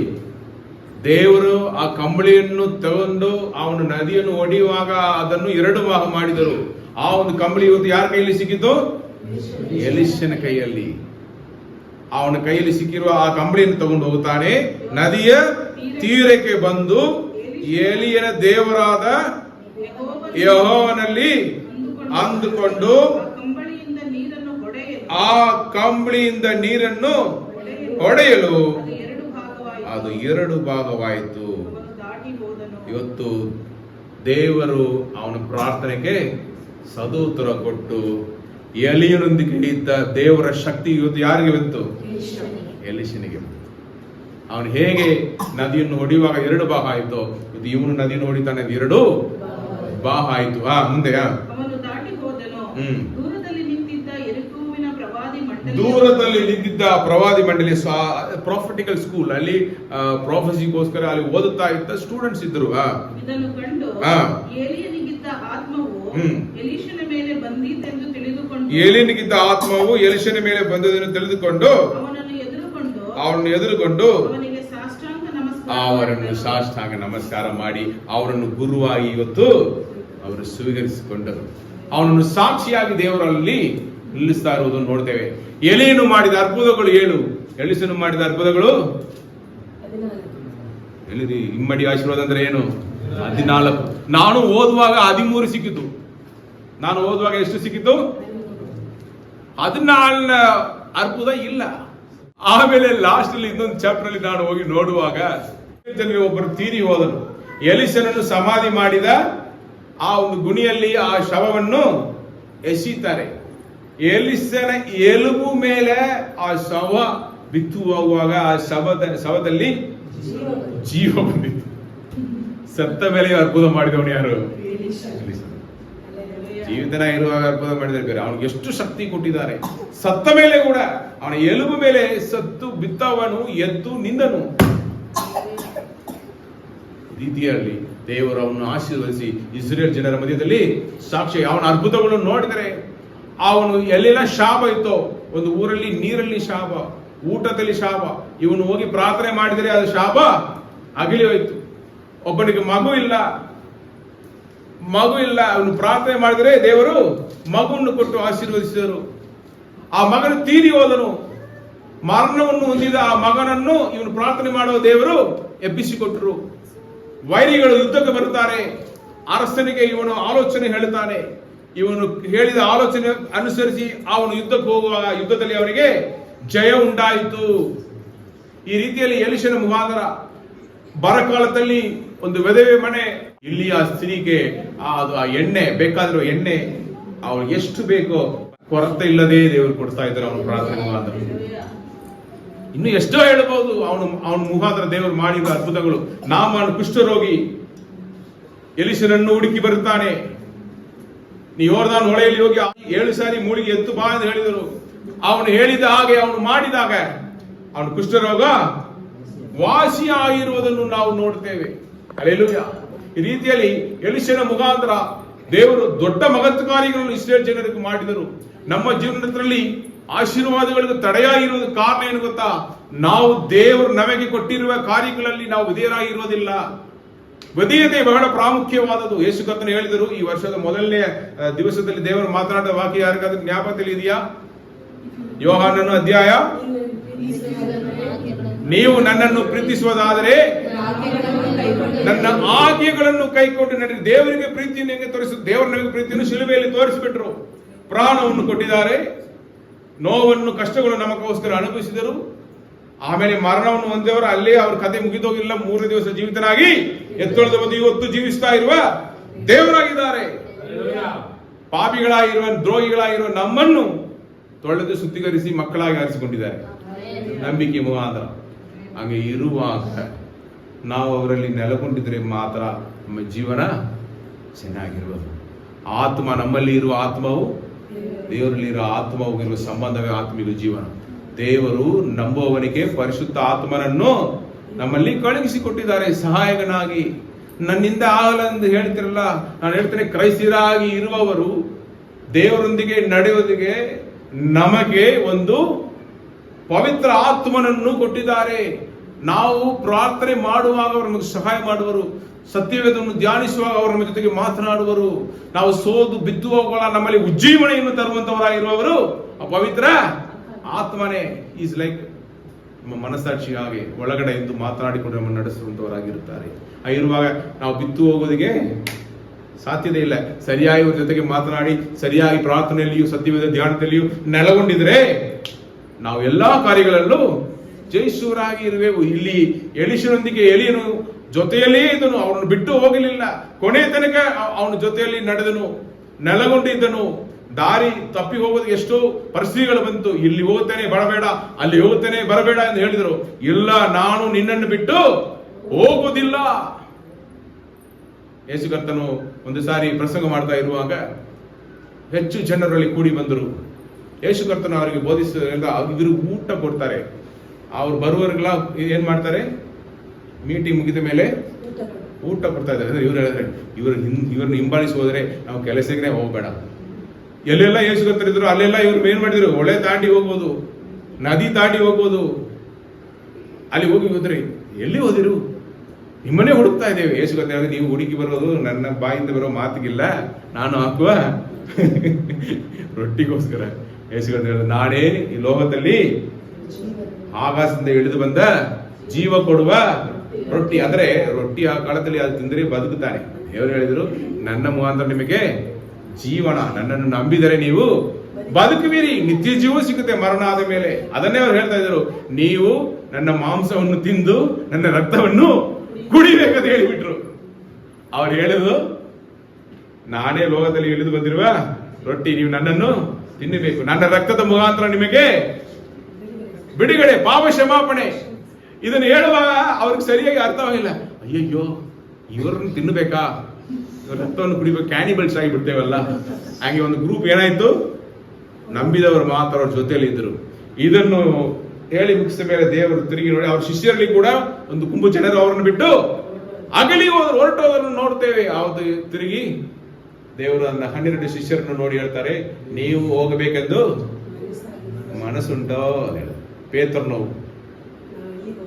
ದೇವರು ಆ ಕಂಬಳಿಯನ್ನು ತಗೊಂಡು ಅವನು ನದಿಯನ್ನು ಒಡೆಯುವಾಗ ಅದನ್ನು 2 ಭಾಗ ಮಾಡಿದರು. ಆ ಒಂದು ಕಂಬಳಿ ಇವತ್ತು ಯಾರ ಕೈಯಲ್ಲಿ ಸಿಕ್ಕಿತು? ಎಲಿಷನ ಕೈಯಲ್ಲಿ. ಅವನ ಕೈಯಲ್ಲಿ ಸಿಕ್ಕಿರುವ ಆ ಕಂಬಳಿಯನ್ನು ತಗೊಂಡು ಹೋಗುತ್ತಾನೆ, ನದಿಯ ತೀರಕ್ಕೆ ಬಂದು ಏಲಿಯನ ದೇವರಾದ ಯೆಹೋವನಲ್ಲಿ ಅಂದುಕೊಂಡು ಆ ಕಂಬಳಿಯಿಂದ ನೀರನ್ನು ಹೊಡೆಯಲು ಅದು 2 ಭಾಗವಾಯಿತು. ಇವತ್ತು ದೇವರು ಅವನ ಪ್ರಾರ್ಥನೆಗೆ ಸದುತ್ತರ ಕೊಟ್ಟು ಎಲಿಯನೊಂದಿಗೆ ಇದ್ದ ದೇವರ ಶಕ್ತಿ ಇವತ್ತು ಯಾರಿಗೆ ಬಂತು? ಎಲಿಷನಿಗೆ. ಅವನು ಹೇಗೆ ನದಿಯನ್ನು ಹೊಡೆಯುವಾಗ 2 ಭಾಗ ಆಯ್ತು, ಇದು ಇವನು ನದಿಯನ್ನು ಹೊಡಿತಾನೆ, 2 ಭಾಗ ಆಯ್ತು. ಮುಂದೆ ಅವನು ದಾಟಿ ಹೋದನು. ದೂರದಲ್ಲಿ ನಿಂತಿದ್ದ ಯೆರಿಕೋವಿನ ಪ್ರವಾದಿ ಮಂಡಳಿ ಪ್ರಾಫಿಟಿಕಲ್ ಸ್ಕೂಲ್ ಅಲ್ಲಿ ಪ್ರೊಫೆಸಿಗೋಸ್ಕರ ಅಲ್ಲಿ ಓದುತ್ತಾ ಇದ್ದ ಸ್ಟೂಡೆಂಟ್ಸ್ ಇದ್ರು. ಇದನ್ನು ಕಂಡು ಏಲಿಯನಿಗಿದ್ದ ಆತ್ಮವು ಎಲಿಷನ ಮೇಲೆ ಬಂದಿತೆಂದು ತಿಳಿದುಕೊಂಡು ಎಲಿಷನ ಮೇಲೆ ಬಂದದನ್ನು ತಿಳಿದುಕೊಂಡು ಅವನನ್ನು ಎದುರುಕೊಂಡು ಅವರನ್ನು ಸಾಷ್ಟಾಂಗ ನಮಸ್ಕಾರ ಮಾಡಿ ಅವರನ್ನು ಗುರುವಾಗಿ ಇವತ್ತು ಅವರು ಸ್ವೀಕರಿಸಿಕೊಂಡರು. ಅವನನ್ನು ಸಾಕ್ಷಿಯಾಗಿ ದೇವರಲ್ಲಿ ನಿಲ್ಲಿಸ್ತಾ ಇರುವುದನ್ನು ನೋಡ್ತೇವೆ. ಎಲಿಯನು ಮಾಡಿದ ಅದ್ಭುತಗಳು 7, ಎಲಿಸನು ಮಾಡಿದ ಅದ್ಭುತಗಳು ಎಲ್ಲಿದೆ? ಇಮ್ಮಡಿ ಆಶೀರ್ವಾದ ಅಂದ್ರೆ ಏನು? 14. ನಾನು ಓದುವಾಗ 13 ಸಿಕ್ಕಿತು. ನಾನು ಓದುವಾಗ ಎಷ್ಟು ಸಿಕ್ಕಿತು? 14 ಅದ್ಭುತ ಇಲ್ಲ. ಆಮೇಲೆ ಲಾಸ್ಟ್ ಅಲ್ಲಿ ಇನ್ನೊಂದು ಚಾಪ್ಟರ್ ಅಲ್ಲಿ ನಾನು ಹೋಗಿ ನೋಡುವಾಗ ಒಬ್ಬರು ತೀರಿ ಹೋದನು. ಎಲಿಸನನ್ನು ಸಮಾಧಿ ಮಾಡಿದ ಆ ಒಂದು ಗುಣಿಯಲ್ಲಿ ಆ ಶವವನ್ನು ಎಸೀತಾರೆ. ಎಲಿಸನ ಎಲುಬು ಮೇಲೆ ಆ ಶವ ಬಿತ್ತು ಹೋಗುವಾಗ ಆ ಶವದಲ್ಲಿ ಜೀವ ಬಂದಿತ್ತು. ಸತ್ತ ಮೇಲೆ ಅದ್ಭುತ ಮಾಡಿದವನು ಯಾರು? ಜೀವಿತನ ಇರುವಾಗ ಅದ್ಭುತ ಮಾಡಿದರೆ ಬೇರೆ. ಅವನಿಗೆ ಎಷ್ಟು ಶಕ್ತಿ ಕೊಟ್ಟಿದ್ದಾರೆ. ಸತ್ತ ಮೇಲೆ ಕೂಡ ಅವನ ಎಲುಬು ಮೇಲೆ ಸತ್ತು ಬಿತ್ತವನು ಎದ್ದು ನಿಂದನು. ರೀತಿಯಲ್ಲಿ ದೇವರು ಅವನು ಆಶೀರ್ವದಿಸಿ ಇಸ್ರೇಲ್ ಜನರ ಮಧ್ಯದಲ್ಲಿ ಸಾಕ್ಷಿ. ಅವನ ಅದ್ಭುತಗಳನ್ನು ನೋಡಿದರೆ ಅವನು ಎಲ್ಲೆಲ್ಲ ಶಾಪ ಇತ್ತೋ, ಒಂದು ಊರಲ್ಲಿ ನೀರಲ್ಲಿ ಶಾಪ, ಊಟದಲ್ಲಿ ಶಾಪ, ಇವನು ಹೋಗಿ ಪ್ರಾರ್ಥನೆ ಮಾಡಿದರೆ ಅದು ಶಾಪ ಅಗಿಲಿ ಹೋಯ್ತು. ಒಬ್ಬನಿಗೆ ಮಗು ಇಲ್ಲ, ಅವನು ಪ್ರಾರ್ಥನೆ ಮಾಡಿದರೆ ದೇವರು ಮಗುವನ್ನು ಕೊಟ್ಟು ಆಶೀರ್ವದಿಸಿದರು. ಆ ಮಗನು ತೀರಿ ಹೋದನು. ಮರಣವನ್ನು ಹೊಂದಿದ ಆ ಮಗನನ್ನು ಇವನು ಪ್ರಾರ್ಥನೆ ಮಾಡುವ ದೇವರು ಎಬ್ಬಿಸಿಕೊಟ್ಟರು. ವೈರಿಗಳು ಯುದ್ಧಕ್ಕೆ ಬರುತ್ತಾರೆ. ಅರಸನಿಗೆ ಇವನು ಆಲೋಚನೆ ಹೇಳುತ್ತಾನೆ. ಇವನು ಹೇಳಿದ ಆಲೋಚನೆ ಅನುಸರಿಸಿ ಅವನು ಯುದ್ಧಕ್ಕೆ ಹೋಗುವಾಗ ಯುದ್ಧದಲ್ಲಿ ಅವನಿಗೆ ಜಯ ಉಂಟಾಯಿತು. ಈ ರೀತಿಯಲ್ಲಿ ಎಲಿಷನ ಮುಖಾಂತರ ಬರಕಾಲದಲ್ಲಿ ಒಂದು ವಿಧವೆ ಮನೆ, ಇಲ್ಲಿ ಆ ಸ್ತ್ರೀಗೆ ಆ ಎಣ್ಣೆ ಬೇಕಾಗಿರೋ ಎಣ್ಣೆ ಅವಳು ಎಷ್ಟು ಬೇಕೋ ಕೊರತೆ ಇಲ್ಲದೆ ದೇವರು ಕೊಡ್ತಾ ಇದ್ದಾರೆ ಅವನ ಪ್ರಾರ್ಥನೆ ಮುಖಾಂತರ. ಇನ್ನು ಎಷ್ಟೋ ಹೇಳಬಹುದು ಅವನ ಮುಖಾಂತರ ದೇವರು ಮಾಡಿದ ಅದ್ಭುತಗಳು. ನಾಮನು ಕುಷ್ಠರೋಗಿ ಎಲಿಷನನ್ನು ಹುಡುಕಿ ಬರುತ್ತಾನೆ. ನೀ ಯೋರ್ದಾನ್ ಹೊಳೆಯಲ್ಲಿ ಹೋಗಿ 7 ಸಾರಿ ಮೂಳಿಗೆ ಎತ್ತು ಬಾ ಎಂದು ಹೇಳಿದರು. ಅವನು ಹೇಳಿದ ಹಾಗೆ ಅವನು ಮಾಡಿದಾಗ ಅವನು ಕುಷ್ಠರೋಗ ವಾಸಿಯಾಗಿರುವುದನ್ನು ನಾವು ನೋಡ್ತೇವೆ. ಹಲ್ಲೆಲೂಯಾ. ಈ ರೀತಿಯಲ್ಲಿ ಎಲಿಷನ ಮುಖಾಂತರ ದೇವರು ದೊಡ್ಡ ಮಹತ್ವ ಕಾರ್ಯಗಳನ್ನು ಇಸ್ರೇಲ್ ಜನರಿಗೆ ಮಾಡಿದರು. ನಮ್ಮ ಜೀವನದಲ್ಲಿ ಆಶೀರ್ವಾದಗಳಿಗೆ ತಡೆಯಾಗಿರುವುದು ಕಾರಣ ಏನು ಗೊತ್ತಾ? ನಾವು ದೇವರು ನಮಗೆ ಕೊಟ್ಟಿರುವ ಕಾರ್ಯಗಳಲ್ಲಿ ನಾವು ವಿಧೇಯರಾಗಿರುವುದಿಲ್ಲ. ವಿಧೇಯತೆ ಬಹಳ ಪ್ರಾಮುಖ್ಯವಾದದ್ದು. ಯೇಸು ಕರ್ತನು ಹೇಳಿದರು, ಈ ವರ್ಷದ ಮೊದಲನೇ ದಿವಸದಲ್ಲಿ ದೇವರು ಮಾತನಾಡಿದ ವಾಕ್ಯ ಯಾರಿಗಾದ್ರೂ ಜ್ಞಾಪಕದಲ್ಲಿ ಇದೆಯಾ? ಯೋಹಾನನ ಅಧ್ಯಾಯ, ನೀವು ನನ್ನನ್ನು ಪ್ರೀತಿಸುವುದಾದರೆ ನನ್ನ ಆಜ್ಞೆಗಳನ್ನು ಕೈಕೊಂಡು ನಡೆಯಿರಿ. ದೇವರಿಗೆ ಪ್ರೀತಿಯನ್ನು ಹೆಂಗೆ ತೋರಿಸ, ದೇವರು ನಮಗೆ ಪ್ರೀತಿಯನ್ನು ಶಿಲುಬೆಯಲ್ಲಿ ತೋರಿಸಿಬಿಟ್ರು. ಪ್ರಾಣವನ್ನು ಕೊಟ್ಟಿದ್ದಾರೆ, ನೋವನ್ನು ಕಷ್ಟಗಳು ನಮಗೋಸ್ಕರ ಅನುಭವಿಸಿದರು. ಆಮೇಲೆ ಮರಣವನ್ನು ಹೊಂದಿದವರು ಅಲ್ಲೇ ಅವ್ರ ಕತೆ ಮುಗಿದೋಗಿಲ್ಲ. 3 ದಿವಸ ಜೀವಿತನಾಗಿ ಎತ್ತೊಳೆದ ಬಂದು ಇವತ್ತು ಜೀವಿಸ್ತಾ ಇರುವ ದೇವರಾಗಿದ್ದಾರೆ. ಪಾಪಿಗಳಾಗಿರುವ ದ್ರೋಹಿಗಳಾಗಿರುವ ನಮ್ಮನ್ನು ತೊಳೆದು ಶುದ್ಧೀಕರಿಸಿ ಮಕ್ಕಳಾಗಿ ಆರಿಸಿಕೊಂಡಿದ್ದಾರೆ ನಂಬಿಕೆ ಮುಖಾಂತರ. ಹಾಗೆ ಇರುವಾಗ ನಾವು ಅವರಲ್ಲಿ ನೆಲೆಗೊಂಡಿದ್ರೆ ಮಾತ್ರ ನಮ್ಮ ಜೀವನ ಚೆನ್ನಾಗಿರುವುದು. ಆತ್ಮ, ನಮ್ಮಲ್ಲಿ ಇರುವ ಆತ್ಮವು ದೇವರಲ್ಲಿರೋ ಆತ್ಮ ಹೋಗಿರುವ ಸಂಬಂಧವೇ ಆತ್ಮಿಕ ಜೀವನ. ದೇವರು ನಂಬುವವನಿಗೆ ಪರಿಶುದ್ಧ ಆತ್ಮನನ್ನು ನಮ್ಮಲ್ಲಿ ಕಳುಹಿಸಿಕೊಟ್ಟಿದ್ದಾರೆ ಸಹಾಯಕನಾಗಿ. ನನ್ನಿಂದ ಆಗಲ್ಲ ಎಂದು ಹೇಳ್ತಿರಲ್ಲ, ನಾನು ಹೇಳ್ತೇನೆ, ಕ್ರೈಸ್ತರಾಗಿ ಇರುವವರು ದೇವರೊಂದಿಗೆ ನಡೆಯೋದಿಗೆ ನಮಗೆ ಒಂದು ಪವಿತ್ರ ಆತ್ಮನನ್ನು ಕೊಟ್ಟಿದ್ದಾರೆ. ನಾವು ಪ್ರಾರ್ಥನೆ ಮಾಡುವಾಗ ಅವರು ನಮಗೆ ಸಹಾಯ ಮಾಡುವರು, ಸತ್ಯವೇದವನ್ನು ಧ್ಯಾನಿಸುವಾಗ ಅವರು ನಮ್ಮ ಜೊತೆಗೆ ಮಾತನಾಡುವರು. ನಾವು ಸೋದು ಬಿದ್ದು ಹೋಗೋಲ್ಲ, ನಮ್ಮಲ್ಲಿ ಉಜ್ಜೀವನೆಯನ್ನು ತರುವಂತವರಾಗಿರುವವರು ಆ ಪವಿತ್ರ ಆತ್ಮನೇ. ಈಸ್ ಲೈಕ್ ನಮ್ಮ ಮನಸ್ಸಾಕ್ಷಿ ಹಾಗೆ ಒಳಗಡೆ ಎಂದು ಮಾತನಾಡಿಕೊಂಡು ನಮ್ಮನ್ನು ನಡೆಸುವಂತವರಾಗಿರುತ್ತಾರೆ. ಇರುವಾಗ ನಾವು ಬಿತ್ತು ಹೋಗೋದಿಗೆ ಸಾಧ್ಯತೆ ಇಲ್ಲ. ಸರಿಯಾಗಿ ಅವ್ರ ಜೊತೆಗೆ ಮಾತನಾಡಿ ಸರಿಯಾಗಿ ಪ್ರಾರ್ಥನೆಯಲ್ಲಿಯೂ ಸತ್ಯವೇದ ಧ್ಯಾನದಲ್ಲಿಯೂ ನೆಲೆಗೊಂಡಿದ್ರೆ ನಾವು ಎಲ್ಲಾ ಕಾರ್ಯಗಳಲ್ಲೂ ಜಯಿಸುವರಾಗಿ ಇರಬೇಕು. ಇಲ್ಲಿ ಎಲಿಷನೊಂದಿಗೆ ಎಲಿಯನು ಜೊತೆಯಲ್ಲೇ ಇದ್ದನು, ಅವನನ್ನು ಬಿಟ್ಟು ಹೋಗಲಿಲ್ಲ. ಕೊನೆ ತನಕ ಅವನ ಜೊತೆಯಲ್ಲಿ ನಡೆದನು, ನೆಲೆಗೊಂಡಿದ್ದನು. ದಾರಿ ತಪ್ಪಿ ಹೋಗೋದು ಎಷ್ಟೋ ಪರಿಸ್ಥಿತಿಗಳು ಬಂತು. ಇಲ್ಲಿ ಹೋಗುತ್ತೇನೆ ಬರಬೇಡ, ಅಲ್ಲಿ ಹೋಗುತ್ತೇನೆ ಬರಬೇಡ ಎಂದು ಹೇಳಿದರು. ಇಲ್ಲ, ನಾನು ನಿನ್ನನ್ನು ಬಿಟ್ಟು ಹೋಗುವುದಿಲ್ಲ. ಯೇಸು ಕರ್ತನು ಒಂದು ಸಾರಿ ಪ್ರಸಂಗ ಮಾಡ್ತಾ ಇರುವಾಗ ಹೆಚ್ಚು ಜನರಲ್ಲಿ ಕೂಡಿ ಬಂದರು. ಯೇಸು ಕರ್ತನು ಅವರಿಗೆ ಬೋಧಿಸಿದಾಗ ಇವರು ಊಟ ಕೊಡ್ತಾರೆ. ಅವ್ರು ಬರುವವರೆಲ್ಲ ಏನ್ ಮಾಡ್ತಾರೆ, ಮೀಟಿಂಗ್ ಮುಗಿದ ಮೇಲೆ ಊಟ ಕೊಡ್ತಾ ಇದ್ದಾರೆ. ಇವ್ರು ಹೇಳಿದ್ರೆ ಇವ್ರನ್ನ ಹಿಂಬಾಲಿಸಿ ಹೋದ್ರೆ ನಾವು ಕೆಲಸಕ್ಕೆ ಹೋಗ್ಬೇಡ. ಎಲ್ಲೆಲ್ಲ ಯೇಸು ಕರ್ತರಿದ್ರು ಅಲ್ಲೆಲ್ಲ ಇವ್ರು ಏನ್ ಮಾಡಿದ್ರು, ಹೊಳೆ ದಾಟಿ ಹೋಗ್ಬೋದು, ನದಿ ದಾಟಿ ಹೋಗ್ಬೋದು. ಅಲ್ಲಿ ಹೋಗಿ ಹೋದ್ರಿ, ಎಲ್ಲಿ ಹೋದಿರು, ನಿಮ್ಮನ್ನೇ ಹುಡುಕ್ತಾ ಇದ್ದೇವೆ. ಯೇಸು ಕರ್ತರು, ನೀವು ಹುಡುಕಿ ಬರೋದು ನನ್ನ ಬಾಯಿಂದ ಬರೋ ಮಾತಿಗಿಲ್ಲ, ನಾನು ಹಾಕುವ ರೊಟ್ಟಿಗೋಸ್ಕರ. ಯೇಸು ಕರ್ತರು, ನಾನೇ ಈ ಲೋಕದಲ್ಲಿ ಆಕಾಶದಿಂದ ಇಳಿದು ಬಂದ ಜೀವ ಕೊಡುವ ರೊಟ್ಟಿ. ಅಂದ್ರೆ ರೊಟ್ಟಿ ಆ ಕಾಲದಲ್ಲಿ ಅದು ತಿಂದರೆ ಬದುಕುತ್ತಾನೆ. ದೇವರು ಹೇಳಿದ್ರು, ನನ್ನ ಮುಖಾಂತರ ನಿಮಗೆ ಜೀವನ, ನನ್ನನ್ನು ನಂಬಿದರೆ ನೀವು ಬದುಕುವಿರಿ, ನಿತ್ಯ ಜೀವ ಸಿಗುತ್ತೆ ಮರಣ ಆದ ಮೇಲೆ. ಅದನ್ನೇ ಅವ್ರು ಹೇಳ್ತಾ ಇದ್ರು, ನೀವು ನನ್ನ ಮಾಂಸವನ್ನು ತಿಂದು ನನ್ನ ರಕ್ತವನ್ನು ಕುಡಿಬೇಕಂತ ಹೇಳಿಬಿಟ್ರು. ಅವ್ರು ಹೇಳಿದ್ರು, ನಾನೇ ಲೋಕದಲ್ಲಿ ಇಳಿದು ಬಂದಿರುವ ರೊಟ್ಟಿ, ನೀವು ನನ್ನನ್ನು ತಿನ್ನಬೇಕು, ನನ್ನ ರಕ್ತದ ಮುಖಾಂತರ ನಿಮಗೆ ಬಿಡುಗಡೆ, ಪಾಪ ಕ್ಷಮಾಪಣೆ. ಇದನ್ನು ಹೇಳುವಾಗ ಅವ್ರಿಗೆ ಸರಿಯಾಗಿ ಅರ್ಥವಾಗಿಲ್ಲ. ಅಯ್ಯಯ್ಯೋ, ಇವರನ್ನು ತಿನ್ನಬೇಕಾ, ಇವ್ರ ರಕ್ತವನ್ನು ಕುಡಿಬೇಕು, ಕ್ಯಾನಿಬಲ್ಸ್ ಆಗಿ ಬಿಡ್ತೇವಲ್ಲ. ಹಾಗೆ ಒಂದು ಗ್ರೂಪ್ ಏನಾಯ್ತು, ನಂಬಿದವರು ಮಾತ್ರ ಅವ್ರ ಜೊತೆಯಲ್ಲಿ ಇದ್ರು. ಇದನ್ನು ಹೇಳಿ ಮುಗಿಸಿದ ಮೇಲೆ ದೇವರು ತಿರುಗಿ ನೋಡಿ ಅವ್ರ ಶಿಷ್ಯರಲ್ಲಿ ಕೂಡ ಒಂದು ಗುಂಪು ಜನರು ಅವರನ್ನು ಬಿಟ್ಟು ಅಗಲಿ ಹೋದ್ರು, ಹೊರಟೋದನ್ನು ನೋಡ್ತೇವೆ. ಯಾವುದು ತಿರುಗಿ ದೇವರು ನನ್ನ 12 ಶಿಷ್ಯರನ್ನು ನೋಡಿ ಹೇಳ್ತಾರೆ, ನೀವು ಹೋಗಬೇಕೆಂದು ಮನಸ್ಸುಂಟೋ. ಪೇತ್ರನು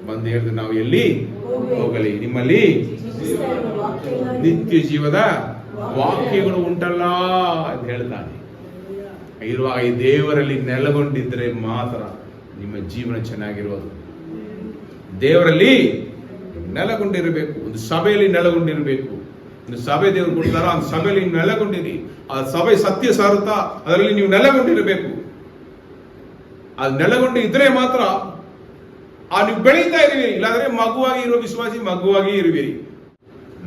ಬಂದು ಹೇಳಿದ್ರು, ನಾವು ಎಲ್ಲಿ ಹೋಗಲಿ, ನಿಮ್ಮಲ್ಲಿ ನಿತ್ಯ ಜೀವದ ವಾಕ್ಯಗಳು ಉಂಟಲ್ಲ ಅಂತ ಹೇಳ್ತಾನೆ. ಇರುವಾಗ ಈ ದೇವರಲ್ಲಿ ನೆಲೆಗೊಂಡಿದ್ರೆ ಮಾತ್ರ ನಿಮ್ಮ ಜೀವನ ಚೆನ್ನಾಗಿರೋದು. ದೇವರಲ್ಲಿ ನೆಲೆಗೊಂಡಿರಬೇಕು, ಒಂದು ಸಭೆಯಲ್ಲಿ ನೆಲೆಗೊಂಡಿರಬೇಕು. ಒಂದು ಸಭೆ ದೇವರು ಕೊಡ್ತಾರ, ಆ ಸಭೆಯಲ್ಲಿ ನೀವು ನೆಲೆಗೊಂಡಿರಿ. ಆ ಸಭೆ ಸತ್ಯ ಸಾರುತ್ತಾ ಅದರಲ್ಲಿ ನೀವು ನೆಲೆಗೊಂಡಿರಬೇಕು. ಅದು ನೆಲೆಗೊಂಡು ಇದ್ರೆ ಮಾತ್ರ ನೀವು ಬೆಳೀತಾ ಇರುವಿರಿ. ಇಲ್ಲಾಂದ್ರೆ ಮಗುವಾಗಿ ಇರುವ ವಿಶ್ವಾಸಿ ಮಗುವಾಗಿ ಇರುವಿರಿ.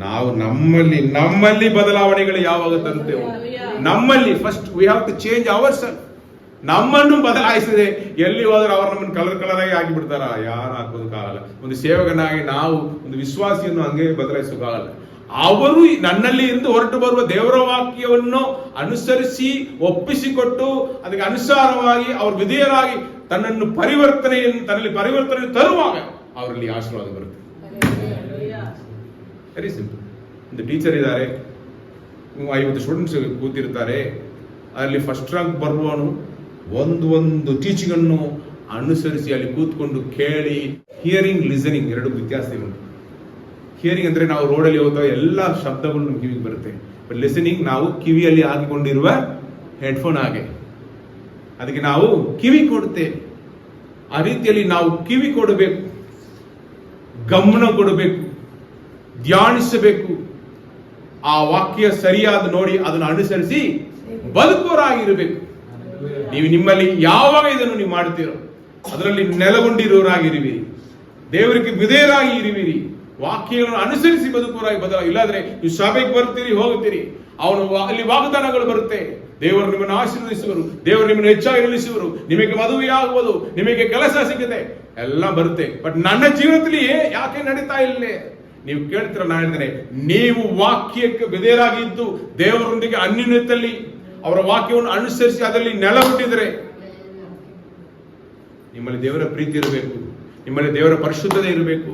ನಾವು ನಮ್ಮಲ್ಲಿ ಬದಲಾವಣೆಗಳು ಯಾವಾಗ ತರುತ್ತೇವೆ, ನಮ್ಮಲ್ಲಿ first we have to change our self. ನಮ್ಮನ್ನು ಬದಲಾಯಿಸದೆ ಎಲ್ಲಿ ಹೋದ್ರೆ ಅವರು ನಮ್ಮನ್ನು ಕಲರ್ ಆಗಿ ಹಾಕಿಬಿಡ್ತಾರ, ಯಾರು ಹಾಕೋದಕ್ಕಾಗಲ್ಲ. ಒಂದು ಸೇವಕನಾಗಿ ನಾವು ಒಂದು ವಿಶ್ವಾಸಿಯನ್ನು ಹಂಗೆ ಬದಲಾಯಿಸೋಕ್ಕಾಗಲ್ಲ. ಅವರು ನನ್ನಲ್ಲಿ ಇருந்து ಹೊರಟು ಬರುವ ದೇವರ ವಾಕ್ಯವನ್ನು ಅನುಸರಿಸಿ ಒಪ್ಪಿಸಿಕೊಟ್ಟು ಅದಕ್ಕೆ ಅನುಸಾರವಾಗಿ ಅವರು ವಿಧೇಯರಾಗಿ ತನ್ನಲ್ಲಿ ಪರಿವರ್ತನೆ ತರುವಾಗ ಅವರಲ್ಲಿ ಆಶೀರ್ವಾದ ಬರುತ್ತೆ. Very simple. ಒಂದು ಟೀಚರ್ ಇದ್ದಾರೆ, 50 ಸ್ಟೂಡೆಂಟ್ಸ್ ಕೂತಿರ್ತಾರೆ. ಅಲ್ಲಿ ಫಸ್ಟ್ ರ್ಯಾಂಕ್ ಬರುವವನು ಒಂದು ಟೀಚಿಂಗ್ ಅನ್ನು ಅನುಸರಿಸಿ ಅಲ್ಲಿ ಕೂತ್ಕೊಂಡು ಕೇಳಿ. ಹಿಯರಿಂಗ್, ಲಿಸನಿಂಗ್ ಎರಡು ವ್ಯತ್ಯಾಸ ಉಂಟು. ಹಿಯರಿಂಗ್ ಅಂದ್ರೆ ನಾವು ರೋಡಲ್ಲಿ ಹೋದಾಗ ಎಲ್ಲ ಶಬ್ದಗಳು ನಮ್ಮ ಕಿವಿಗೆ ಬರುತ್ತೆ. ಬಟ್ ಲಿಸನಿಂಗ್ ನಾವು ಕಿವಿಯಲ್ಲಿ ಹಾಕಿಕೊಂಡಿರುವ ಹೆಡ್ಫೋನ್ ಹಾಗೆ, ಅದಕ್ಕೆ ನಾವು ಕಿವಿ ಕೊಡುತ್ತೇವೆ. ಆ ರೀತಿಯಲ್ಲಿ ನಾವು ಕಿವಿ ಕೊಡಬೇಕು, ಗಮನ ಕೊಡಬೇಕು, ಧ್ಯಾನಿಸಬೇಕು. ಆ ವಾಕ್ಯ ಸರಿಯಾದ ನೋಡಿ ಅದನ್ನು ಅನುಸರಿಸಿ ಬದುಕುವರಾಗಿರಬೇಕು. ನೀವು ನಿಮ್ಮಲ್ಲಿ ಯಾವಾಗ ಇದನ್ನು ನೀವು ಮಾಡುತ್ತೀರೋ ಅದರಲ್ಲಿ ನೆಲೆಗೊಂಡಿರೋರಾಗಿರುವಿರಿ, ದೇವರಿಗೆ ವಿಧೇಯರಾಗಿ ಇರುವಿರಿ, ವಾಕ್ಯಗಳನ್ನು ಅನುಸರಿಸಿ ಬದುಕುವರಾಗಿ ಇಲ್ಲಾದ್ರೆ ನೀವು ಸಭೆಗೆ ಬರ್ತೀರಿ, ಹೋಗುತ್ತೀರಿ, ಅವನು ಅಲ್ಲಿ ವಾಗ್ದಾನಗಳು ಬರುತ್ತೆ. ದೇವರು ನಿಮ್ಮನ್ನು ಆಶೀರ್ವದಿಸುವರು, ದೇವರು ನಿಮ್ಮನ್ನು ಹೆಚ್ಚಾಗಿ ನಿಲ್ಲಿಸುವರು, ನಿಮಗೆ ಮದುವೆಯಾಗುವುದು, ನಿಮಗೆ ಕೆಲಸ ಸಿಗುತ್ತೆ, ಎಲ್ಲ ಬರುತ್ತೆ. ಬಟ್ ನನ್ನ ಜೀವನದಲ್ಲಿ ಯಾಕೆ ನಡೀತಾ ಇಲ್ಲ? ನೀವು ಕೇಳ್ತೀರ, ನಾನು ಹೇಳ್ತೇನೆ, ನೀವು ವಾಕ್ಯಕ್ಕೆ ವಿಧೇಯರಾಗಿದ್ದು ದೇವರೊಂದಿಗೆ ಅನ್ಯೋನ್ಯತೆಯಲ್ಲಿ ಅವರ ವಾಕ್ಯವನ್ನು ಅನುಸರಿಸಿ ಅದರಲ್ಲಿ ನೆಲೆಗೊಂಡಿದ್ರೆ, ನಿಮ್ಮಲ್ಲಿ ದೇವರ ಪ್ರೀತಿ ಇರಬೇಕು, ನಿಮ್ಮಲ್ಲಿ ದೇವರ ಪರಿಶುದ್ಧತೆ ಇರಬೇಕು,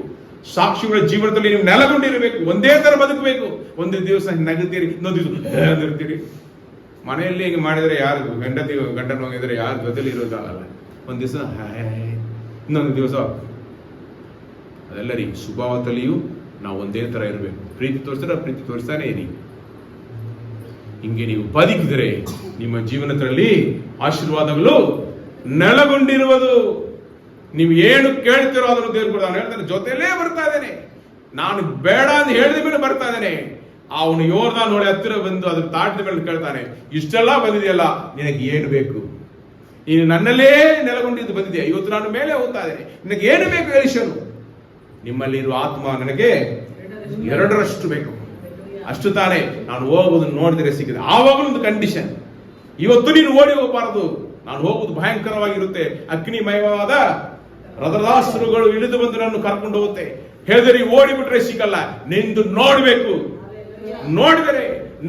ಸಾಕ್ಷಿಗಳ ಜೀವನದಲ್ಲಿ ನೀವು ನೆಲೆಗೊಂಡಿರಬೇಕು, ಒಂದೇ ತರ ಬದುಕಬೇಕು. ಒಂದು ದಿವಸ ನಗುತ್ತೀರಿ, ಇನ್ನೊಂದು ದಿವಸ ಇರ್ತೀರಿ. ಮನೆಯಲ್ಲಿ ಹಿಂಗೆ ಮಾಡಿದರೆ ಯಾರು ಗಂಡನ ಹೋಗಿದ್ರೆ ಯಾರ ಜೊತೆಲಿ ಇರೋದಾಗಲ್ಲ. ಒಂದು ದಿವಸ ಇನ್ನೊಂದು ದಿವಸ. ಅದೆಲ್ಲರಿ ಸ್ವಭಾವದಲ್ಲಿಯೂ ನಾವು ಒಂದೇ ತರ ಇರಬೇಕು. ಪ್ರೀತಿ ತೋರಿಸಿದ್ರೆ ಪ್ರೀತಿ ತೋರಿಸ್ತಾನೆ ಇರಿ. ಹಿಂಗೆ ನೀವು ಬದುಕಿದರೆ ನಿಮ್ಮ ಜೀವನದಲ್ಲಿ ಆಶೀರ್ವಾದಗಳು ನೆಲೆಗೊಂಡಿರುವುದು. ನೀವು ಏನು ಕೇಳ್ತಿರೋ ಅದನ್ನು ದೇವರು ಕೊಡ್ತಾನೆ. ಹೇಳ್ತಾನೆ, ಜೊತೆಲೇ ಬರ್ತಾ ಇದ್ದೇನೆ, ನಾನು ಬೇಡ ಅಂತ ಹೇಳಿದ ಮೇಲೆ ಬರ್ತಾ ಇದ್ದೇನೆ. ಅವನು ಯೋರ್ದ ನೋಡಿ ಹತ್ತಿರ ಬಂದು ಅದ್ರ ತಾಟಿದ ಮೇಲೆ ಕೇಳ್ತಾನೆ, ಇಷ್ಟೆಲ್ಲ ಬಂದಿದೆಯಲ್ಲ, ನಿನಗೆ ಏನು ಬೇಕು? ನೀನು ನನ್ನಲ್ಲೇ ನೆಲೆಗೊಂಡಿದ್ದು ಬಂದಿದೆಯಾ? ಇವತ್ತು ನಾನು ಮೇಲೆ ಹೋಗ್ತಾ ಇದ್ದೇನೆ, ನಿನಗೆ ಏನು ಬೇಕು ಎಲಿಷನು? ನಿಮ್ಮಲ್ಲಿರುವ ಆತ್ಮ ನನಗೆ 2ರಷ್ಟು ಬೇಕು. ಅಷ್ಟು ತಾನೇ ನಾನು ಹೋಗುವುದನ್ನು ನೋಡಿದರೆ ಸಿಕ್ಕಿದೆ. ಆವಾಗಲೂ ಒಂದು ಕಂಡೀಷನ್, ಇವತ್ತು ನೀನು ಓಡಿ ಹೋಗಬಾರದು. ನಾನು ಹೋಗುವುದು ಭಯಂಕರವಾಗಿರುತ್ತೆ. ಅಗ್ನಿಮಯವಾದ ರಥದಾಸುರುಗಳು ಇಳಿದು ಬಂದು ನನ್ನ ಕರ್ಕೊಂಡು ಹೋಗುತ್ತೆ. ಹೇಳಿದ್ರೆ ಓಡಿಬಿಟ್ರೆ ಸಿಗಲ್ಲ, ನಿಂದು ನೋಡ್ಬೇಕು. ನೋಡಿದರೆ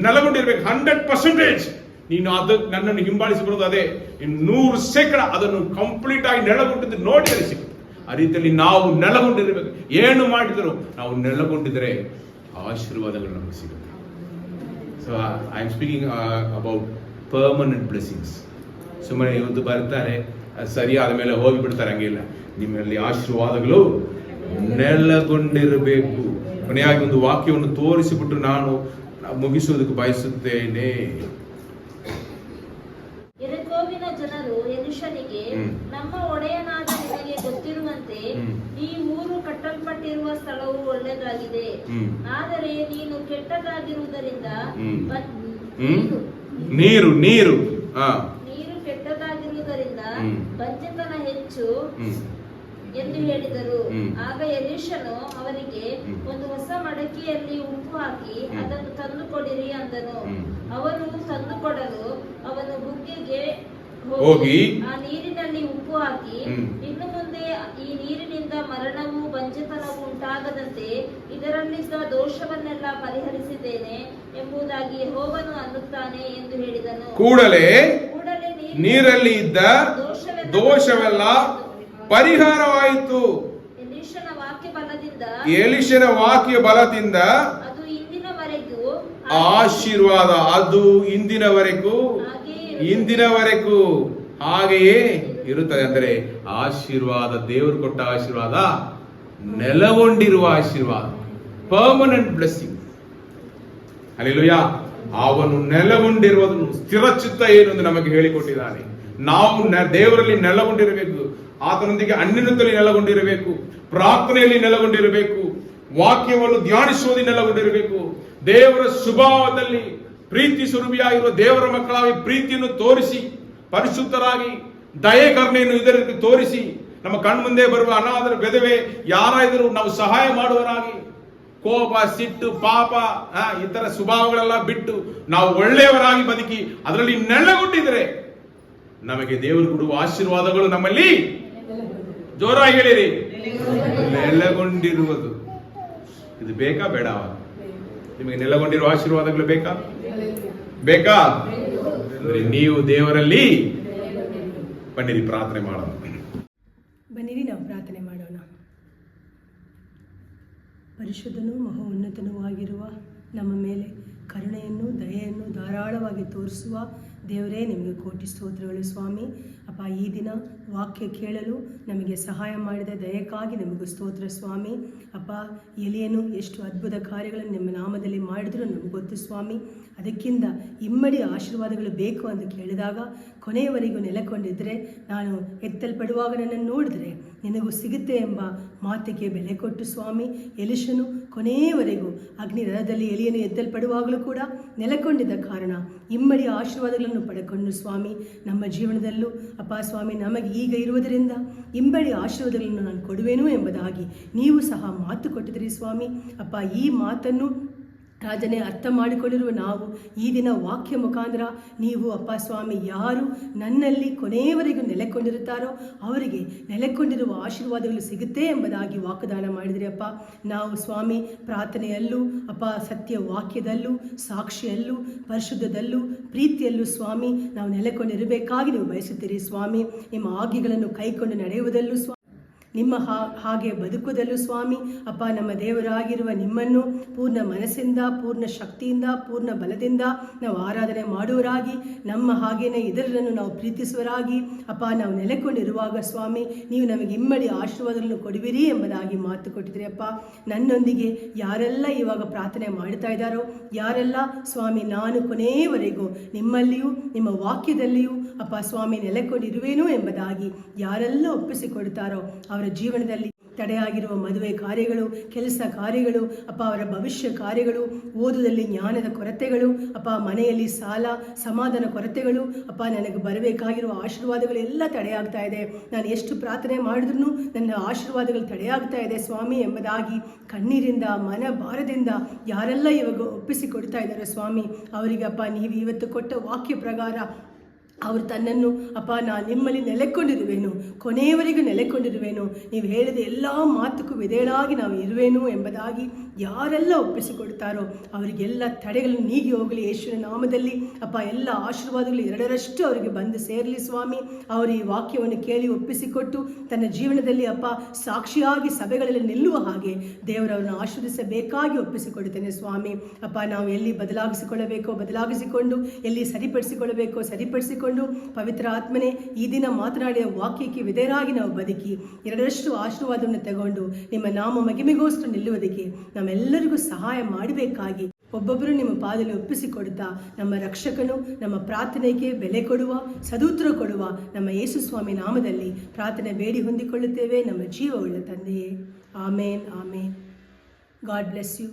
ನೆಲೆಗೊಂಡಿರ್ಬೇಕು. 100% ನೀನು ನನ್ನನ್ನು ಹಿಂಬಾಲಿಸಿ ಬರೋದು ಅದೇ. 100% ಅದನ್ನು ಕಂಪ್ಲೀಟ್ ಆಗಿ ನೆಲೆಗೊಂಡಿದ್ದು ನೋಡಿದರೆ ಸಿಗುತ್ತೆ. ಆ ರೀತಿಯಲ್ಲಿ ನಾವು ನೆಲೆಗೊಂಡಿರಬೇಕು. ಏನು ಮಾಡಿದರೂ ನಾವು ನೆಲೆಗೊಂಡಿದ್ರೆ ಆಶೀರ್ವಾದಗಳು ನಮಗೆ ಸಿಗುತ್ತೆ. So I am speaking about permanent blessings. ಸುಮ್ಮನೆ ಇವತ್ತು ಬರ್ತಾರೆ, ಸರಿಯಾದ ಮೇಲೆ ಹೋಗಿಬಿಡ್ತಾರೆ, ಹಂಗಿಲ್ಲ. ನಿಮ್ಮಲ್ಲಿ ಆಶೀರ್ವಾದಗಳು ನೆಲೆಗೊಂಡಿರಬೇಕು. ಕೊನೆಯಾಗಿ ಒಂದು ವಾಕ್ಯವನ್ನು ತೋರಿಸಿಬಿಟ್ಟು ನಾನು ಮುಗಿಸುವುದಕ್ಕೆ ಬಯಸುತ್ತೇನೆ. ಯೆರಿಕೋವಿನ ಜನರು ಎಲಿಷನಿಗೆ, ನಮ್ಮ ಒಡೆಯನಾದ ನಿನಗೆ ಗೊತ್ತಿರುವಂತೆ ಈ ಊರು ಕಟ್ಟಲ್ಪಟ್ಟಿರುವ ಸ್ಥಳವು ಒಳ್ಳೆಯದಾಗಿದೆ. ಆದರೆ ನೀನು ಕೆಟ್ಟದಾಗಿರುವುದರಿಂದ ನೀರು ಕೆಟ್ಟದಾಗಿರುವುದರಿಂದ ಬಂಜೆತನ ಹೆಚ್ಚು ಎಂದು ಹೇಳಿದರು. ಆಗ ಎಲೀಷನು ಅವರಿಗೆ, ಒಂದು ಹೊಸ ಮಡಕೆಯಲ್ಲಿ ಉಪ್ಪು ಹಾಕಿ ಅದನ್ನು ತಂದು ಕೊಡಿರಿ ಅಂದನು. ಅವರು ತಂದು ಕೊಡಲು ಅವನು ಬುಗ್ಗೆಗೆ ಹೋಗಿ ಆ ನೀರಿನಲ್ಲಿ ಉಪ್ಪು ಹಾಕಿ, ಇನ್ನು ಮುಂದೆ ಈ ನೀರಿನಿಂದ ಮರಣವೂ ಬಂಜೆತನವೂ ಉಂಟಾಗದಂತೆ ಇದರಲ್ಲಿದ್ದ ದೋಷವನ್ನೆಲ್ಲ ಪರಿಹರಿಸಿದ್ದೇನೆ ಎಂಬುದಾಗಿ ಯೆಹೋವನು ಅನ್ನುತ್ತಾನೆ ಎಂದು ಹೇಳಿದನು. ಕೂಡಲೇ ನೀರಲ್ಲಿ ಇದ್ದ ದೋಷವೆಲ್ಲ ಪರಿಹಾರವಾಯಿತು. ಎಲೀಷನ ವಾಕ್ಯ ಬಲದಿಂದ ಅದು ಇಂದಿನವರೆಗೂ ಆಶೀರ್ವಾದ, ಅದು ಇಂದಿನವರೆಗೂ ಹಾಗೆಯೇ ಇರುತ್ತದೆ. ಅಂದರೆ ಆಶೀರ್ವಾದ, ದೇವರು ಕೊಟ್ಟ ಆಶೀರ್ವಾದ, ನೆಲೆಗೊಂಡಿರುವ ಆಶೀರ್ವಾದ, ಪರ್ಮನೆಂಟ್ ಬ್ಲೆಸ್ಸಿಂಗ್. ಹಲ್ಲೆಲೂಯಾ. ಅವನು ನೆಲೆಗೊಂಡಿರುವುದನ್ನು ಸ್ಥಿರಚಿತ್ತ ಏನು ಎಂದು ನಮಗೆ ಹೇಳಿಕೊಟ್ಟಿದ್ದಾನೆ. ನಾವು ದೇವರಲ್ಲಿ ನೆಲೆಗೊಂಡಿರಬೇಕು, ಆತನೊಂದಿಗೆ ಅನ್ಯೋನ್ಯತೆಯಲ್ಲಿ ನೆಲೆಗೊಂಡಿರಬೇಕು, ಪ್ರಾರ್ಥನೆಯಲ್ಲಿ ನೆಲೆಗೊಂಡಿರಬೇಕು, ವಾಕ್ಯವನ್ನು ಧ್ಯಾನಿಸುವುದರಲ್ಲಿ ನೆಲೆಗೊಂಡಿರಬೇಕು, ದೇವರ ಸ್ವಭಾವದಲ್ಲಿ ಪ್ರೀತಿ ಸ್ವರೂಪಿಯಾಗಿರುವ ದೇವರ ಮಕ್ಕಳಾಗಿ ಪ್ರೀತಿಯನ್ನು ತೋರಿಸಿ, ಪರಿಶುದ್ಧರಾಗಿ ದಯೆ ಕರುಣೆಯನ್ನು ಇದರಲ್ಲಿ ತೋರಿಸಿ, ನಮ್ಮ ಕಣ್ಮುಂದೆ ಬರುವ ಅನಾಥರ ಬೆದವೆ ಯಾರಾದರೂ ನಾವು ಸಹಾಯ ಮಾಡುವರಾಗಿ, ಕೋಪ, ಸಿಟ್ಟು, ಪಾಪ ಇತರ ಸ್ವಭಾವಗಳೆಲ್ಲ ಬಿಟ್ಟು ನಾವು ಒಳ್ಳೆಯವರಾಗಿ ಬದುಕಿ ಅದರಲ್ಲಿ ನೆಲೆಗೊಂಡಿದ್ರೆ ನಮಗೆ ದೇವರು ಕೊಡುವ ಆಶೀರ್ವಾದಗಳು ನಮ್ಮಲ್ಲಿ, ಜೋರಾಗಿ ಹೇಳಿರಿ, ನೆಲೆಗೊಂಡಿರುವುದು. ಇದು ಬೇಕಾ ಬೇಡವಾ? ನಿಮಗೆ ನೆಲೆಗೊಂಡಿರುವ ಆಶೀರ್ವಾದಗಳು ಬೇಕಾ? ನೀವು ದೇವರಲ್ಲಿ ಬನ್ನಿರಿ, ಪ್ರಾರ್ಥನೆ ಮಾಡೋಣ. ಬನ್ನಿರಿ, ನಾವು ಪ್ರಾರ್ಥನೆ ಮಾಡೋಣ. ಪರಿಶುದ್ಧನೂ ಮಹೋನ್ನತನೂ ಆಗಿರುವ ನಮ್ಮ ಮೇಲೆ ಕರುಣೆಯನ್ನು, ದಯೆಯನ್ನು ಧಾರಾಳವಾಗಿ ತೋರಿಸುವ ದೇವರೇ, ನಿಮಗೆ ಕೋಟಿ ಸ್ತೋತ್ರಗಳು ಸ್ವಾಮಿ. ಅಪ್ಪ, ಈ ದಿನ ವಾಕ್ಯ ಕೇಳಲು ನಮಗೆ ಸಹಾಯ ಮಾಡಿದ ದಯಕ್ಕಾಗಿ ನಮಗೆ ಸ್ತೋತ್ರ ಸ್ವಾಮಿ. ಅಪ್ಪ, ಎಲಿಯನು ಎಷ್ಟು ಅದ್ಭುತ ಕಾರ್ಯಗಳನ್ನು ನಿಮ್ಮ ನಾಮದಲ್ಲಿ ಮಾಡಿದ್ರು ನಮಗೆ ಗೊತ್ತು ಸ್ವಾಮಿ. ಅದಕ್ಕಿಂತ ಇಮ್ಮಡಿ ಆಶೀರ್ವಾದಗಳು ಬೇಕು ಅಂತ ಕೇಳಿದಾಗ ಕೊನೆಯವರೆಗೂ ನೆಲೆಕೊಂಡಿದ್ದರೆ, ನಾನು ಎತ್ತಲ್ಪಡುವಾಗ ನನ್ನನ್ನು ನೋಡಿದ್ರೆ ನಿನಗೂ ಸಿಗುತ್ತೆ ಎಂಬ ಮಾತಿಗೆ ಬೆಲೆ ಕೊಟ್ಟು ಸ್ವಾಮಿ, ಎಲಿಷನು ಕೊನೆಯವರೆಗೂ ಅಗ್ನಿ ರಥದಲ್ಲಿ ಎಲಿಯನು ಎತ್ತಲ್ಪಡುವಾಗಲೂ ಕೂಡ ನೆಲೆಕೊಂಡಿದ್ದ ಕಾರಣ ಇಮ್ಮಡಿ ಆಶೀರ್ವಾದಗಳನ್ನು ಪಡೆಕೊಂಡು ಸ್ವಾಮಿ, ನಮ್ಮ ಜೀವನದಲ್ಲೂ ಅಪ್ಪ ಸ್ವಾಮಿ, ನಮಗೆ ಈಗ ಇರುವುದರಿಂದ ಇಂಬಡಿ ಆಶೀರ್ವಾದಗಳನ್ನು ನಾನು ಕೊಡುವೆನು ಎಂಬುದಾಗಿ ನೀವು ಸಹ ಮಾತು ಕೊಟ್ಟಿದ್ದೀರಿ ಸ್ವಾಮಿ. ಅಪ್ಪ, ಈ ಮಾತನ್ನು ರಾಜನೇ, ಅರ್ಥ ಮಾಡಿಕೊಂಡಿರುವ ನಾವು ಈ ದಿನ ವಾಕ್ಯ ಮುಖಾಂತರ ನೀವು ಅಪ್ಪ ಸ್ವಾಮಿ ಯಾರು ನನ್ನಲ್ಲಿ ಕೊನೆಯವರೆಗೂ ನೆಲೆಕೊಂಡಿರುತ್ತಾರೋ ಅವರಿಗೆ ನೆಲೆಕೊಂಡಿರುವ ಆಶೀರ್ವಾದಗಳು ಸಿಗುತ್ತೆ ಎಂಬುದಾಗಿ ವಾಗ್ದಾನ ಮಾಡಿದ್ರಿ ಅಪ್ಪ. ನಾವು ಸ್ವಾಮಿ ಪ್ರಾರ್ಥನೆಯಲ್ಲೂ ಅಪ್ಪ ಸತ್ಯ ವಾಕ್ಯದಲ್ಲೂ ಸಾಕ್ಷಿಯಲ್ಲೂ ಪರಿಶುದ್ಧದಲ್ಲೂ ಪ್ರೀತಿಯಲ್ಲೂ ಸ್ವಾಮಿ ನಾವು ನೆಲೆಕೊಂಡಿರಬೇಕಾಗಿ ನೀವು ಬಯಸುತ್ತೀರಿ ಸ್ವಾಮಿ. ನಿಮ್ಮ ಆಜ್ಞೆಗಳನ್ನು ಕೈಕೊಂಡು ನಡೆಯುವುದಲ್ಲೂ ಸ್ವಾಮಿ, ನಿಮ್ಮ ಹಾಗೆ ಬದುಕುವುದಲ್ಲೂ ಸ್ವಾಮಿ ಅಪ್ಪ ನಮ್ಮ ದೇವರಾಗಿರುವ ನಿಮ್ಮನ್ನು ಪೂರ್ಣ ಮನಸ್ಸಿಂದ, ಪೂರ್ಣ ಶಕ್ತಿಯಿಂದ, ಪೂರ್ಣ ಬಲದಿಂದ ನಾವು ಆರಾಧನೆ ಮಾಡುವರಾಗಿ, ನಮ್ಮ ಹಾಗೇನೆ ಇತರರನ್ನು ನಾವು ಪ್ರೀತಿಸುವರಾಗಿ ಅಪ್ಪ ನಾವು ನೆಲೆಕೊಂಡಿರುವಾಗ ಸ್ವಾಮಿ ನೀವು ನಮಗೆ ಇಮ್ಮಡಿ ಆಶೀರ್ವಾದಗಳನ್ನು ಕೊಡುವಿರಿ ಎಂಬುದಾಗಿ ಮಾತು ಕೊಟ್ಟಿದ್ರಿ ಅಪ್ಪ. ನನ್ನೊಂದಿಗೆ ಯಾರೆಲ್ಲ ಇವಾಗ ಪ್ರಾರ್ಥನೆ ಮಾಡ್ತಾ ಇದ್ದಾರೋ, ಯಾರೆಲ್ಲ ಸ್ವಾಮಿ ನಾನು ಕೊನೆಯವರೆಗೂ ನಿಮ್ಮಲ್ಲಿಯೂ ನಿಮ್ಮ ವಾಕ್ಯದಲ್ಲಿಯೂ ಅಪ್ಪ ಸ್ವಾಮಿ ನೆಲೆಕೊಂಡಿರುವೇನು ಎಂಬುದಾಗಿ ಯಾರೆಲ್ಲ ಒಪ್ಪಿಸಿಕೊಡ್ತಾರೋ ಅವರ ಜೀವನದಲ್ಲಿ ತಡೆಯಾಗಿರುವ ಮದುವೆ ಕಾರ್ಯಗಳು, ಕೆಲಸ ಕಾರ್ಯಗಳು ಅಪ್ಪ, ಅವರ ಭವಿಷ್ಯ ಕಾರ್ಯಗಳು, ಓದುದಲ್ಲಿ ಜ್ಞಾನದ ಕೊರತೆಗಳು ಅಪ್ಪ, ಮನೆಯಲ್ಲಿ ಸಾಲ ಸಮಾಧಾನ ಕೊರತೆಗಳು ಅಪ್ಪ, ನನಗೆ ಬರಬೇಕಾಗಿರುವ ಆಶೀರ್ವಾದಗಳು ಎಲ್ಲ ತಡೆಯಾಗ್ತಾ ಇದೆ. ನಾನು ಎಷ್ಟು ಪ್ರಾರ್ಥನೆ ಮಾಡಿದ್ರೂ ನನ್ನ ಆಶೀರ್ವಾದಗಳು ತಡೆಯಾಗ್ತಾ ಇದೆ ಸ್ವಾಮಿ ಎಂಬುದಾಗಿ ಕಣ್ಣೀರಿಂದ ಮನ ಭಾರದಿಂದ ಯಾರೆಲ್ಲ ಇವಾಗ ಒಪ್ಪಿಸಿಕೊಡ್ತಾ ಇದ್ದಾರೆ ಸ್ವಾಮಿ, ಅವರಿಗೆ ಅಪ್ಪ ನೀವು ಇವತ್ತು ಕೊಟ್ಟ ವಾಕ್ಯ ಪ್ರಕಾರ ಅವರು ತನ್ನನ್ನು ಅಪ್ಪ ನಾನು ನಿಮ್ಮಲ್ಲಿ ನೆಲೆಕೊಂಡಿರುವೆನು, ಕೊನೆಯವರೆಗೂ ನೆಲೆಕೊಂಡಿರುವೆನು, ನೀವು ಹೇಳಿದ ಎಲ್ಲ ಮಾತುಕ್ಕೂ ವಿಧೇಯರಾಗಿ ನಾವು ಇರುವೆನು ಎಂಬುದಾಗಿ ಯಾರೆಲ್ಲ ಒಪ್ಪಿಸಿಕೊಡ್ತಾರೋ ಅವರಿಗೆಲ್ಲ ತಡೆಗಳನ್ನು ನೀಗಿ ಹೋಗಲಿ ಯೇಸುವಿನ ನಾಮದಲ್ಲಿ ಅಪ್ಪ. ಎಲ್ಲ ಆಶೀರ್ವಾದಗಳು ಎರಡರಷ್ಟು ಅವರಿಗೆ ಬಂದು ಸೇರಲಿ ಸ್ವಾಮಿ. ಅವರು ಈ ವಾಕ್ಯವನ್ನು ಕೇಳಿ ಒಪ್ಪಿಸಿಕೊಟ್ಟು ತನ್ನ ಜೀವನದಲ್ಲಿ ಅಪ್ಪ ಸಾಕ್ಷಿಯಾಗಿ ಸಭೆಗಳಲ್ಲಿ ನಿಲ್ಲುವ ಹಾಗೆ ದೇವರವರನ್ನು ಆಶೀರ್ವದಿಸಬೇಕಾಗಿ ಒಪ್ಪಿಸಿಕೊಡುತ್ತೇನೆ ಸ್ವಾಮಿ ಅಪ್ಪ. ನಾವು ಎಲ್ಲಿ ಬದಲಾಗಿಸಿಕೊಳ್ಳಬೇಕೋ ಬದಲಾಗಿಸಿಕೊಂಡು, ಎಲ್ಲಿ ಸರಿಪಡಿಸಿಕೊಳ್ಳಬೇಕೋ ಸರಿಪಡಿಸಿಕೊಂಡು, ಪವಿತ್ರ ಆತ್ಮನೇ ಈ ದಿನ ಮಾತನಾಡಿದ ವಾಕ್ಯಕ್ಕೆ ವಿಧೇಯರಾಗಿ ನಾವು ಬದುಕಿ ಎರಡರಷ್ಟು ಆಶೀರ್ವಾದವನ್ನು ತಗೊಂಡು ನಿಮ್ಮ ನಾಮ ಮಹಿಮೆಗೋಸ್ಕರ ನಿಲ್ಲುವುದಕ್ಕೆ ನಮ್ಮೆಲ್ಲರಿಗೂ ಸಹಾಯ ಮಾಡಬೇಕಾಗಿ ಒಬ್ಬೊಬ್ಬರು ನಿಮ್ಮ ಪಾದದಲ್ಲಿ ಒಪ್ಪಿಸಿಕೊಡುತ್ತಾ ನಮ್ಮ ರಕ್ಷಕನು ನಮ್ಮ ಪ್ರಾರ್ಥನೆಗೆ ಬೆಲೆ ಕೊಡುವ ಸದುತ್ತರ ಕೊಡುವ ನಮ್ಮ ಯೇಸು ಸ್ವಾಮಿ ನಾಮದಲ್ಲಿ ಪ್ರಾರ್ಥನೆ ಬೇಡಿ ಹೊಂದಿಕೊಳ್ಳುತ್ತೇವೆ ನಮ್ಮ ಜೀವವುಳ್ಳ ತಂದೆಯೇ. Amen amen. God bless you.